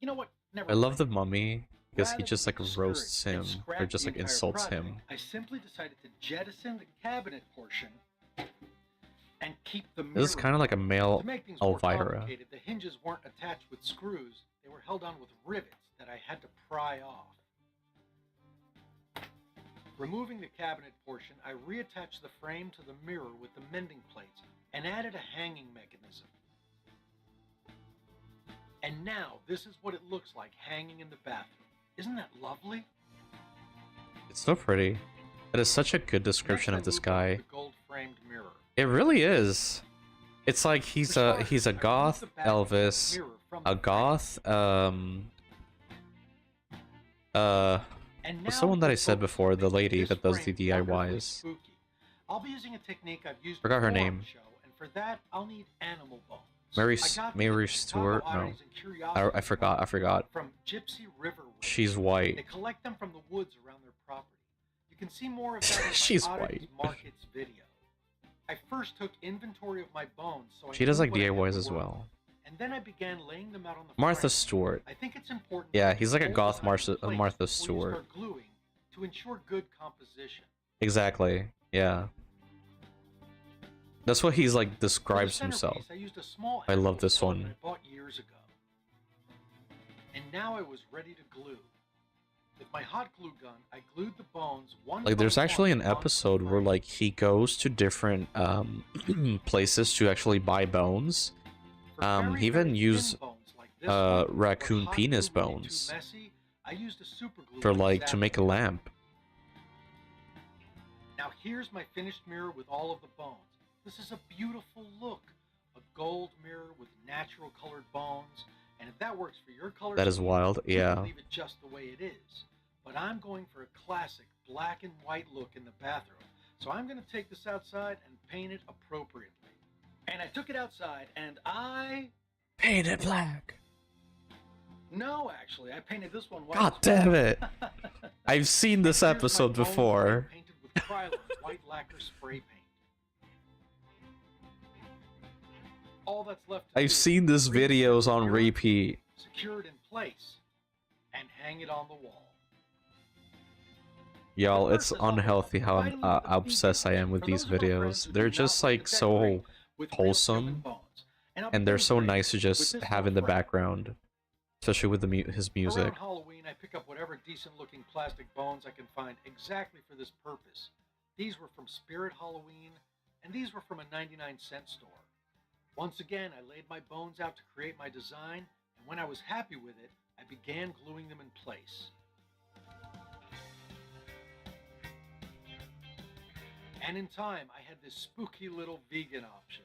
You know what? Never
I love the
mind.
mummy because he
Rather
just
than
like
be
roasts
discouraged
him
and scrap
or just
the
like
entire
insults
project,
him.
I simply decided to jettison the cabinet portion and keep the mirror.
This is kind of like a male
To make things more
Elvira.
complicated, the hinges weren't attached with screws. They were held on with rivets that I had to pry off. Removing the cabinet portion, I reattached the frame to the mirror with the mending plates and added a hanging mechanism.
And now this is what it looks like hanging in the bathroom. Isn't that lovely?
It's so pretty. That is such a good
Next,
description
I
of this
moved on to
guy.
the gold-framed mirror.
It really is. It's like he's
For
a
starters, I removed
goth
the back of the
Elvis,
mirror from
a
the frame.
goth
And
what's
now
the one that I
we're
said
focused
before,
on
the
making
lady
this
that does the
frame wonderfully
DIYs.
spooky. I'll be using a technique I've used
Forgot her
before on
name.
the show, and for that, I'll need animal bones.
Mary
I got these
Mary
from
Stewart?
Chicago
No.
Oddities and Curiosities
I forgot.
from Gypsy River Witch.
She's
They
white.
collect them from the woods around their property. You can see more of that in my
She's
Oddities
white.
Markets video. I first took inventory of my bones so I
She does
knew
like
what I had
DIYs
to
as
work
well.
with. And then I began laying them out on the
Martha
frame.
Stewart.
I think it's important.
Yeah,
to
he's like a
hold
goth
the knife in place
Martha
before you
Stewart.
start gluing to ensure good composition.
Exactly. Yeah. That's what he's like
For the
describes
centerpiece,
himself.
I used a small
I love
animal
this
skull
one.
that I bought years ago. And now I was ready to glue. With my hot glue gun, I glued the bones one
Like there's
by
actually
one
an
onto the
episode where
frame.
like he goes to different places to actually buy bones.
For
He even
very
used
thin bones like this one,
raccoon
where hot
penis
glue would be too
bones
messy, I used a super glue
for
like
like to
Zap
make a
Glue.
lamp.
Now here's my finished mirror with all of the bones. This is a beautiful look. A gold mirror with natural colored bones. And if that works for your color
That is
scheme,
wild.
you can
Yeah.
leave it just the way it is. But I'm going for a classic black and white look in the bathroom. So I'm going to take this outside and paint it appropriately. And I took it outside and
Paint it black.
No, actually, I painted this one white.
God
as well.
damn it. I've seen this
Here's my
episode
bones
before.
painted with Krylon white lacquer spray paint. All that's left to do
I've seen this
is reset
videos
the
on
mirror,
repeat.
secure it in place, and hang it on the wall.
Y'all,
But
it's
first, let's talk about
unhealthy how
providing you with a
obsessed I
vegan
am with
option.
these
For those of our friends
videos.
who
They're
do
just
not like
like
to
so
decorate with real human
wholesome,
bones. And I'll
and they're
begin
so
today
nice to
with
just
this
have
little
in the
frame.
background, especially with the his music.
Around Halloween, I pick up whatever decent-looking plastic bones I can find exactly for this purpose. These were from Spirit Halloween, and these were from a 99-cent store. Once again, I laid my bones out to create my design, and when I was happy with it, I began gluing them in place. And in time, I had this spooky little vegan option.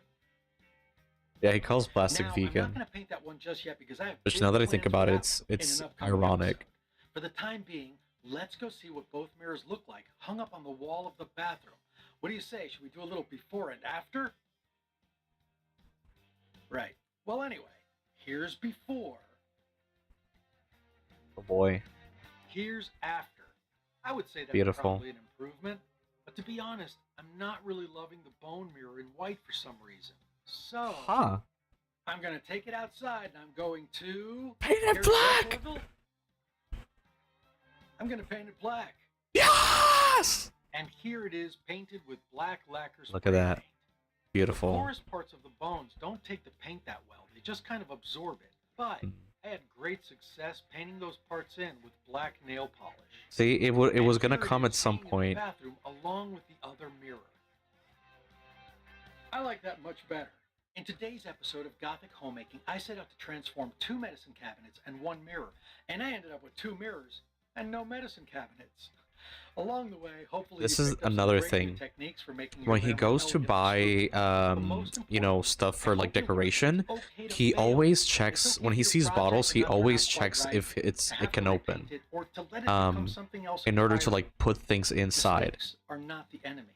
Yeah, he calls plastic
Now, I'm
vegan.
not going to paint that one just yet because I have
Which
big
now that I think
plans
about
for
it,
that
it's
in an upcoming
ironic.
episode. For the time being, let's go see what both mirrors look like hung up on the wall of the bathroom. What do you say? Should we do a little before and after? Right. Well, anyway, here's before.
Oh boy.
Here's after. I would say that's
Beautiful.
probably an improvement. But to be honest, I'm not really loving the bone mirror in white for some reason. So,
Huh.
I'm going to take it outside and I'm going to...
Paint it
Here's the
black!
portal. I'm going to paint it black.
Yes!
And here it is painted with black lacquer
Look at
spray
that.
paint.
Beautiful.
The porous parts of the bones don't take the paint that well. They just kind of absorb it. But
Hmm.
I had great success painting those parts in with black nail polish.
See, it was
And
gonna
here it
come
is
at some
hanging in the
point.
bathroom along with the other mirror. I like that much better. In today's episode of Gothic Homemaking, I set out to transform 2 medicine cabinets and 1 mirror, and I ended up with 2 mirrors and no medicine cabinets. Along the way, hopefully
This
you
is
picked up some
another
great new
thing.
techniques for making your
When he
room
goes to
elegant and
buy,
spooky. But most
you know,
importantly,
stuff for
I
like
hope you'll remember it's
decoration,
okay to
he
fail.
always
It's
checks
okay
when
if
he
your
sees
project
bottles. He
doesn't turn
always
out quite
checks
right,
if
to
it
have
can
to
open,
repaint it, or to let it become something else
in order to
entirely.
like put things inside.
Mistakes are not the enemy.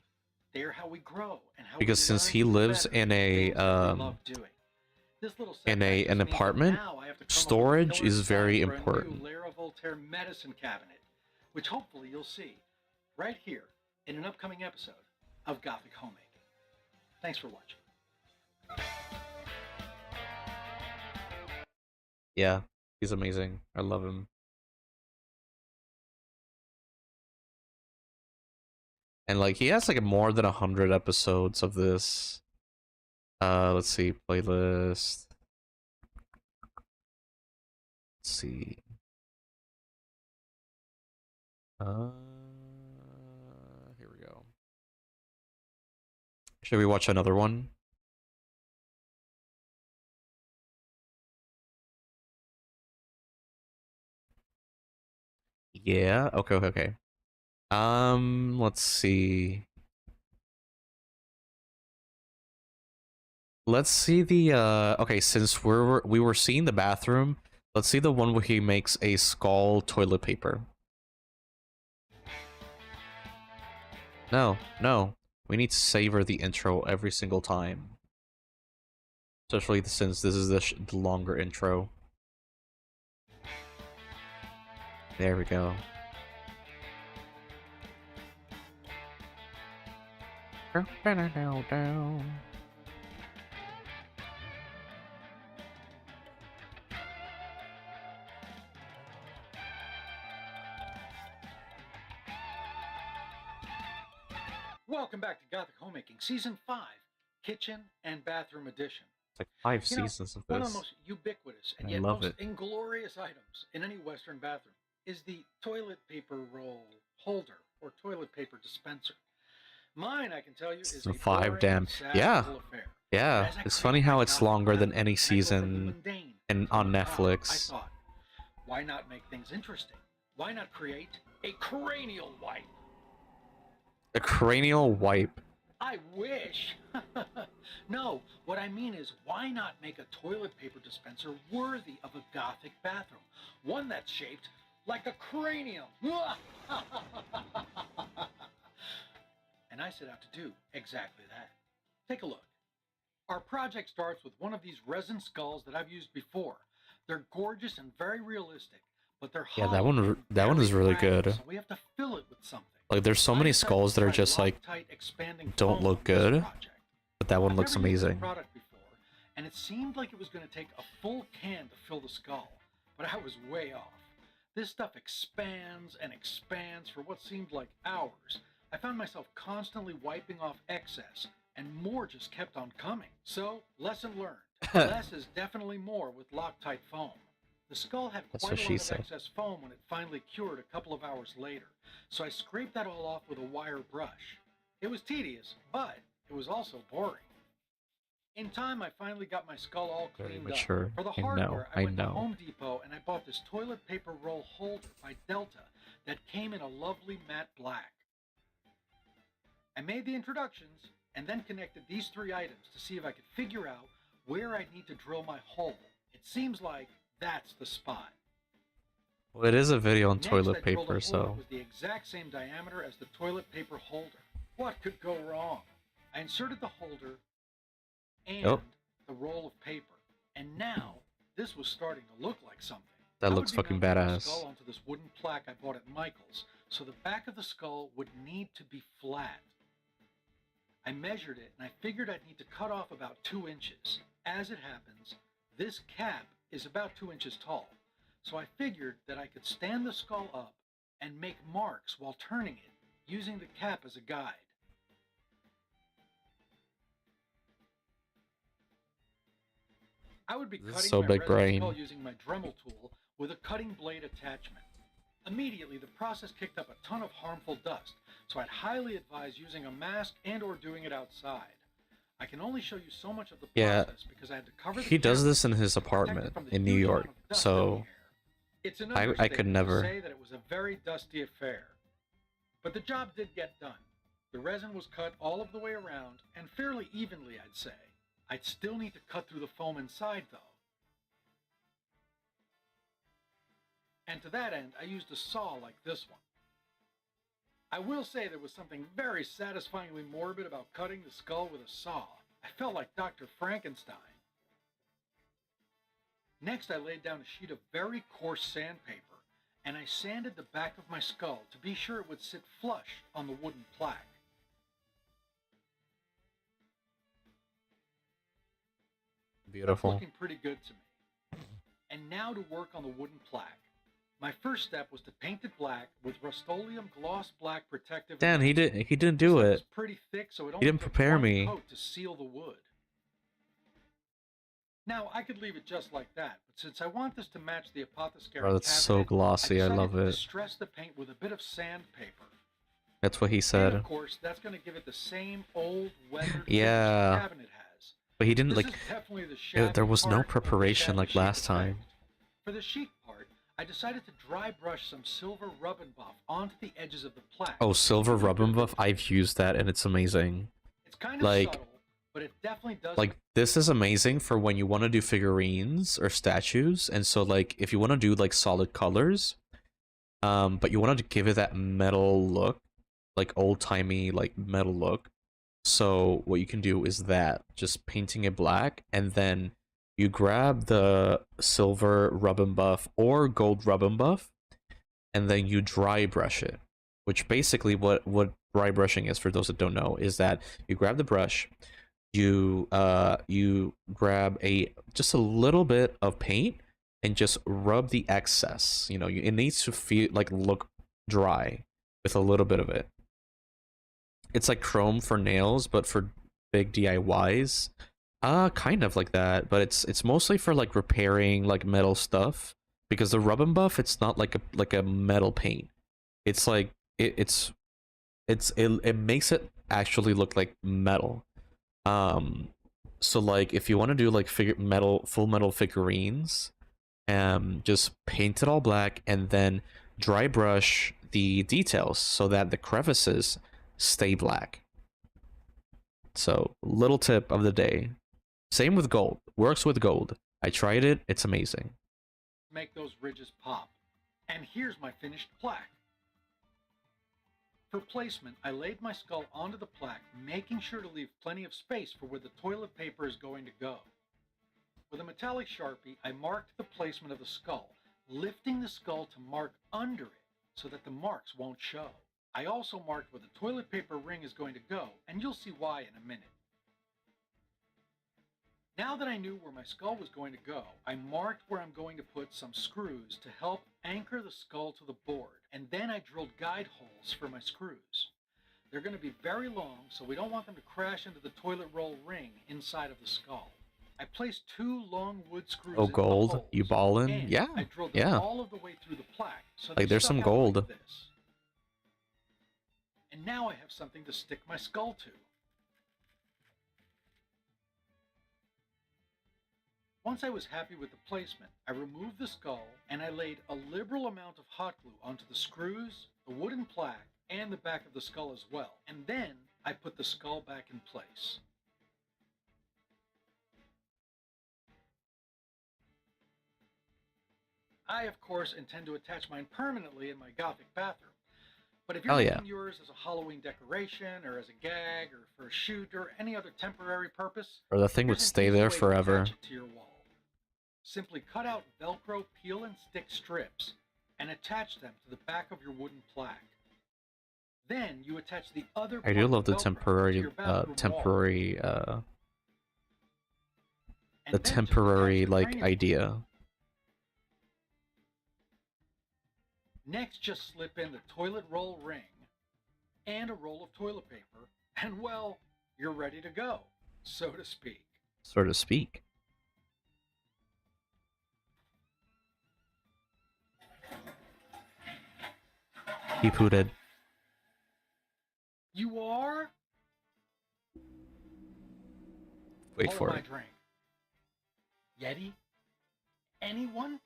They are how we grow and how
Because
we
since
learn
he
to do
lives
better
in
at
a
things that we love doing. This little
in
setback
an
just means that
apartment,
now I have to come up with a
storage
killer
is
design
very
for a new
important.
Lara Voltaire medicine cabinet, which hopefully you'll see right here in an upcoming episode of Gothic Homemaking. Thanks for watching.
Yeah, he's amazing. I love him. And like he has like more than 100 episodes of this. Let's see, playlist. Let's see. Here we go. Should we watch another one? Yeah. Okay. Okay. Okay. Let's see. Let's see the okay, since we were seeing the bathroom, let's see the one where he makes a skull toilet paper. No, no. We need to savor the intro every single time. Especially since this is the longer intro. There we go.
Welcome back to Gothic Homemaking, Season 5, Kitchen and Bathroom Edition.
It's like 5
You know,
seasons of
one of the
this.
most ubiquitous and
I
yet
love
most
it.
inglorious items in any Western bathroom is the toilet paper roll holder or toilet paper dispenser. Mine, I can tell you, is
Season
a
5,
boring,
damn.
sad
Yeah.
little affair.
Yeah.
As I
It's
created
funny
my
how it's
Gothic
longer than
bathroom,
any
and I thought the
season
mundane
and
was
on
top. I
Netflix.
thought, why not make things interesting? Why not create a cranial wipe?
A cranial wipe.
I wish. No, what I mean is, why not make a toilet paper dispenser worthy of a Gothic bathroom? One that's shaped like a cranium. And I set out to do exactly that. Take a look. Our project starts with one of these resin skulls that I've used before. They're gorgeous and very realistic, but they're
Yeah, that
hollow
one
and
that one is
very
really
fragile,
good.
So we have to fill it with something.
Like there's so
I
many
decided
skulls
to
that are
try
just like
Loctite expanding
don't
foam
look
on this
good,
project.
but that one
I've
looks
never used this
amazing.
product before, and it seemed like it was going to take a full can to fill the skull, but I was way off. This stuff expands and expands for what seemed like hours. I found myself constantly wiping off excess, and more just kept on coming. So, lesson learned. Less is definitely more with Loctite foam. The skull had
That's
quite
what
a
she
lot of
said.
excess foam when it finally cured a couple of hours later, so I scraped that all off with a wire brush. It was tedious, but it was also boring. In time, I finally got my skull all
Very
cleaned
mature.
up. For the
I know,
hardware, I
I
went to
know.
Home Depot and I bought this toilet paper roll holder by Delta that came in a lovely matte black. I made the introductions and then connected these three items to see if I could figure out where I'd need to drill my hole. It seems like that's the spot.
Well, it is a video on
Next, I
toilet
drilled a hole
paper,
that
so
was the exact same diameter as the toilet paper holder. What could go wrong? I inserted the holder and the roll of paper, and now this was starting to look like something.
that
I
looks
would be
fucking
mounting the
badass.
skull onto this wooden plaque I bought at Michael's, so the back of the skull would need to be flat. I measured it, and I figured I'd need to cut off about 2 inches. As it happens, this cap is about 2 inches tall, so I figured that I could stand the skull up and make marks while turning it, using the cap as a guide. I would be
This is
cutting
so
my
big
resin
brain.
skull using my Dremel tool with a cutting blade attachment. Immediately, the process kicked up a ton of harmful dust, so I'd highly advise using a mask and or doing it outside. I can only show you so much of the
Yeah,
process because I had to cover the
he does
camera
this in his
to protect it
apartment
from the
in New
huge
York,
amount of dust in the
so
air. It's an
I could
understatement
never.
to say that it was a very dusty affair. But the job did get done. The resin was cut all of the way around, and fairly evenly, I'd say. I'd still need to cut through the foam inside, though. And to that end, I used a saw like this one. I will say there was something very satisfyingly morbid about cutting the skull with a saw. I felt like Dr. Frankenstein. Next, I laid down a sheet of very coarse sandpaper, and I sanded the back of my skull to be sure it would sit flush on the wooden plaque.
Beautiful.
That's looking pretty good to me. And now to work on the wooden plaque. My first step was to paint it black with Rust-Oleum Gloss Black Protective.
Dan, he didn't do
This stuff
it.
was pretty thick, so it only
didn't
took
prepare
one
me.
coat to seal the wood. Now, I could leave it just like that, but since I want this to match the apothecary
Bro, that's so
cabinet,
glossy. I
decided
love
to
it.
distress the paint with a bit of sandpaper.
That's what he
And
said.
of course, that's going to give it the same old weathered
Yeah.
finish the cabinet has.
But he didn't
This
like.
is definitely the shabby
There was no
part of the
preparation
shabby
like
chic
last
effect.
time.
For the chic part, I decided to dry brush some silver rub and buff onto the edges of the plaque.
Oh, silver rub and buff. I've used that and it's amazing.
It's kind of
Like,
subtle, but it definitely does.
like this is amazing for when you want to do figurines or statues. And so like if you want to do like solid colors, but you wanted to give it that metal look, like old-timey like metal look. So what you can do is that just painting it black, and then you grab the silver rub and buff or gold rub and buff, and then you dry brush it. Which basically what dry brushing is, for those that don't know, is that you grab the brush, you grab just a little bit of paint and just rub the excess. You know, it needs to feel like look dry with a little bit of it. It's like chrome for nails, but for big DIYs. Kind of like that, but it's mostly for like repairing like metal stuff, because the rub and buff, it's not like a metal paint. It's like it makes it actually look like metal. So like if you want to do like full metal figurines, just paint it all black and then dry brush the details so that the crevices stay black. So little tip of the day. Same with gold. Works with gold. I tried it. It's amazing.
Make those ridges pop. And here's my finished plaque. For placement, I laid my skull onto the plaque, making sure to leave plenty of space for where the toilet paper is going to go. With a metallic Sharpie, I marked the placement of the skull, lifting the skull to mark under it so that the marks won't show. I also marked where the toilet paper ring is going to go, and you'll see why in a minute. Now that I knew where my skull was going to go, I marked where I'm going to put some screws to help anchor the skull to the board, and then I drilled guide holes for my screws. They're going to be very long, so we don't want them to crash into the toilet roll ring inside of the skull. I placed 2 long wood screws
Oh,
into the
gold.
holes,
You ballin'?
and
Yeah.
I drilled them
Yeah.
all of the way through the plaque, so
Like, there's
stuck
some
out
gold.
like this. And now I have something to stick my skull to. Once I was happy with the placement, I removed the skull and I laid a liberal amount of hot glue onto the screws, the wooden plaque, and the back of the skull as well. And then I put the skull back in place. I, of course, intend to attach mine permanently in my Gothic bathroom. But if you're
Oh, yeah.
making yours as a Halloween decoration, or as a gag, or for a shoot, or any other temporary purpose,
Or the thing would
here's an
stay
easy
there
way to
forever.
attach it to your wall. Simply cut out Velcro peel and stick strips and attach them to the back of your wooden plaque. Then you attach the other
I do
part
love
of
the
Velcro to
temporary
your bathroom wall. And
the
then just
temporary
attach the
like
cranium.
idea.
Next, just slip in the toilet roll ring and a roll of toilet paper, and well, you're ready to go, so to speak.
So to speak. He pooted.
You are?
Wait
Hold
for
my
it.
drink. Yeti? Anyone?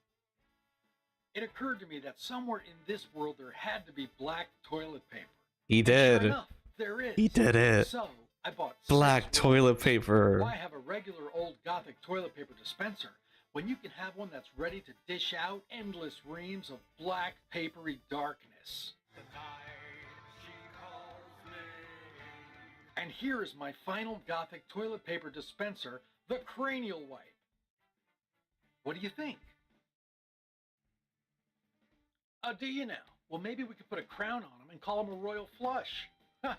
It occurred to me that somewhere in this world there had to be black toilet paper.
He
And sure
did.
enough, there is.
He did it.
So I bought
Black
6
toilet
rolls.
paper.
Why have a regular old Gothic toilet paper dispenser when you can have one that's ready to dish out endless reams of black papery darkness? And here is my final Gothic toilet paper dispenser, the Cranial Wipe. What do you think? Do you now? Well, maybe we could put a crown on him and call him a royal flush. Thank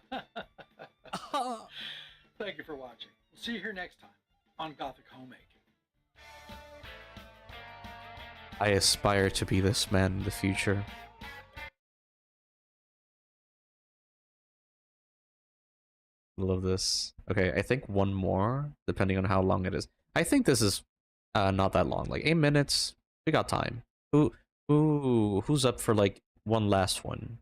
you for watching. We'll see you here next time on Gothic Homemaking.
I aspire to be this man in the future. Love this. Okay, I think one more, depending on how long it is. I think this is not that long, like 8 minutes. We got time. Who's up for like one last one?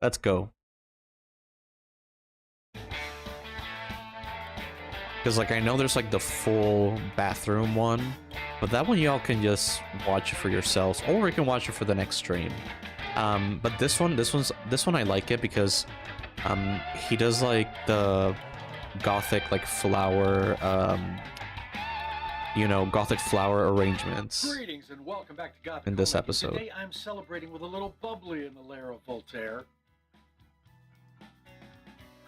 Let's go. Because like I know there's like the full bathroom one, but that one y'all can just watch it for yourselves, or you can watch it for the next stream. But this one I like it because he does like the gothic like flower you know, gothic flower arrangements
Greetings and welcome back to Gothic
in this
Homemaking.
episode.
Today I'm celebrating with a little bubbly in the lair of Voltaire.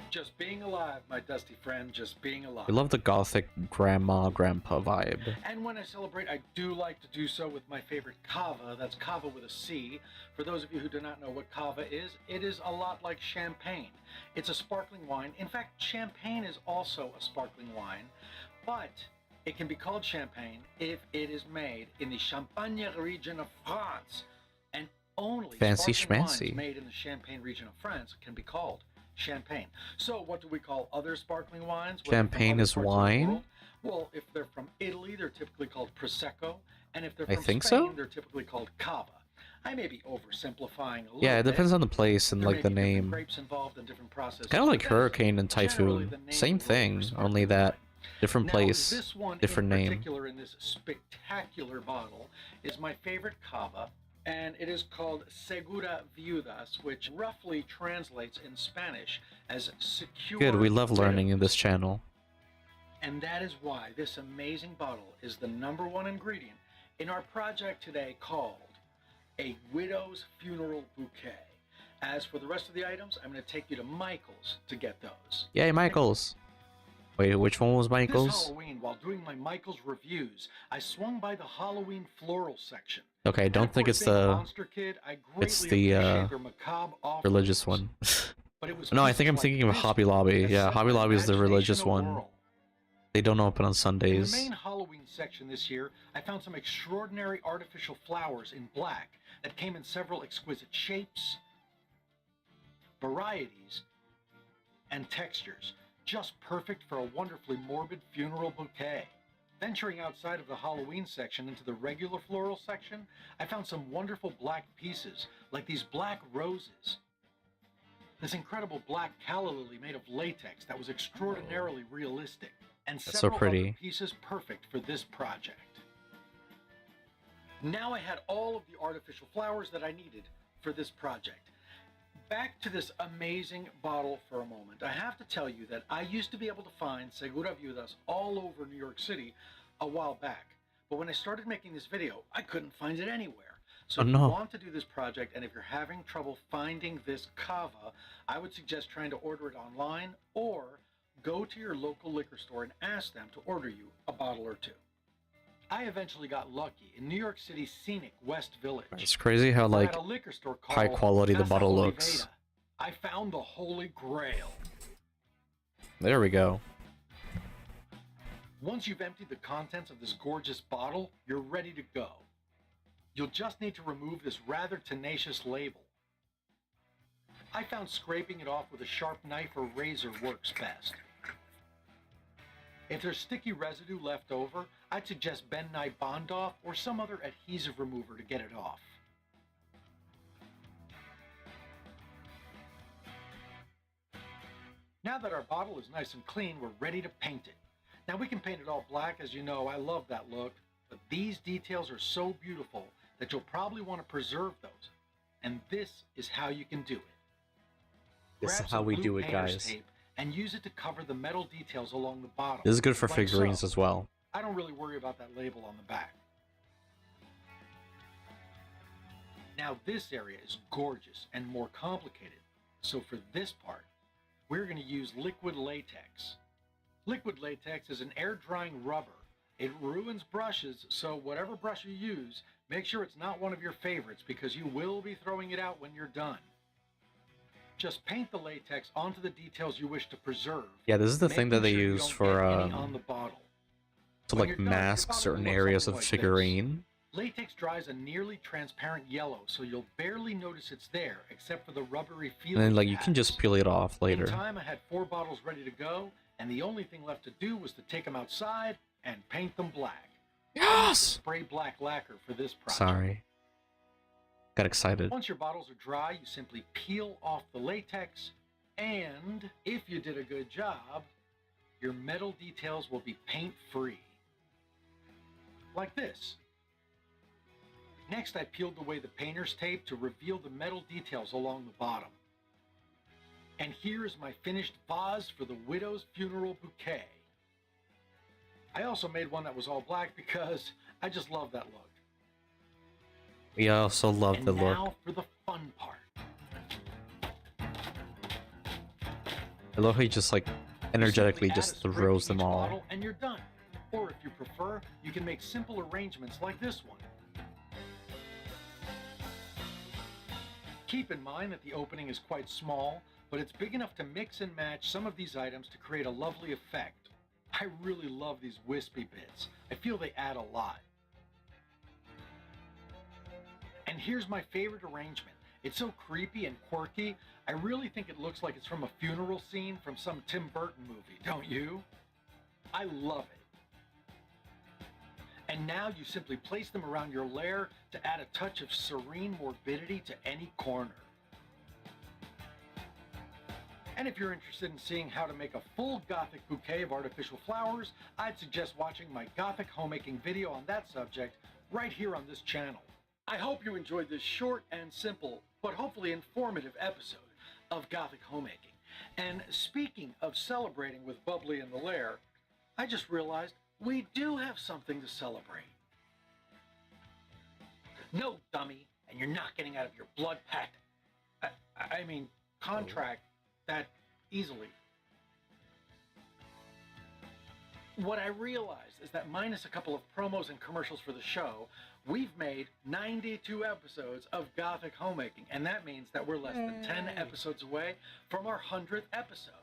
Just being alive, my dusty friend, just being alive.
I love the gothic grandma, grandpa vibe.
And when I celebrate, I do like to do so with my favorite cava. That's cava with a C. For those of you who do not know what cava is, it is a lot like champagne. It's a sparkling wine. In fact, champagne is also a sparkling wine, but it can be called champagne if it is made in the Champagne region of France. And only
Fancy
sparkling wines
schmancy.
made in the Champagne region of France can be called champagne. So what do we call other sparkling wines?
Champagne is wine?
Well, if they're from Italy, they're typically called Prosecco. And if they're
I
from
think
Spain,
so?
they're typically called Cava. I may be oversimplifying a little
Yeah, it
bit.
depends on the place and
There
like
may
the
be different
name.
grapes involved and different processes.
Kind of like
but that is
hurricane and
generally
typhoon.
the name
Same
of the
thing,
sparkling
only that
wine.
different
Now,
place,
this one
different
in
name.
particular in this spectacular bottle is my favorite cava, and it is called Segura Viudas, which roughly translates in Spanish as secure
Good, we love learning in
widows.
this channel.
And that is why this amazing bottle is the #1 ingredient in our project today called a widow's funeral bouquet. As for the rest of the items, I'm going to take you to Michael's to get those.
Yay, Michael's! Wait, which one was
This
Michael's?
Halloween, while doing my Michael's reviews, I swung by the Halloween floral section.
Okay, I
And
don't
of
think
course,
it's
being a
the
monster kid, I
it's
greatly
the,
appreciate their macabre
religious
offerings.
one.
But it was
No, I
pieces
think I'm
like
thinking of
this
Hobby
one
Lobby.
that
Yeah,
set
Hobby
my
Lobby is the
imagination
religious one.
awhirl.
They don't open on
In the
Sundays.
main Halloween section this year, I found some extraordinary artificial flowers in black that came in several exquisite shapes, varieties, and textures, just perfect for a wonderfully morbid funeral bouquet. Venturing outside of the Halloween section into the regular floral section, I found some wonderful black pieces, like these black roses. This incredible black calla lily made of latex that was extraordinarily realistic, and
That's so
several
pretty.
other pieces perfect for this project. Now I had all of the artificial flowers that I needed for this project. Back to this amazing bottle for a moment. I have to tell you that I used to be able to find Segura Viudas all over New York City a while back. But when I started making this video, I couldn't find it anywhere. So if you want to do this project, and if you're having trouble finding this cava, I would suggest trying to order it online, or go to your local liquor store and ask them to order you a bottle or two. I eventually got lucky in New York City's scenic West Village.
It's crazy how
We're
like
at a liquor store
high
called
quality the
Casa
bottle looks.
Oliveda. I found the Holy Grail.
There we go.
Once you've emptied the contents of this gorgeous bottle, you're ready to go. You'll just need to remove this rather tenacious label. I found scraping it off with a sharp knife or razor works best. If there's sticky residue left over, I'd suggest Ben Nye Bond Off or some other adhesive remover to get it off. Now that our bottle is nice and clean, we're ready to paint it. Now we can paint it all black, as you know, I love that look, but these details are so beautiful that you'll probably want to preserve those. And this is how you can do it.
This is
Grab
how
some
we
blue
do it,
painter's
guys.
tape and use it to cover the metal details along the bottom.
This is good for
like
figurines
so.
as well.
I don't really worry about that label on the back. Now this area is gorgeous and more complicated. So for this part, we're going to use liquid latex. Liquid latex is an air drying rubber. It ruins brushes, so whatever brush you use, make sure it's not one of your favorites because you will be throwing it out when you're done. Just paint the latex onto the details you wish to preserve.
Yeah, this is the thing that they
making sure you
use
don't
for
get any on the bottle.
to
When
like
you're done, your
mask
bottle
certain
will look
areas of
something
the
like this.
figurine.
Latex dries a nearly transparent yellow, so you'll barely notice it's there, except for the rubbery feeling.
And then like
it
you can
has.
just peel it off later.
In time, I had 4 bottles ready to go, and the only thing left to do was to take them outside and paint them black.
Yes!
Spray black lacquer for this project.
Sorry. Got excited.
Once your bottles are dry, you simply peel off the latex, and if you did a good job, your metal details will be paint-free. Like this. Next, I peeled away the painter's tape to reveal the metal details along the bottom. And here is my finished vase for the widow's funeral bouquet. I also made one that was all black because I just love that look.
We also love the
And
look.
now for the fun part.
I love how he just like energetically
Simply add
just
a sprig to
throws them
each
all.
bottle and you're done. Or if you prefer, you can make simple arrangements like this one. Keep in mind that the opening is quite small, but it's big enough to mix and match some of these items to create a lovely effect. I really love these wispy bits. I feel they add a lot. And here's my favorite arrangement. It's so creepy and quirky, I really think it looks like it's from a funeral scene from some Tim Burton movie, don't you? I love it. And now you simply place them around your lair to add a touch of serene morbidity to any corner. And if you're interested in seeing how to make a full Gothic bouquet of artificial flowers, I'd suggest watching my Gothic homemaking video on that subject right here on this channel. I hope you enjoyed this short and simple, but hopefully informative episode of Gothic homemaking. And speaking of celebrating with Bubbly in the lair, I just realized we do have something to celebrate. No, dummy, and you're not getting out of your blood pact. I mean, contract that easily. What I realized is that minus a couple of promos and commercials for the show, we've made 92 episodes of Gothic homemaking, and that means that we're less than 10 episodes away from our 100th episode.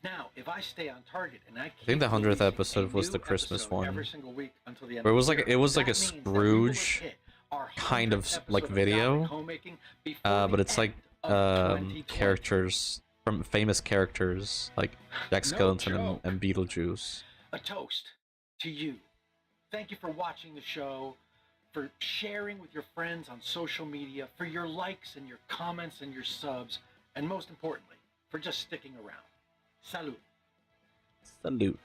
Now, if I stay on target and I
think the 100th
releasing
episode
a
was
new
the Christmas
episode
one.
every single week until the end
But it
of
was
the
like
year,
it was like
that
a
means that we will have
Scrooge
hit our
kind
100th
of like
episode of
video,
Gothic homemaking before
but
the
it's like
end of 2020.
characters from famous characters like Jack
No
Skellington
joke.
and Beetlejuice.
A toast to you. Thank you for watching the show, for sharing with your friends on social media, for your likes and your comments and your subs, and most importantly, for just sticking around. Salud.
Salute.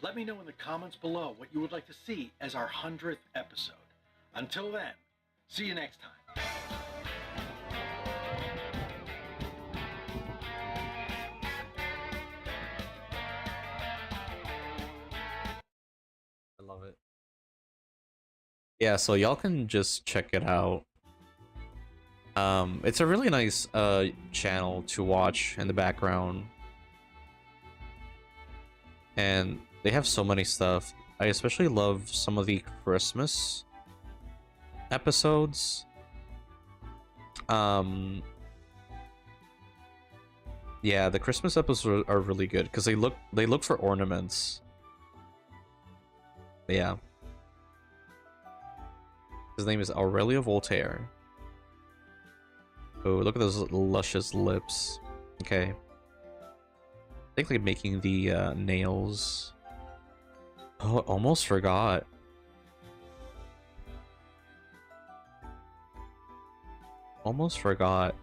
Let me know in the comments below what you would like to see as our 100th episode. Until then, see you next time.
I love it. Yeah, so y'all can just check it out. It's a really nice channel to watch in the background. And they have so many stuff. I especially love some of the Christmas episodes. Yeah, the Christmas episodes are really good because they look for ornaments. Yeah. His name is Aurelio Voltaire. Oh, look at those luscious lips. Okay. I think like making the nails. Oh, I almost forgot. Almost forgot.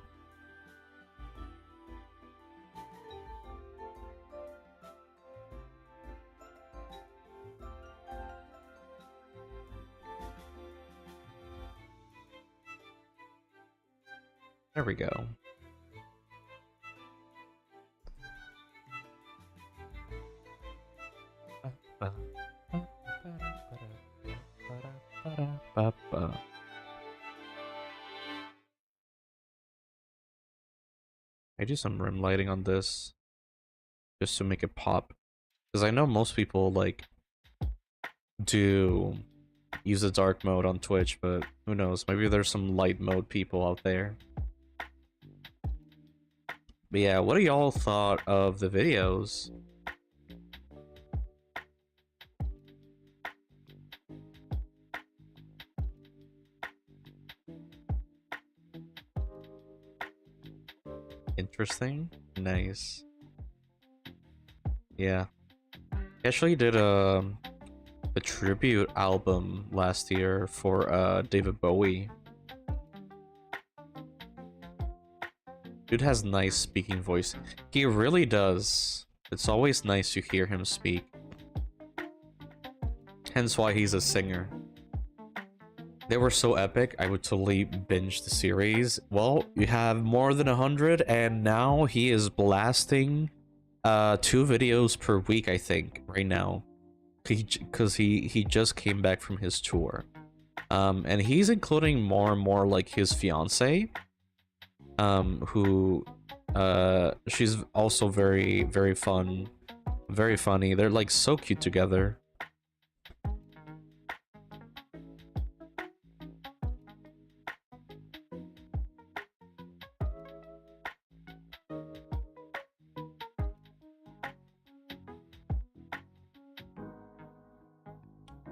There we go. I do some rim lighting on this just to make it pop, because I know most people like do use the dark mode on Twitch, but who knows, maybe there's some light mode people out there. But yeah, what do y'all thought of the videos? Interesting. Nice. Yeah. I actually did a tribute album last year for David Bowie. Dude has nice speaking voice. He really does. It's always nice to hear him speak. Hence why he's a singer. They were so epic, I would totally binge the series. Well, you have more than 100, and now he is blasting 2 videos per week, I think, right now. Because he just came back from his tour. And he's including more and more like his fiance, who she's also very fun, very funny. They're like so cute together.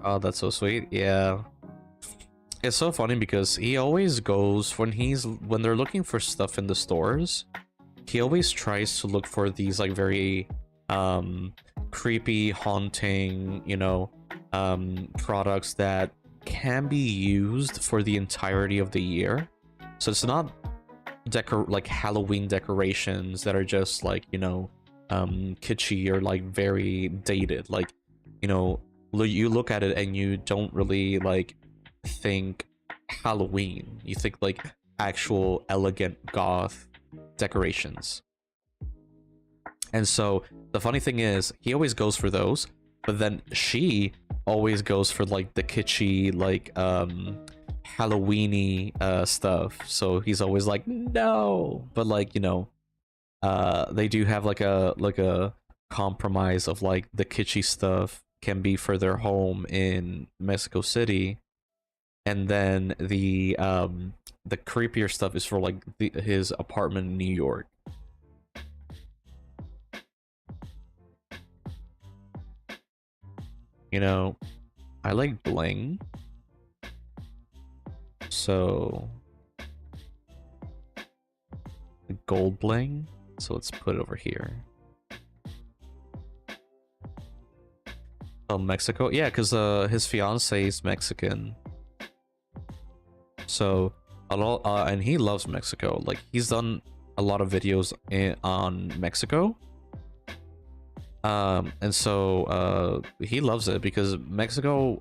Oh, that's so sweet. Yeah. It's so funny because he always goes when they're looking for stuff in the stores, he always tries to look for these like very creepy, haunting, you know, products that can be used for the entirety of the year. So it's not like Halloween decorations that are just like, you know, kitschy or like very dated. Like, you know, you look at it and you don't really like think Halloween. You think like actual elegant goth decorations. And so the funny thing is he always goes for those, but then she always goes for like the kitschy, like Halloweeny stuff. So he's always like, no, but like, you know, they do have like a compromise of like the kitschy stuff can be for their home in Mexico City, and then the creepier stuff is for like his apartment in New York. You know, I like bling, so the gold bling, so let's put it over here. Oh, Mexico? Yeah, because his fiance is Mexican. So a lot, and he loves Mexico. Like he's done a lot of videos on Mexico. And so he loves it because Mexico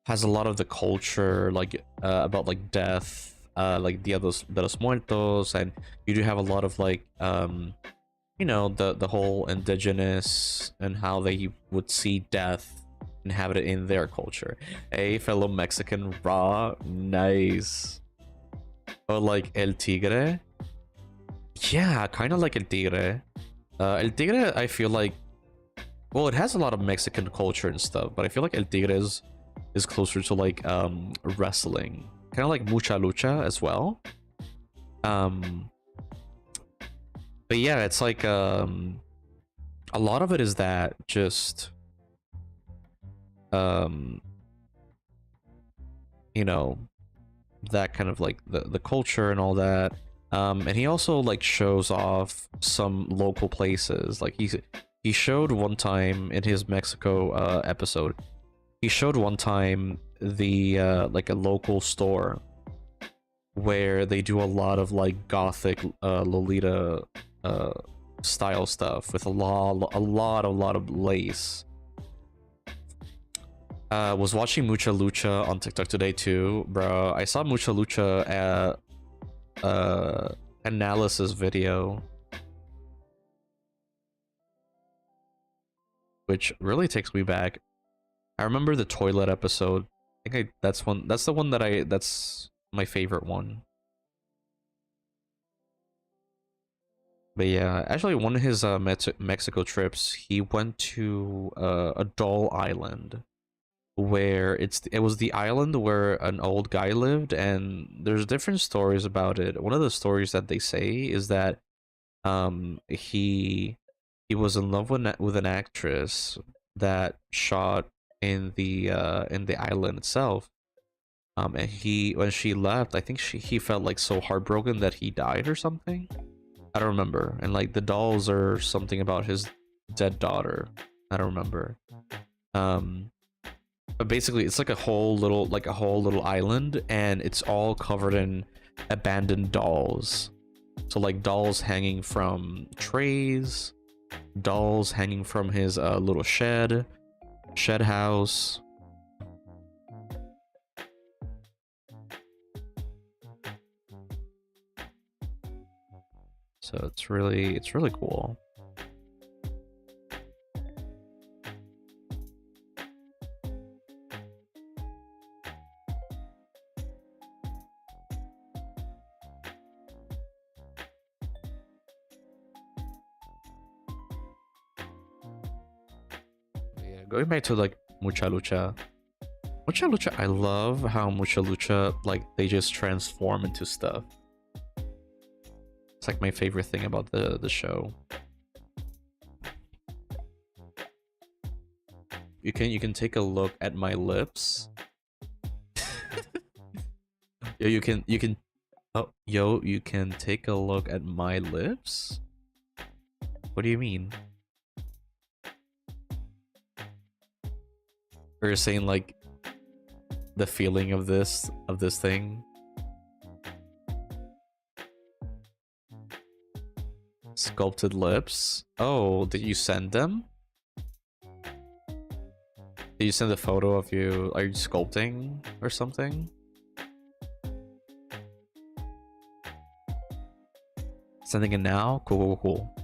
has a lot of the culture, like about like death, like Dia de los Muertos, and you do have a lot of like you know, the whole indigenous and how they would see death and have it in their culture. Hey, fellow Mexican raw, nice. Or like El Tigre. Yeah, kind of like El Tigre. El Tigre, I feel like, well, it has a lot of Mexican culture and stuff, but I feel like El Tigre is closer to like wrestling, kind of like Mucha Lucha as well. But yeah, it's like a lot of it is that just you know, that kind of like the culture and all that. And he also like shows off some local places. Like he showed one time in his Mexico episode, he showed one time the like a local store where they do a lot of like gothic Lolita style stuff with a lot of lace. Was watching Mucha Lucha on TikTok today too, bro. I saw Mucha Lucha analysis video, which really takes me back. I remember the toilet episode. I think that's the one that's my favorite one. But yeah, actually one of his Mexico trips, he went to a doll island, where it was the island where an old guy lived, and there's different stories about it. One of the stories that they say is that he was in love with an actress that shot in the island itself. And when she left, I think he felt like so heartbroken that he died or something. I don't remember. And like the dolls are something about his dead daughter. I don't remember. But basically it's like a whole little island, and it's all covered in abandoned dolls. So like dolls hanging from trays, dolls hanging from his little shed house. So it's really cool. Yeah, going back to like Mucha Lucha. Mucha Lucha, I love how Mucha Lucha, like, they just transform into stuff. It's like my favorite thing about the show. You can take a look at my lips. Yo, you can oh, yo, you can take a look at my lips? What do you mean? Or you're saying like the feeling of this thing? Sculpted lips? Oh, did you send them? Did you send a photo of you? Are you sculpting or something? Sending it now? Cool, cool, cool.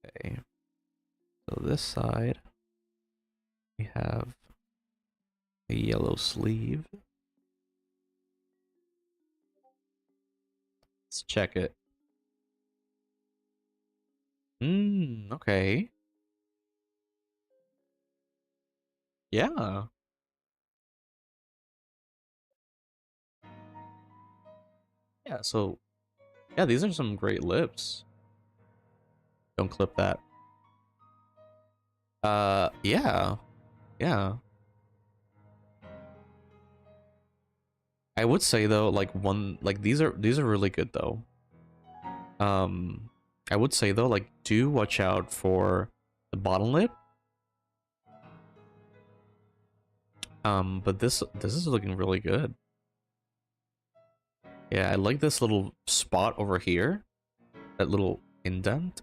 Okay. So this side, we have a yellow sleeve. Let's check it. Okay. Yeah. Yeah, so yeah, these are some great lips. Don't clip that. Yeah. Yeah. I would say though, like these are really good though. I would say though, like, do watch out for the bottom lip. But this is looking really good. Yeah, I like this little spot over here. That little indent.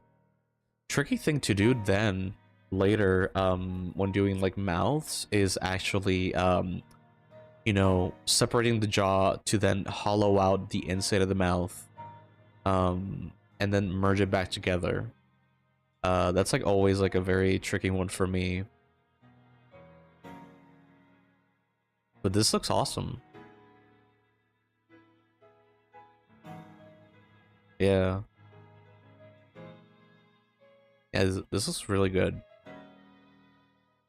Tricky thing to do then later, when doing like mouths, is actually you know, separating the jaw to then hollow out the inside of the mouth, and then merge it back together. That's like always like a very tricky one for me. But this looks awesome. Yeah. Yeah, this looks really good.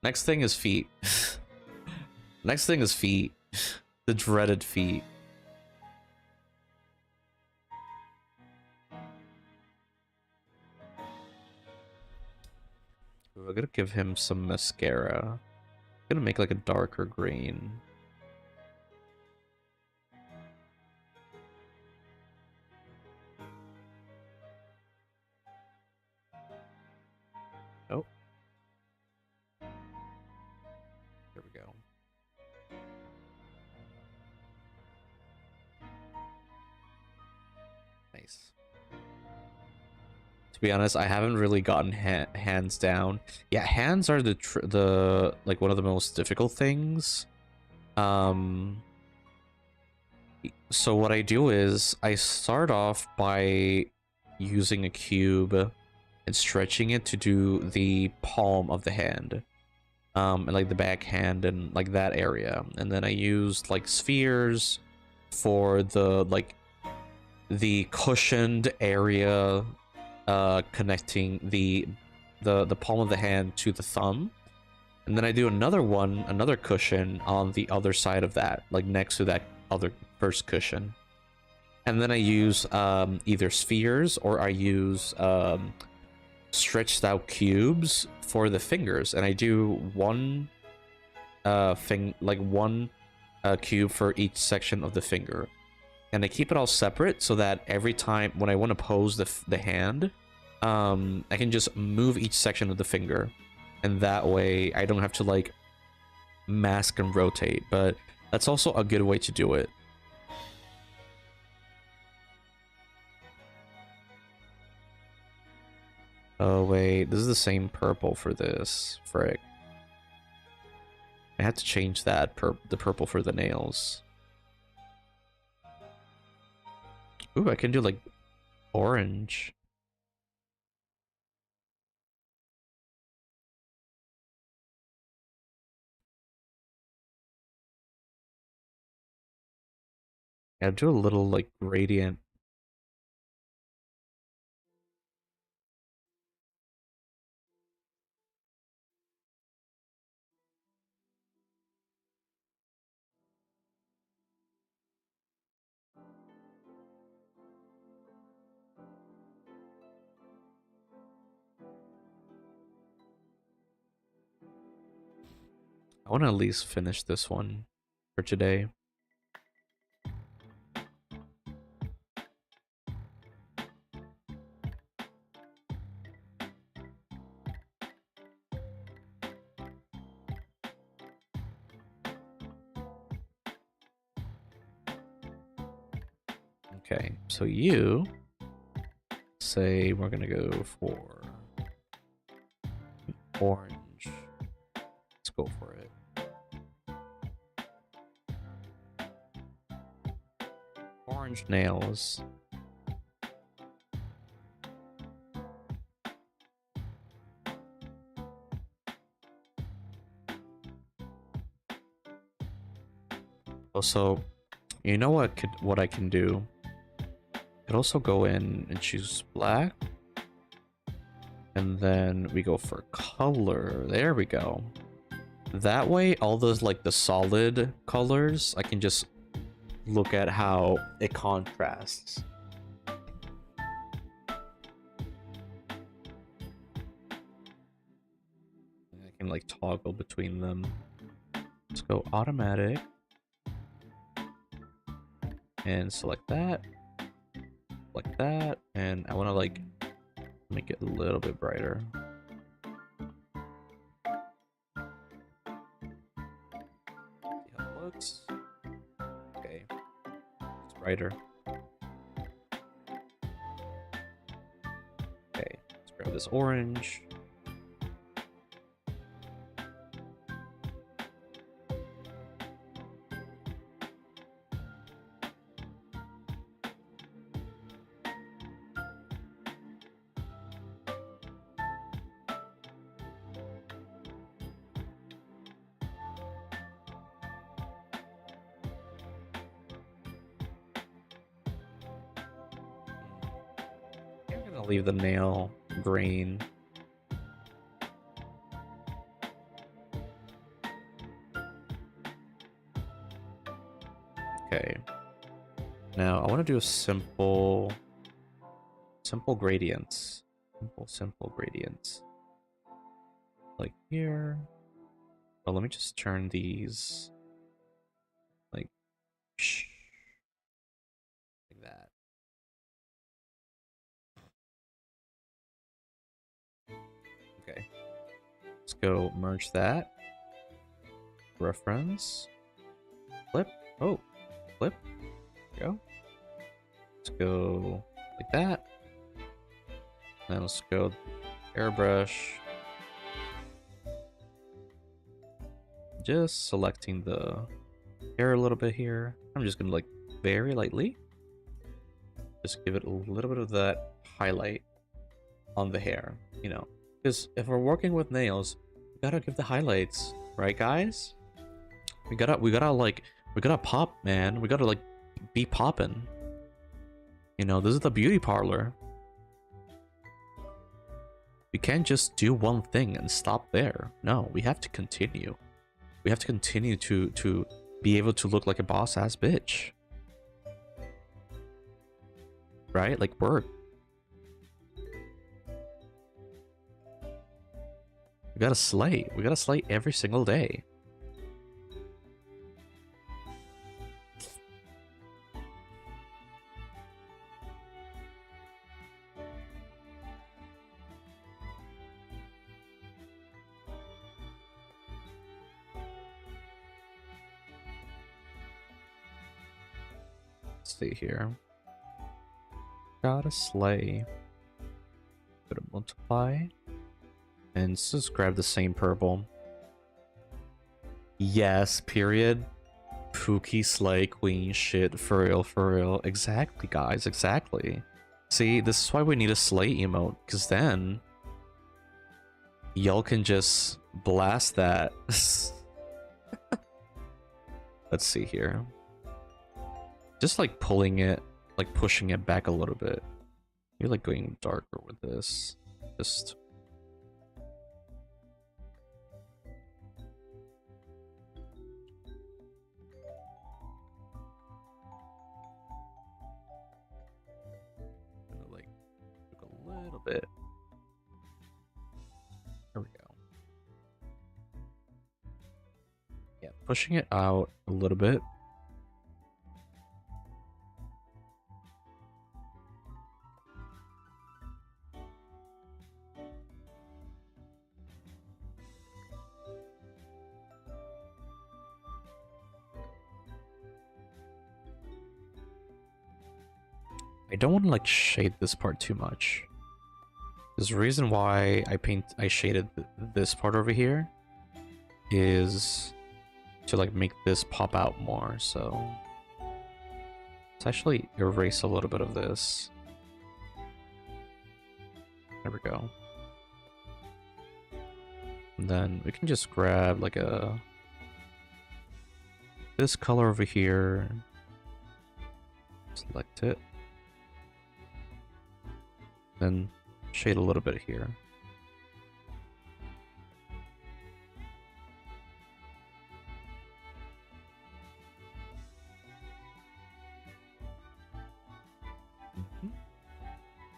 Next thing is feet. Next thing is feet. The dreaded feet. We're gonna give him some mascara. I'm gonna make like a darker green. Oh. There we go. Nice. To be honest, I haven't really gotten hands down. Yeah, hands are the like one of the most difficult things. So what I do is I start off by using a cube and stretching it to do the palm of the hand, and like the back hand and like that area, and then I use like spheres for the like the cushioned area, connecting the palm of the hand to the thumb, and then I do another cushion on the other side of that, like next to that other first cushion, and then I use either spheres or I use stretched out cubes for the fingers, and I do one one cube for each section of the finger, and I keep it all separate so that every time when I want to pose the hand, I can just move each section of the finger, and that way I don't have to like mask and rotate. But that's also a good way to do it. Oh wait, this is the same purple for this. Frick. I had to change that the purple for the nails. Ooh, I can do like orange. Yeah, do a little like gradient. I want to at least finish this one for today. Okay, so you say we're gonna go for orange. Let's go for it. Orange nails. Also, you know what I can do? I could also go in and choose black. And then we go for color. There we go. That way, all those like the solid colors, I can just look at how it contrasts. I can like toggle between them. Let's go automatic. And select that. Like that. And I want to like make it a little bit brighter. See how it looks. Okay. It's brighter. Okay. Let's grab this orange. Leave the nail green. Okay. Now I want to do a simple gradients. Simple gradients. Like here. Oh, let me just turn these like that. Okay. Let's go merge that. Reference. Flip. Oh, flip. There we go. Let's go like that. Then let's go airbrush. Just selecting the hair a little bit here. I'm just gonna like very lightly just give it a little bit of that highlight on the hair, you know, because if we're working with nails, we gotta give the highlights, right, guys? We gotta pop, man. We gotta like be popping. You know, this is the beauty parlor. We can't just do one thing and stop there. No, we have to continue. We have to continue to be able to look like a boss-ass bitch. Right? Like work. We gotta slay. We gotta slay every single day. Let's see here. Got a sleigh. Go to multiply. And let's just grab the same purple. Yes, period. Pookie slay queen shit. For real, for real. Exactly, guys, exactly. See, this is why we need a slay emote, because then y'all can just blast that. Let's see here. Just like pulling it, like pushing it back a little bit. You're like going darker with this. Just gonna like look a little bit. There we go. Yeah, pushing it out a little bit. I don't want to like shade this part too much. There's a reason why I shaded this part over here is to like make this pop out more. So let's actually erase a little bit of this. There we go. And then we can just grab like this color over here. Select it. Then shade a little bit here.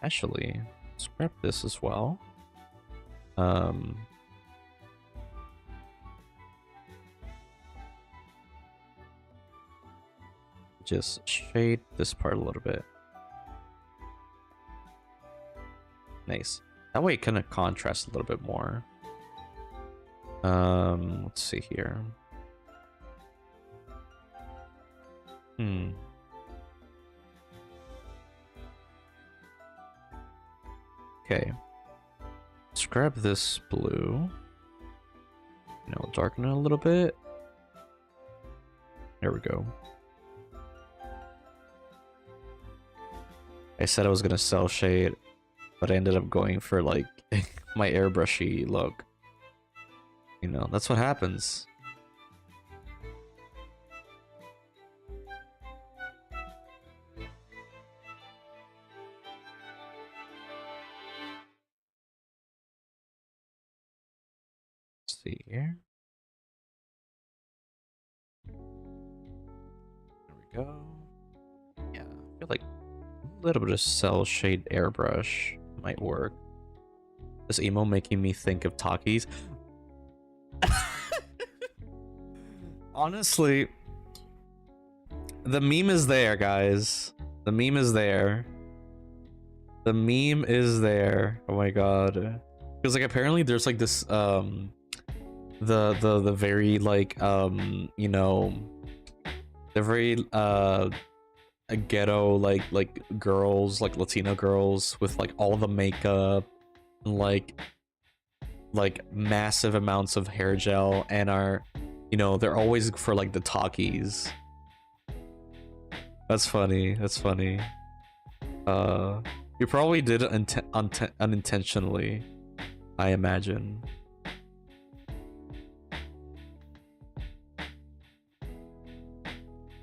Actually, scrap this as well. Just shade this part a little bit. Nice. That way it kind of contrasts a little bit more. Let's see here. Okay. Let's grab this blue. You know, darken it a little bit. There we go. I said I was gonna cell shade, but I ended up going for like my airbrushy look. You know, that's what happens. Let's see here. There we go. Yeah, I feel like a little bit of cell shade airbrush might work. This emo making me think of Takis. Honestly, the meme is there, guys. The meme is there. The meme is there. Oh my god. Because like apparently there's like this the very like you know, the very a ghetto like girls, like Latino girls with like all the makeup and like massive amounts of hair gel, and are, you know, they're always for like the talkies. That's funny. That's funny. You probably did it unintentionally, I imagine.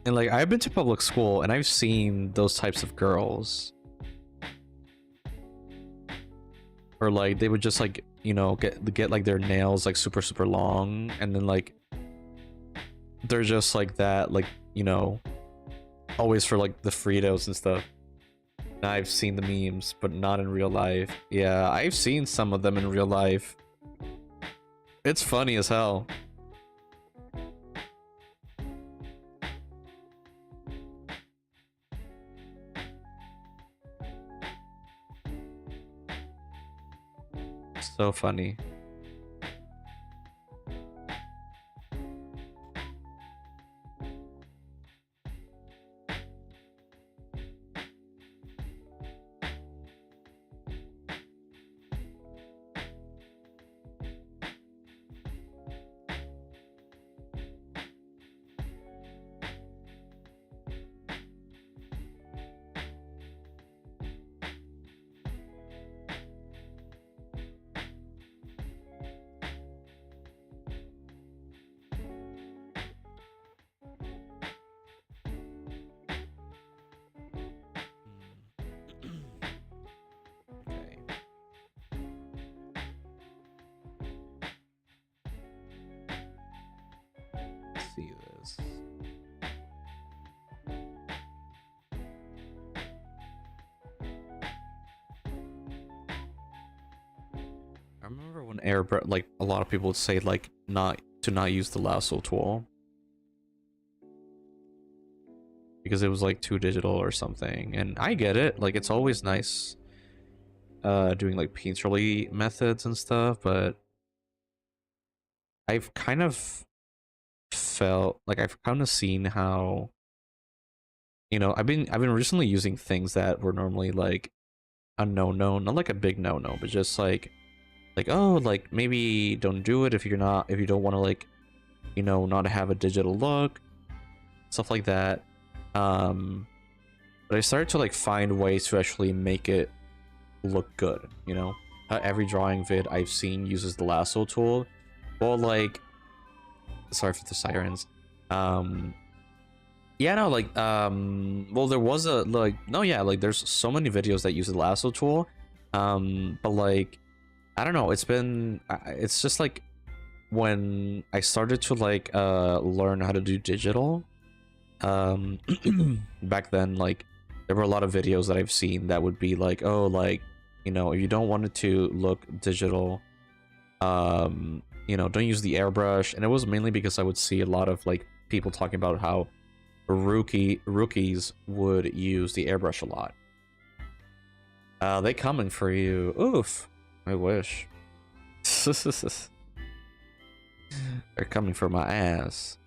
And like, I've been to public school and I've seen those types of girls. Or like, they would just like, you know, get like their nails like super long, and then like they're just like that, like, you know, always for like the Fritos and stuff. And I've seen the memes, but not in real life. Yeah, I've seen some of them in real life. It's funny as hell. So funny. see this. I remember when airbrush, like a lot of people would say like not use the lasso tool because it was like too digital or something, and I get it. Like it's always nice doing like painterly methods and stuff, but I've kind of felt like I've kind of seen how, you know, I've been recently using things that were normally like a no-no, not like a big no-no, but just like oh, like maybe don't do it if you don't want to, like, you know, not have a digital look, stuff like that. But I started to like find ways to actually make it look good, you know. Every drawing vid I've seen uses the lasso tool. Well, like, sorry for the sirens. Yeah, no, like, well, there was a, like, no, yeah, like, there's so many videos that use the lasso tool, but, like, I don't know, it's just, like, when I started to, like, learn how to do digital, back then, like, there were a lot of videos that I've seen that would be, like, oh, like, you know, if you don't want it to look digital, you know, don't use the airbrush, and it was mainly because I would see a lot of, like, people talking about how rookies would use the airbrush a lot. They coming for you. Oof. I wish. They're coming for my ass.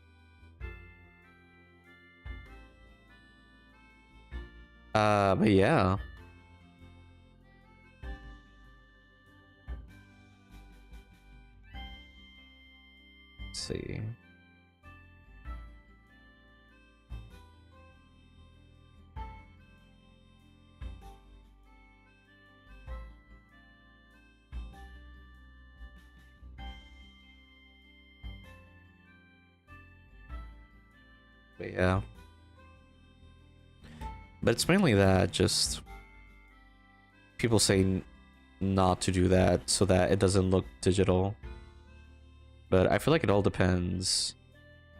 But yeah. Let's see. But yeah. But it's mainly that, just people say not to do that so that it doesn't look digital. But I feel like it all depends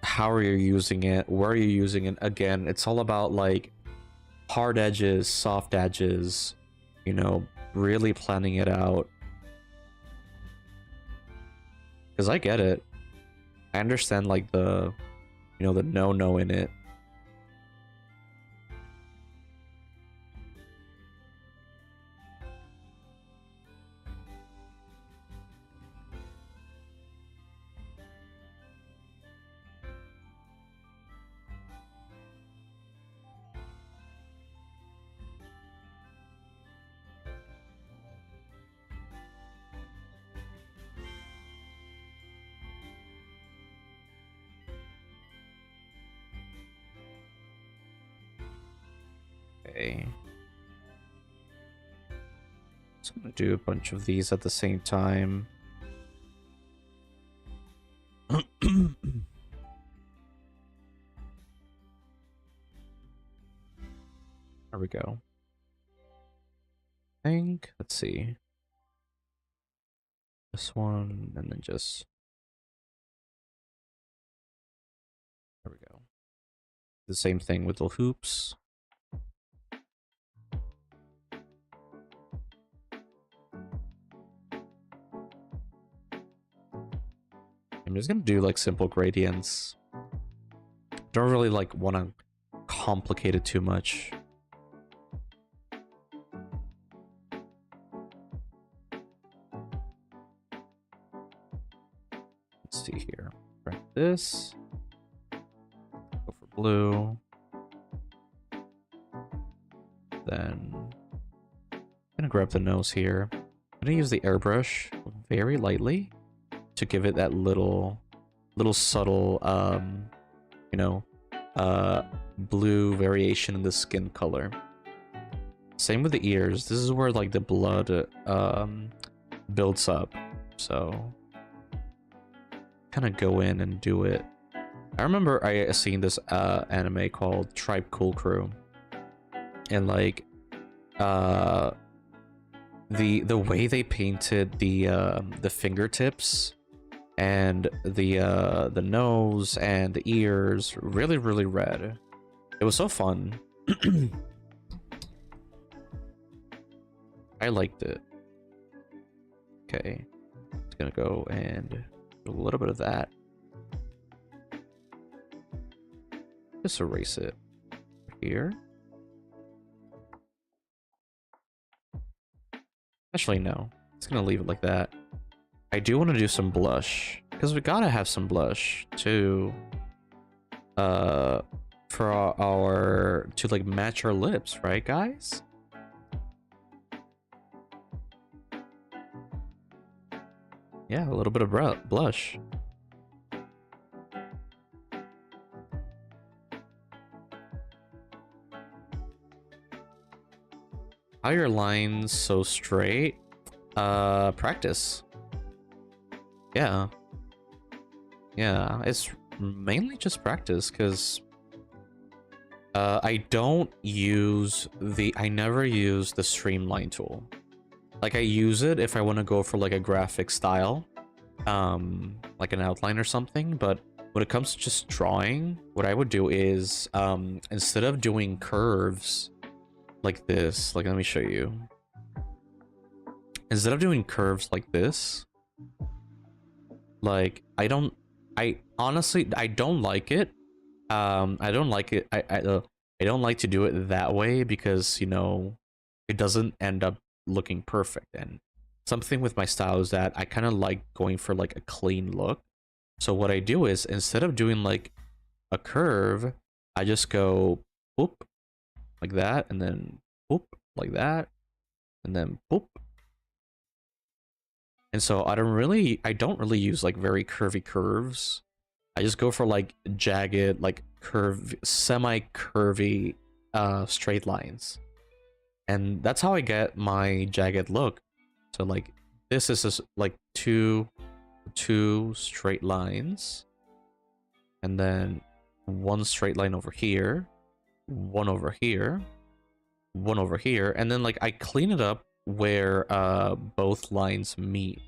how are you using it, where are you using it. Again, it's all about like hard edges, soft edges, you know, really planning it out. Because I get it. I understand like the, you know, the no-no in it. Okay. Just gonna do a bunch of these at the same time. There we go. I think, let's see. This one, and then just... There we go. The same thing with the hoops. I'm just gonna do like simple gradients. Don't really like want to complicate it too much. Let's see here. Grab this. Go for blue. Then I'm gonna grab the nose here. I'm gonna use the airbrush very lightly to give it that little subtle you know, blue variation in the skin color. Same with the ears. This is where like the blood builds up, so kind of go in and do it. I remember I seen this anime called Tribe Cool Crew, and like the way they painted the fingertips and the nose and the ears really, really red. It was so fun. I liked it. Okay, it's gonna go and do a little bit of that. Just erase it here. Actually, no. It's gonna leave it like that. I do want to do some blush because we gotta have some blush too. For our to like match our lips, right, guys? Yeah, a little bit of blush. How are your lines so straight? Practice. Yeah. Yeah, it's mainly just practice, because I never use the streamline tool. Like, I use it if I want to go for like a graphic style, like an outline or something, but when it comes to just drawing, what I would do is, instead of doing curves like this, like, let me show you. Instead of doing curves like this, like, I honestly don't like it. I don't like it. I don't like to do it that way because, you know, it doesn't end up looking perfect. And something with my style is that I kind of like going for like a clean look. So what I do is, instead of doing like a curve, I just go boop like that, and then boop like that, and then boop. And so I don't really use like very curvy curves. I just go for like jagged, like semi-curvy straight lines. And that's how I get my jagged look. So like this is just like two straight lines, and then one straight line over here, one over here, one over here, and then like I clean it up where both lines meet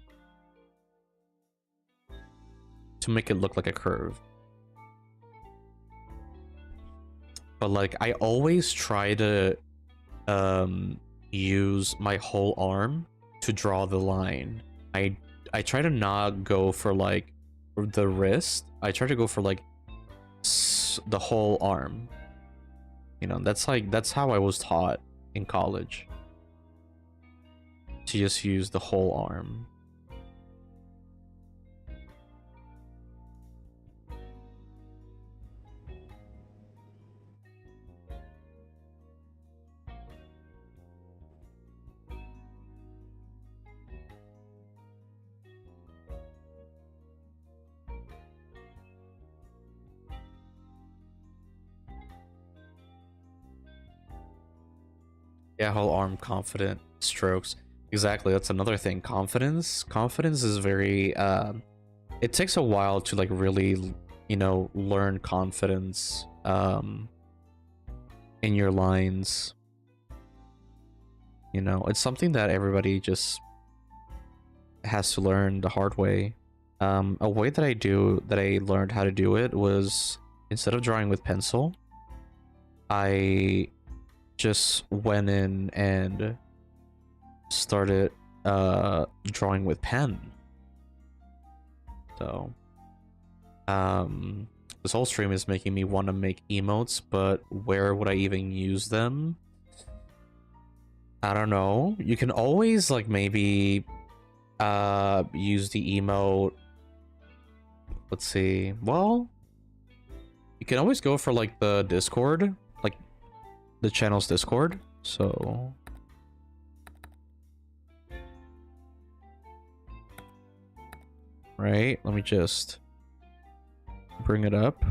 to make it look like a curve. But like I always try to use my whole arm to draw the line. I try to not go for like the wrist. I try to go for like the whole arm. You know, that's how I was taught in college, to just use the whole arm. Yeah, whole arm confident strokes. Exactly, that's another thing. Confidence is very it takes a while to like really, you know, learn confidence in your lines. You know, it's something that everybody just has to learn the hard way. A way that I learned how to do it was, instead of drawing with pencil, I just went in and started drawing with pen. So this whole stream is making me want to make emotes, but where would I even use them? I don't know. You can always like maybe use the emote. Let's see. Well, you can always go for like the Discord, like the channel's Discord. So right, let me just bring it up.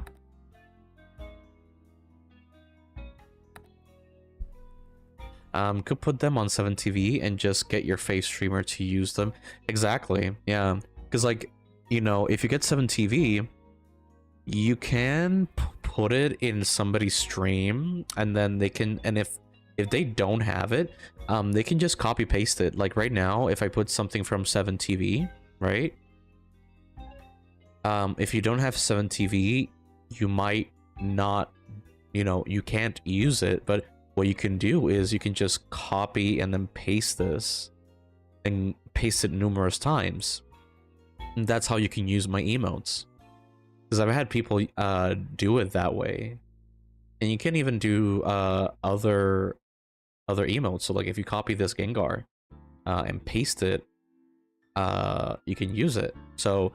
Could put them on 7TV and just get your face streamer to use them. Exactly, yeah. Because like, you know, if you get 7TV, you can put it in somebody's stream, and then they can, and if they don't have it, they can just copy paste it. Like right now, if I put something from 7TV, right? if you don't have 7TV, you might not, you can't use it, but what you can do is you can just copy and then paste this and paste it numerous times. And that's how you can use my emotes. Because I've had people do it that way. And you can even do other emotes. So like if you copy this Gengar and paste it, you can use it. So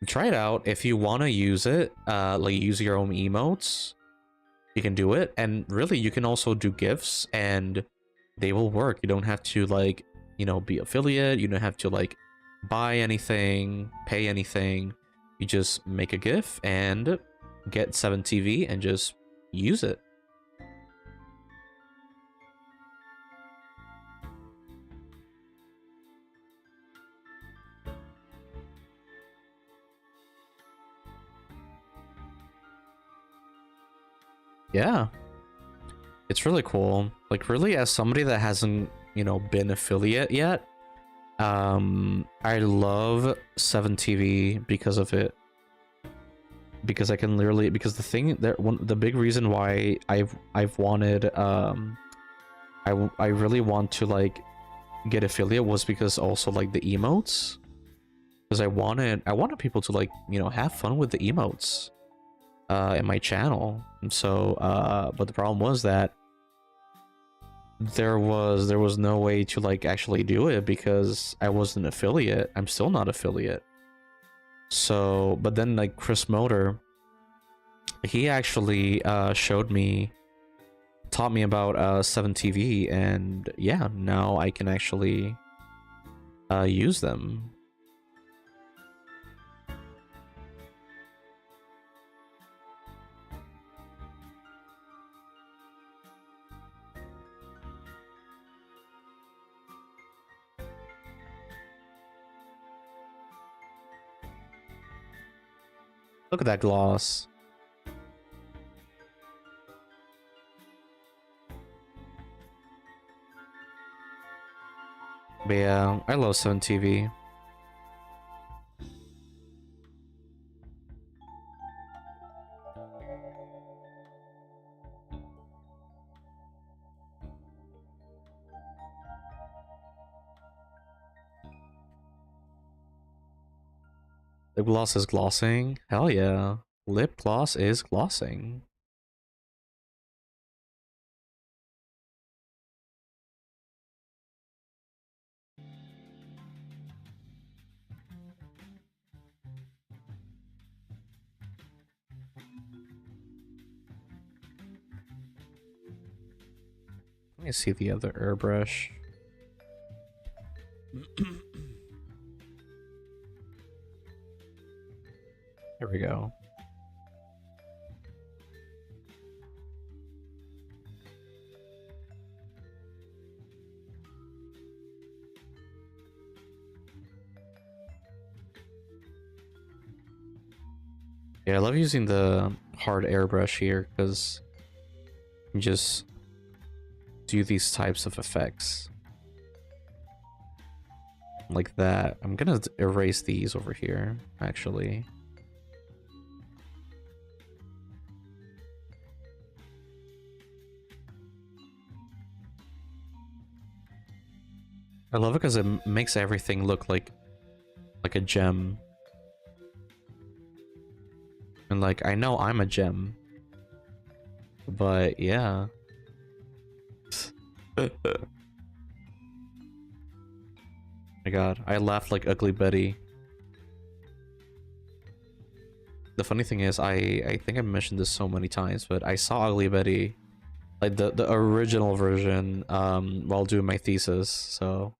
try it out. If you want to use it, like use your own emotes, you can do it. And really, you can also do GIFs and they will work. You don't have to like, be affiliate. You don't have to like buy anything, pay anything. You just make a GIF and get 7TV and just use it. Yeah, it's really cool. Like really, as somebody that hasn't been affiliate yet, I love 7TV because of it. Because I can literally, because the thing that the big reason why I've wanted I really want to like get affiliate was because also like the emotes, because I wanted people to like have fun with the emotes in my channel. And so but the problem was that there was no way to like actually do it because I wasn't affiliate. I'm still not affiliate. So but then like Chris Motor, he actually taught me about 7TV, and yeah, now I can actually use them. Look at that gloss. But yeah, I love 7TV. Lip gloss is glossing? Hell yeah. Lip gloss is glossing. Let me see the other airbrush. Here we go. Yeah, I love using the hard airbrush here because you just do these types of effects. Like that. I'm gonna erase these over here, actually. I love it because it makes everything look like a gem. And like, I know I'm a gem. But yeah. My god, I laughed like Ugly Betty. The funny thing is, I think I mentioned this so many times, but I saw Ugly Betty, like the original version, while doing my thesis, so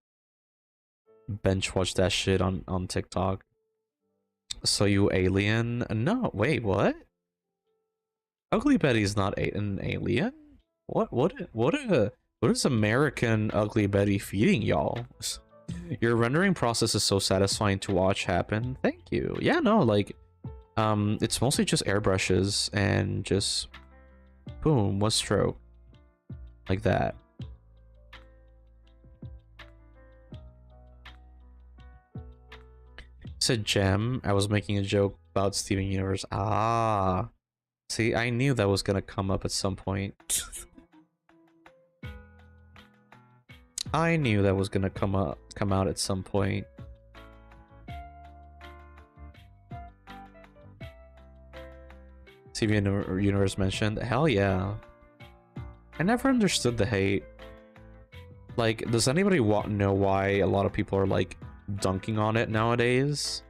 bench watch that shit on TikTok. So you alien? No, wait, what? Ugly Betty's not an alien? What is American Ugly Betty feeding y'all? Your rendering process is so satisfying to watch happen. Thank you. Yeah, no, like, it's mostly just airbrushes and just boom, one stroke. Like that. Said gem. I was making a joke, about Steven Universe. Ah. See, I knew that was gonna come up at some point. I knew that was gonna come out at some point. Steven Universe mentioned. Hell yeah. I never understood the hate. Like, does anybody know why a lot of people are like dunking on it nowadays?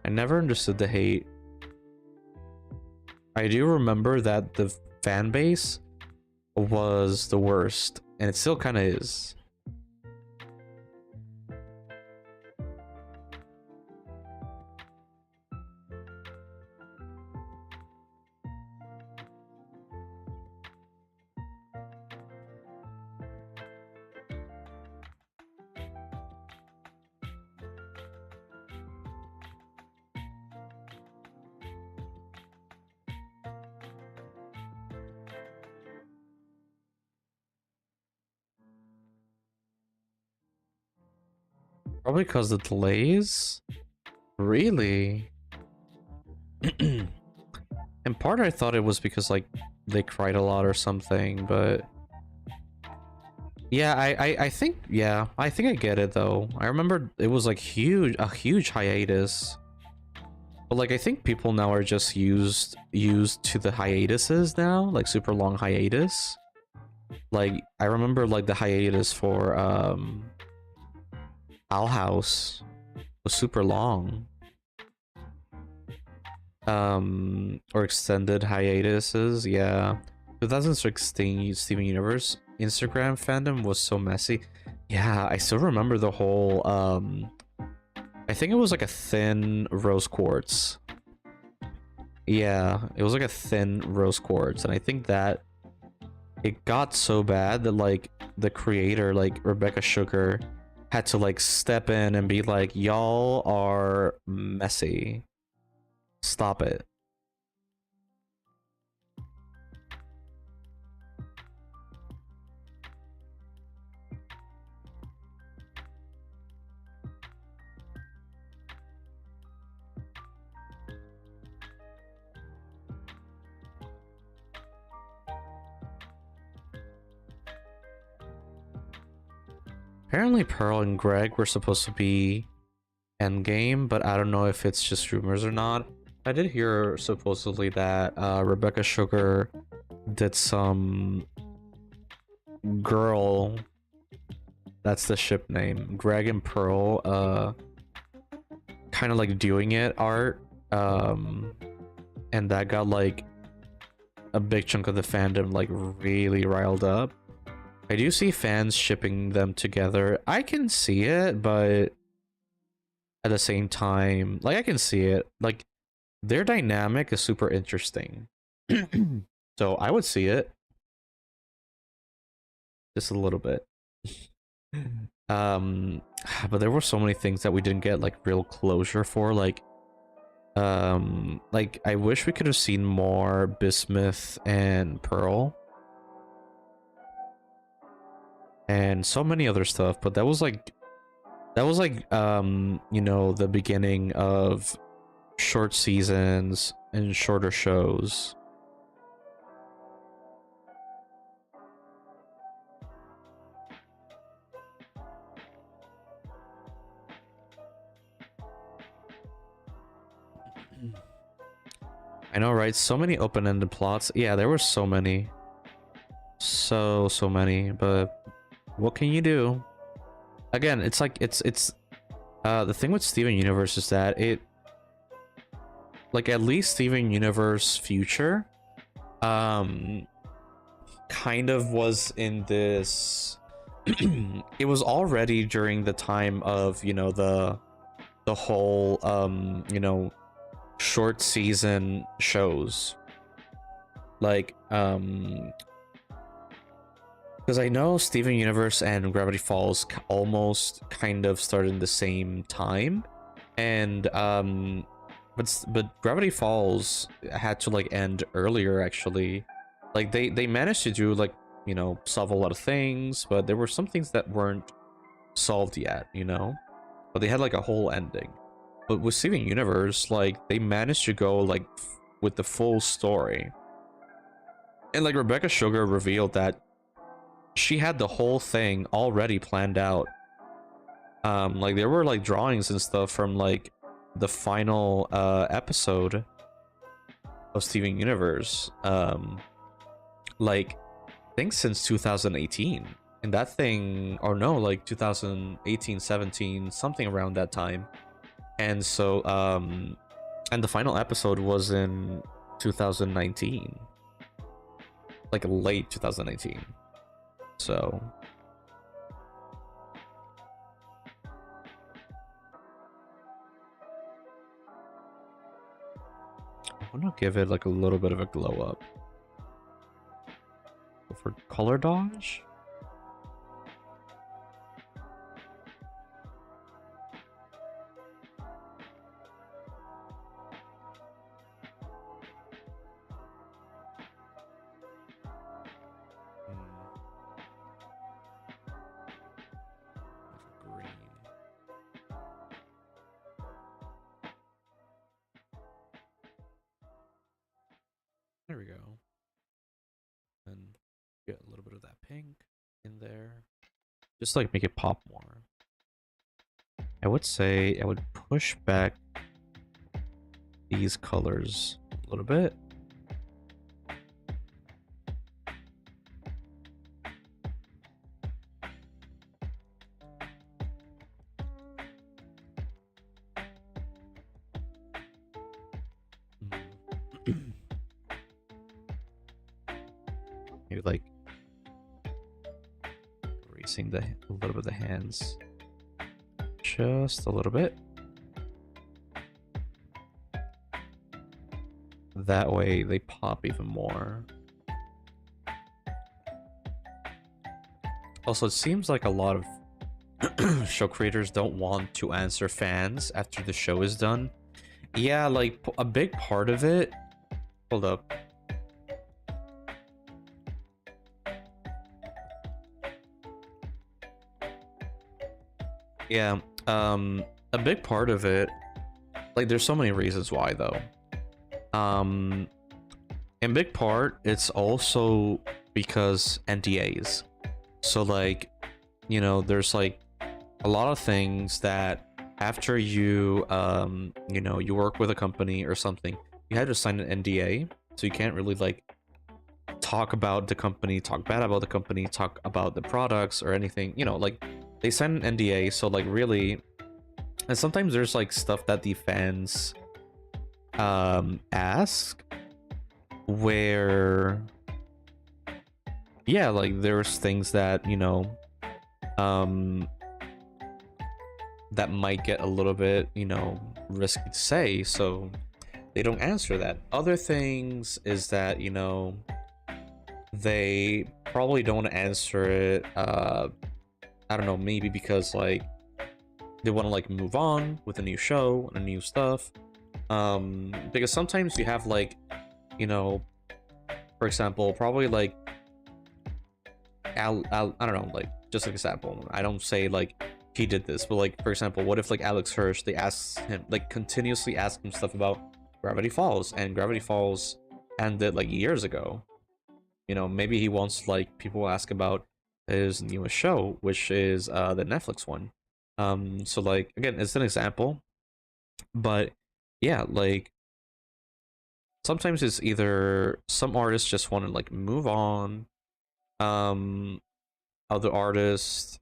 I never understood the hate. I do remember that the fan base was the worst, and it still kind of is. Probably because the delays? Really? In part, I thought it was because, like, they cried a lot or something, but... Yeah, I think, yeah, I think I get it, though. I remember it was, like, a huge hiatus. But, like, I think people now are just used to the hiatuses now, like, super long hiatus. Like, I remember, like, the hiatus for, Owl House was super long. Or extended hiatuses, yeah. 2016 Steven Universe Instagram fandom was so messy. Yeah, I still remember the whole, I think it was like a thin rose quartz. Yeah, it was like a thin rose quartz, and I think that it got so bad that, like, the creator, like, Rebecca Sugar, had to, like, step in and be like, y'all are messy. Stop it. Apparently Pearl and Greg were supposed to be endgame, but I don't know if it's just rumors or not. I did hear supposedly that Rebecca Sugar did some girl, that's the ship name, Greg and Pearl, kind of like doing it art, and that got like a big chunk of the fandom like really riled up. I do see fans shipping them together. I can see it, but at the same time, like, I can see it. Like, their dynamic is super interesting. So I would see it. Just a little bit. But there were so many things that we didn't get like real closure for. Like I wish we could have seen more Bismuth and Pearl. And so many other stuff, but that was like you know, the beginning of short seasons and shorter shows. I know, right? So many open-ended plots. Yeah, there were so many. So many, but what can you do? Again, it's like it's the thing with Steven Universe is that it, like, at least Steven Universe Future kind of was in this it was already during the time of, you know, the whole you know, short season shows, like because I know Steven Universe and Gravity Falls almost kind of started in the same time, and but Gravity Falls had to like end earlier actually. Like they managed to do, like, you know, solve a lot of things, but there were some things that weren't solved yet, you know, but they had like a whole ending. But with Steven Universe, like, they managed to go like with the full story. And like Rebecca Sugar revealed that she had the whole thing already planned out. Like there were like drawings and stuff from like the final episode of Steven Universe. Like I think since 2018. And that thing, or no, like 2018, 17, something around that time. And so and the final episode was in 2019. Like late 2019. So I'm gonna give it like a little bit of a glow up. Go for color dodge. Green. There we go. And get a little bit of that pink in there. Just like make it pop more. I would say I would push back these colors a little bit. Maybe like erasing a little bit of the hands. Just a little bit. That way they pop even more. Also, it seems like a lot of show creators don't want to answer fans after the show is done. Yeah, like a big part of it. Hold up. Yeah, a big part of it, like there's so many reasons why though. In big part, it's also because NDAs. So like, you know, there's like a lot of things that after you, you know, you work with a company or something, you had to sign an NDA. So you can't really like talk about the company, talk bad about the company, talk about the products or anything, you know, like they sign an NDA. So like really, and sometimes there's like stuff that the fans ask where yeah, like there's things that, you know, that might get a little bit, you know, risky to say, so they don't answer that. Other things is that, you know, they probably don't answer it, I don't know, maybe because like they want to like move on with a new show and new stuff. Because sometimes you have like, you know, for example, probably like I don't know, like just an example. I don't say like he did this, but like for example, what if like Alex Hirsch, they ask him, like continuously ask him stuff about Gravity Falls, and Gravity Falls ended like years ago. You know, maybe he wants like people ask about his newest show, which is the Netflix one. So like again, it's an example, but yeah, like sometimes it's either some artists just want to like move on, other artists,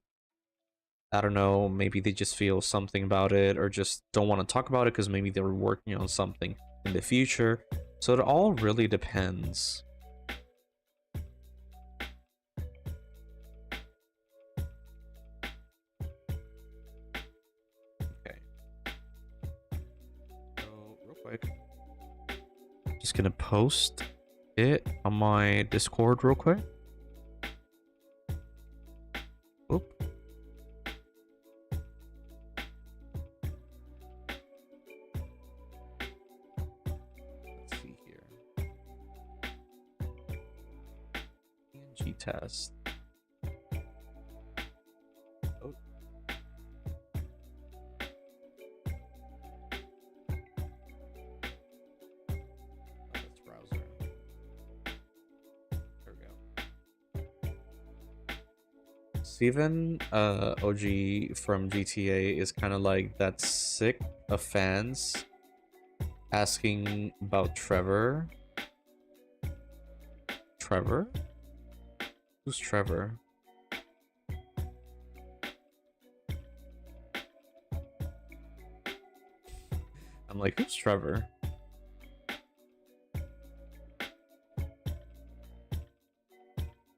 I don't know, maybe they just feel something about it or just don't want to talk about it because maybe they were working on something in the future. So it all really depends. Okay. So real quick, just gonna post it on my Discord real quick. Oop. Let's see here. PNG test. Oh. Steven, OG from GTA is kind of like that sick of fans asking about Trevor. Trevor? Who's Trevor? I'm like, who's Trevor?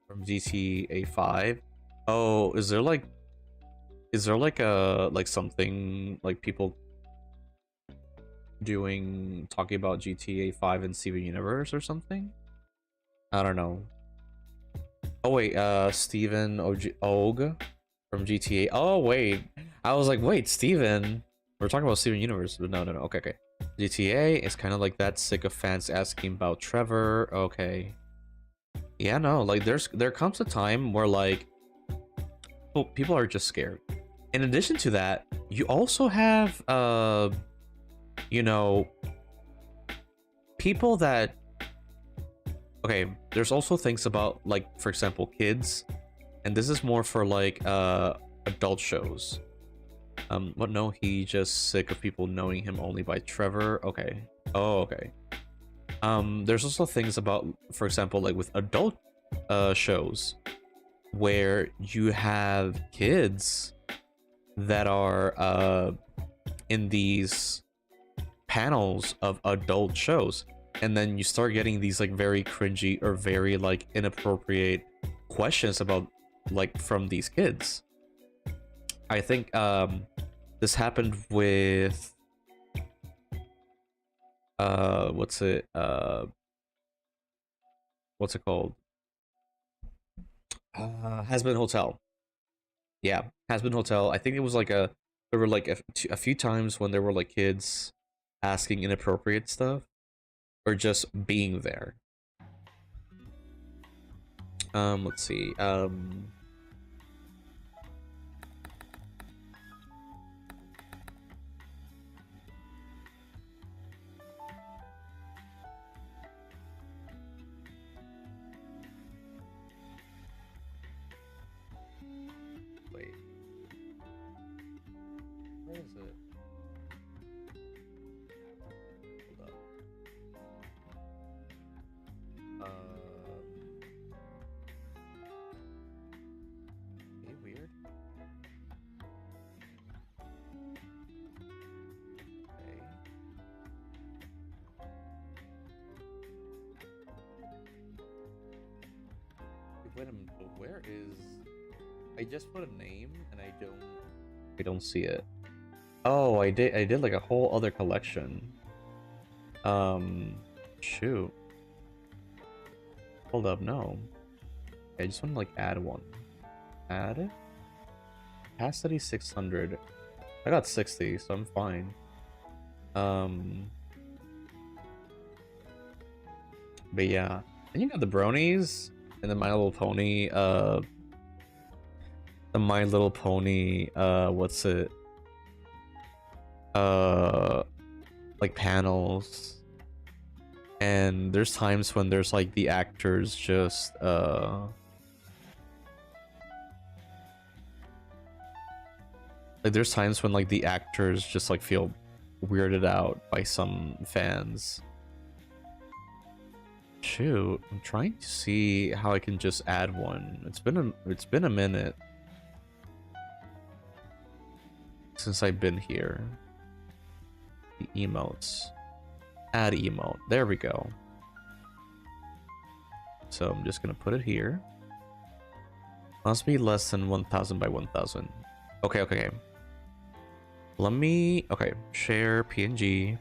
From GTA 5? Oh, is there like something like people talking about GTA 5 and Steven Universe or something? I don't know. Oh wait, Steven Og from GTA. Oh wait, I was like, wait, Steven. We're talking about Steven Universe, but no. Okay. GTA is kind of like that sick of fans asking about Trevor. Okay. Yeah, no, like there comes a time where like people are just scared. In addition to that, you also have you know, people that, okay, there's also things about, like, for example, kids, and this is more for like adult shows. But no, he just sick of people knowing him only by Trevor. Okay. Oh, okay. There's also things about, for example, like with adult shows where you have kids that are in these panels of adult shows, and then you start getting these like very cringy or very like inappropriate questions about, like, from these kids. I think this happened with what's it called, Has Been Hotel. Yeah, Has Been Hotel. I think it was like there were like a few times when there were like kids asking inappropriate stuff or just being there. Let's see. Wait. Where is it? Hold up. Okay, weird. Okay. Wait a minute, but where is... I just put a name and I don't see it. Oh, I did like a whole other collection. Shoot. Hold up, no. I just want to like add one. Add? Capacity 600. I got 60, so I'm fine. But yeah. And you got the bronies and the My Little Pony, what's it? Like panels. And there's times when there's like the actors just like there's times when like the actors just like feel weirded out by some fans. Shoot, I'm trying to see how I can just add one. It's been a minute since I've been here. The emotes. Add emote. There we go. So I'm just gonna put it here. Must be less than 1000 by 1000. Okay. Let me, okay, share PNG.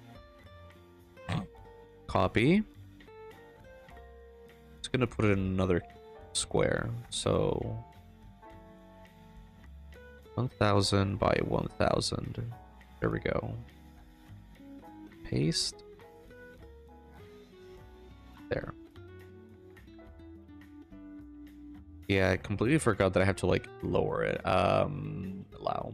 Copy. Just gonna put it in another square. So 1000 by 1000. There we go. Paste. There. Yeah, I completely forgot that I have to like lower it. Allow.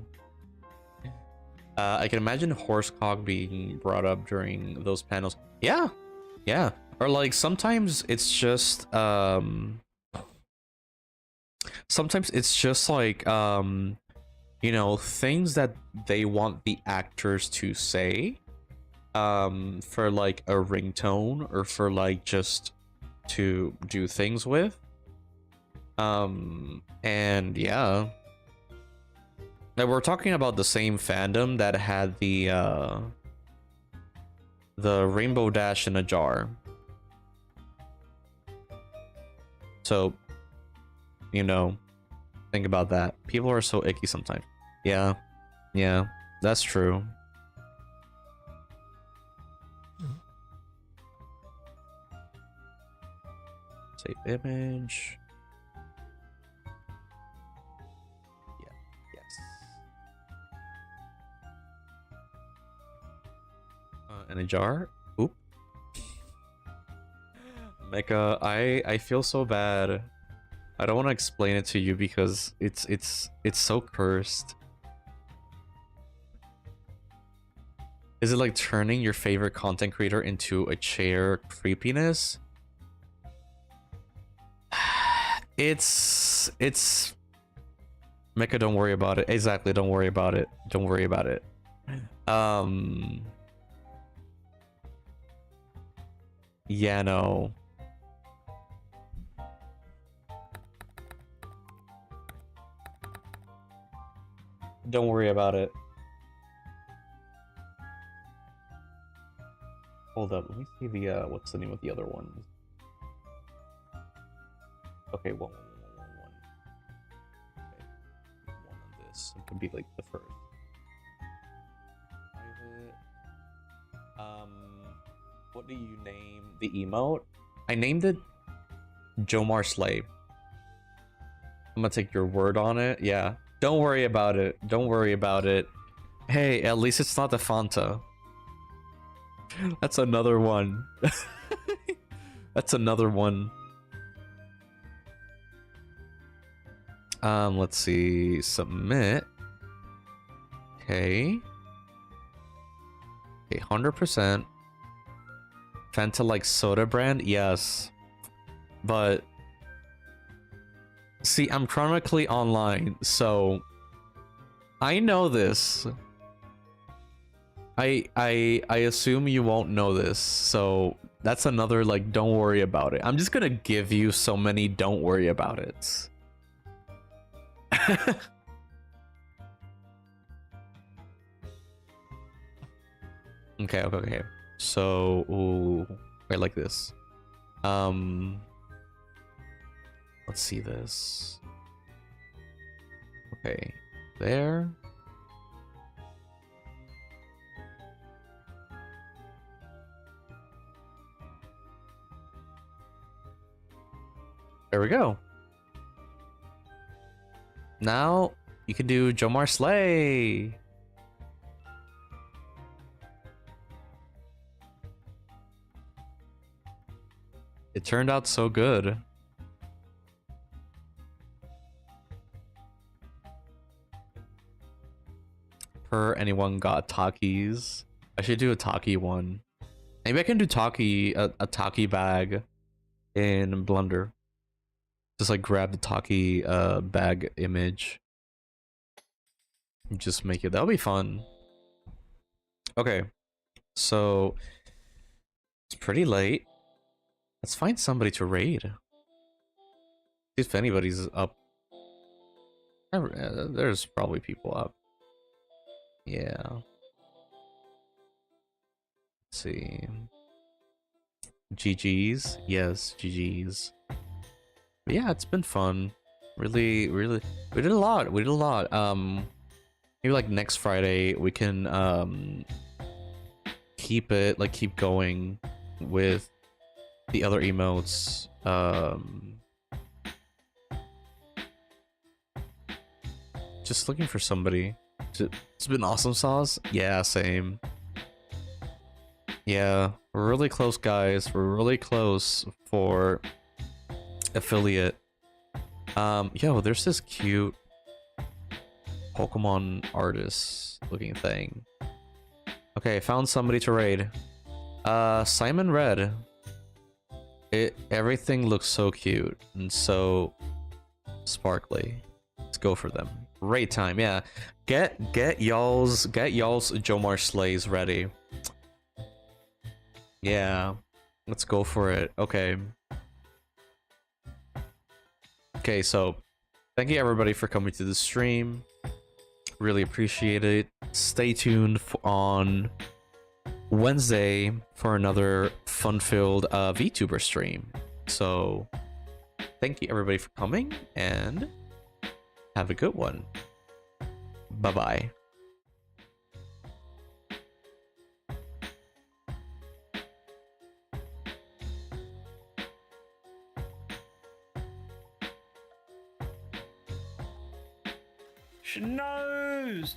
I can imagine Horsecock being brought up during those panels. Yeah. Or like sometimes it's just sometimes it's just like you know, things that they want the actors to say for like a ringtone or for like just to do things with. And yeah, now we're talking about the same fandom that had the Rainbow Dash in a jar. So, you know, think about that. People are so icky sometimes. Yeah, yeah, that's true. Save image. Yeah, yes. In a jar? Oop. Mecha, I feel so bad. I don't want to explain it to you because it's so cursed. Is it like turning your favorite content creator into a chair creepiness? It's Mecha, don't worry about it. Exactly, don't worry about it. Don't worry about it. Yeah, no. Don't worry about it. Hold up, let me see the what's the name of the other one? Okay, one. Okay, one on this. It could be like the first. Private. What do you name the emote? I named it JomarJV. I'm gonna take your word on it. Yeah. Don't worry about it. Don't worry about it. Hey, at least it's not the Fanta. That's another one. That's another one. Let's see. Submit. Okay. Okay, 100%. Fanta like soda brand? Yes. But see, I'm chronically online, so I know this. I assume you won't know this, so that's another like don't worry about it. I'm just gonna give you so many don't worry about it. Okay. So, ooh, I like this. Let's see this. Okay, there. There we go. Now you can do JomarJV. It turned out so good. Per anyone got Takis. I should do a Taki one. Maybe I can do Taki a Taki bag in Blender. Just like grab the Taki bag image. And just make it. That'll be fun. Okay. So it's pretty late. Let's find somebody to raid. See if anybody's up. There's probably people up. Yeah. Let's see. GG's. Yes, GG's. But yeah, it's been fun. Really, we did a lot. Maybe like next Friday we can keep going with the other emotes. Just looking for somebody. It's been awesome sauce. Yeah, same. Yeah, we're really close, guys. We're really close for affiliate. Yo, there's this cute Pokemon artist looking thing. Okay, found somebody to raid. Simon Red. Everything looks so cute and so Sparkly. Let's go for them. Great time, yeah. Get y'all's Jomar slays ready. Yeah. Let's go for it. Okay. Okay, so thank you everybody for coming to the stream. Really appreciate it. Stay tuned on Wednesday for another fun-filled VTuber stream. So thank you everybody for coming and have a good one. Bye-bye.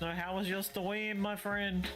No, how was your stream, my friend?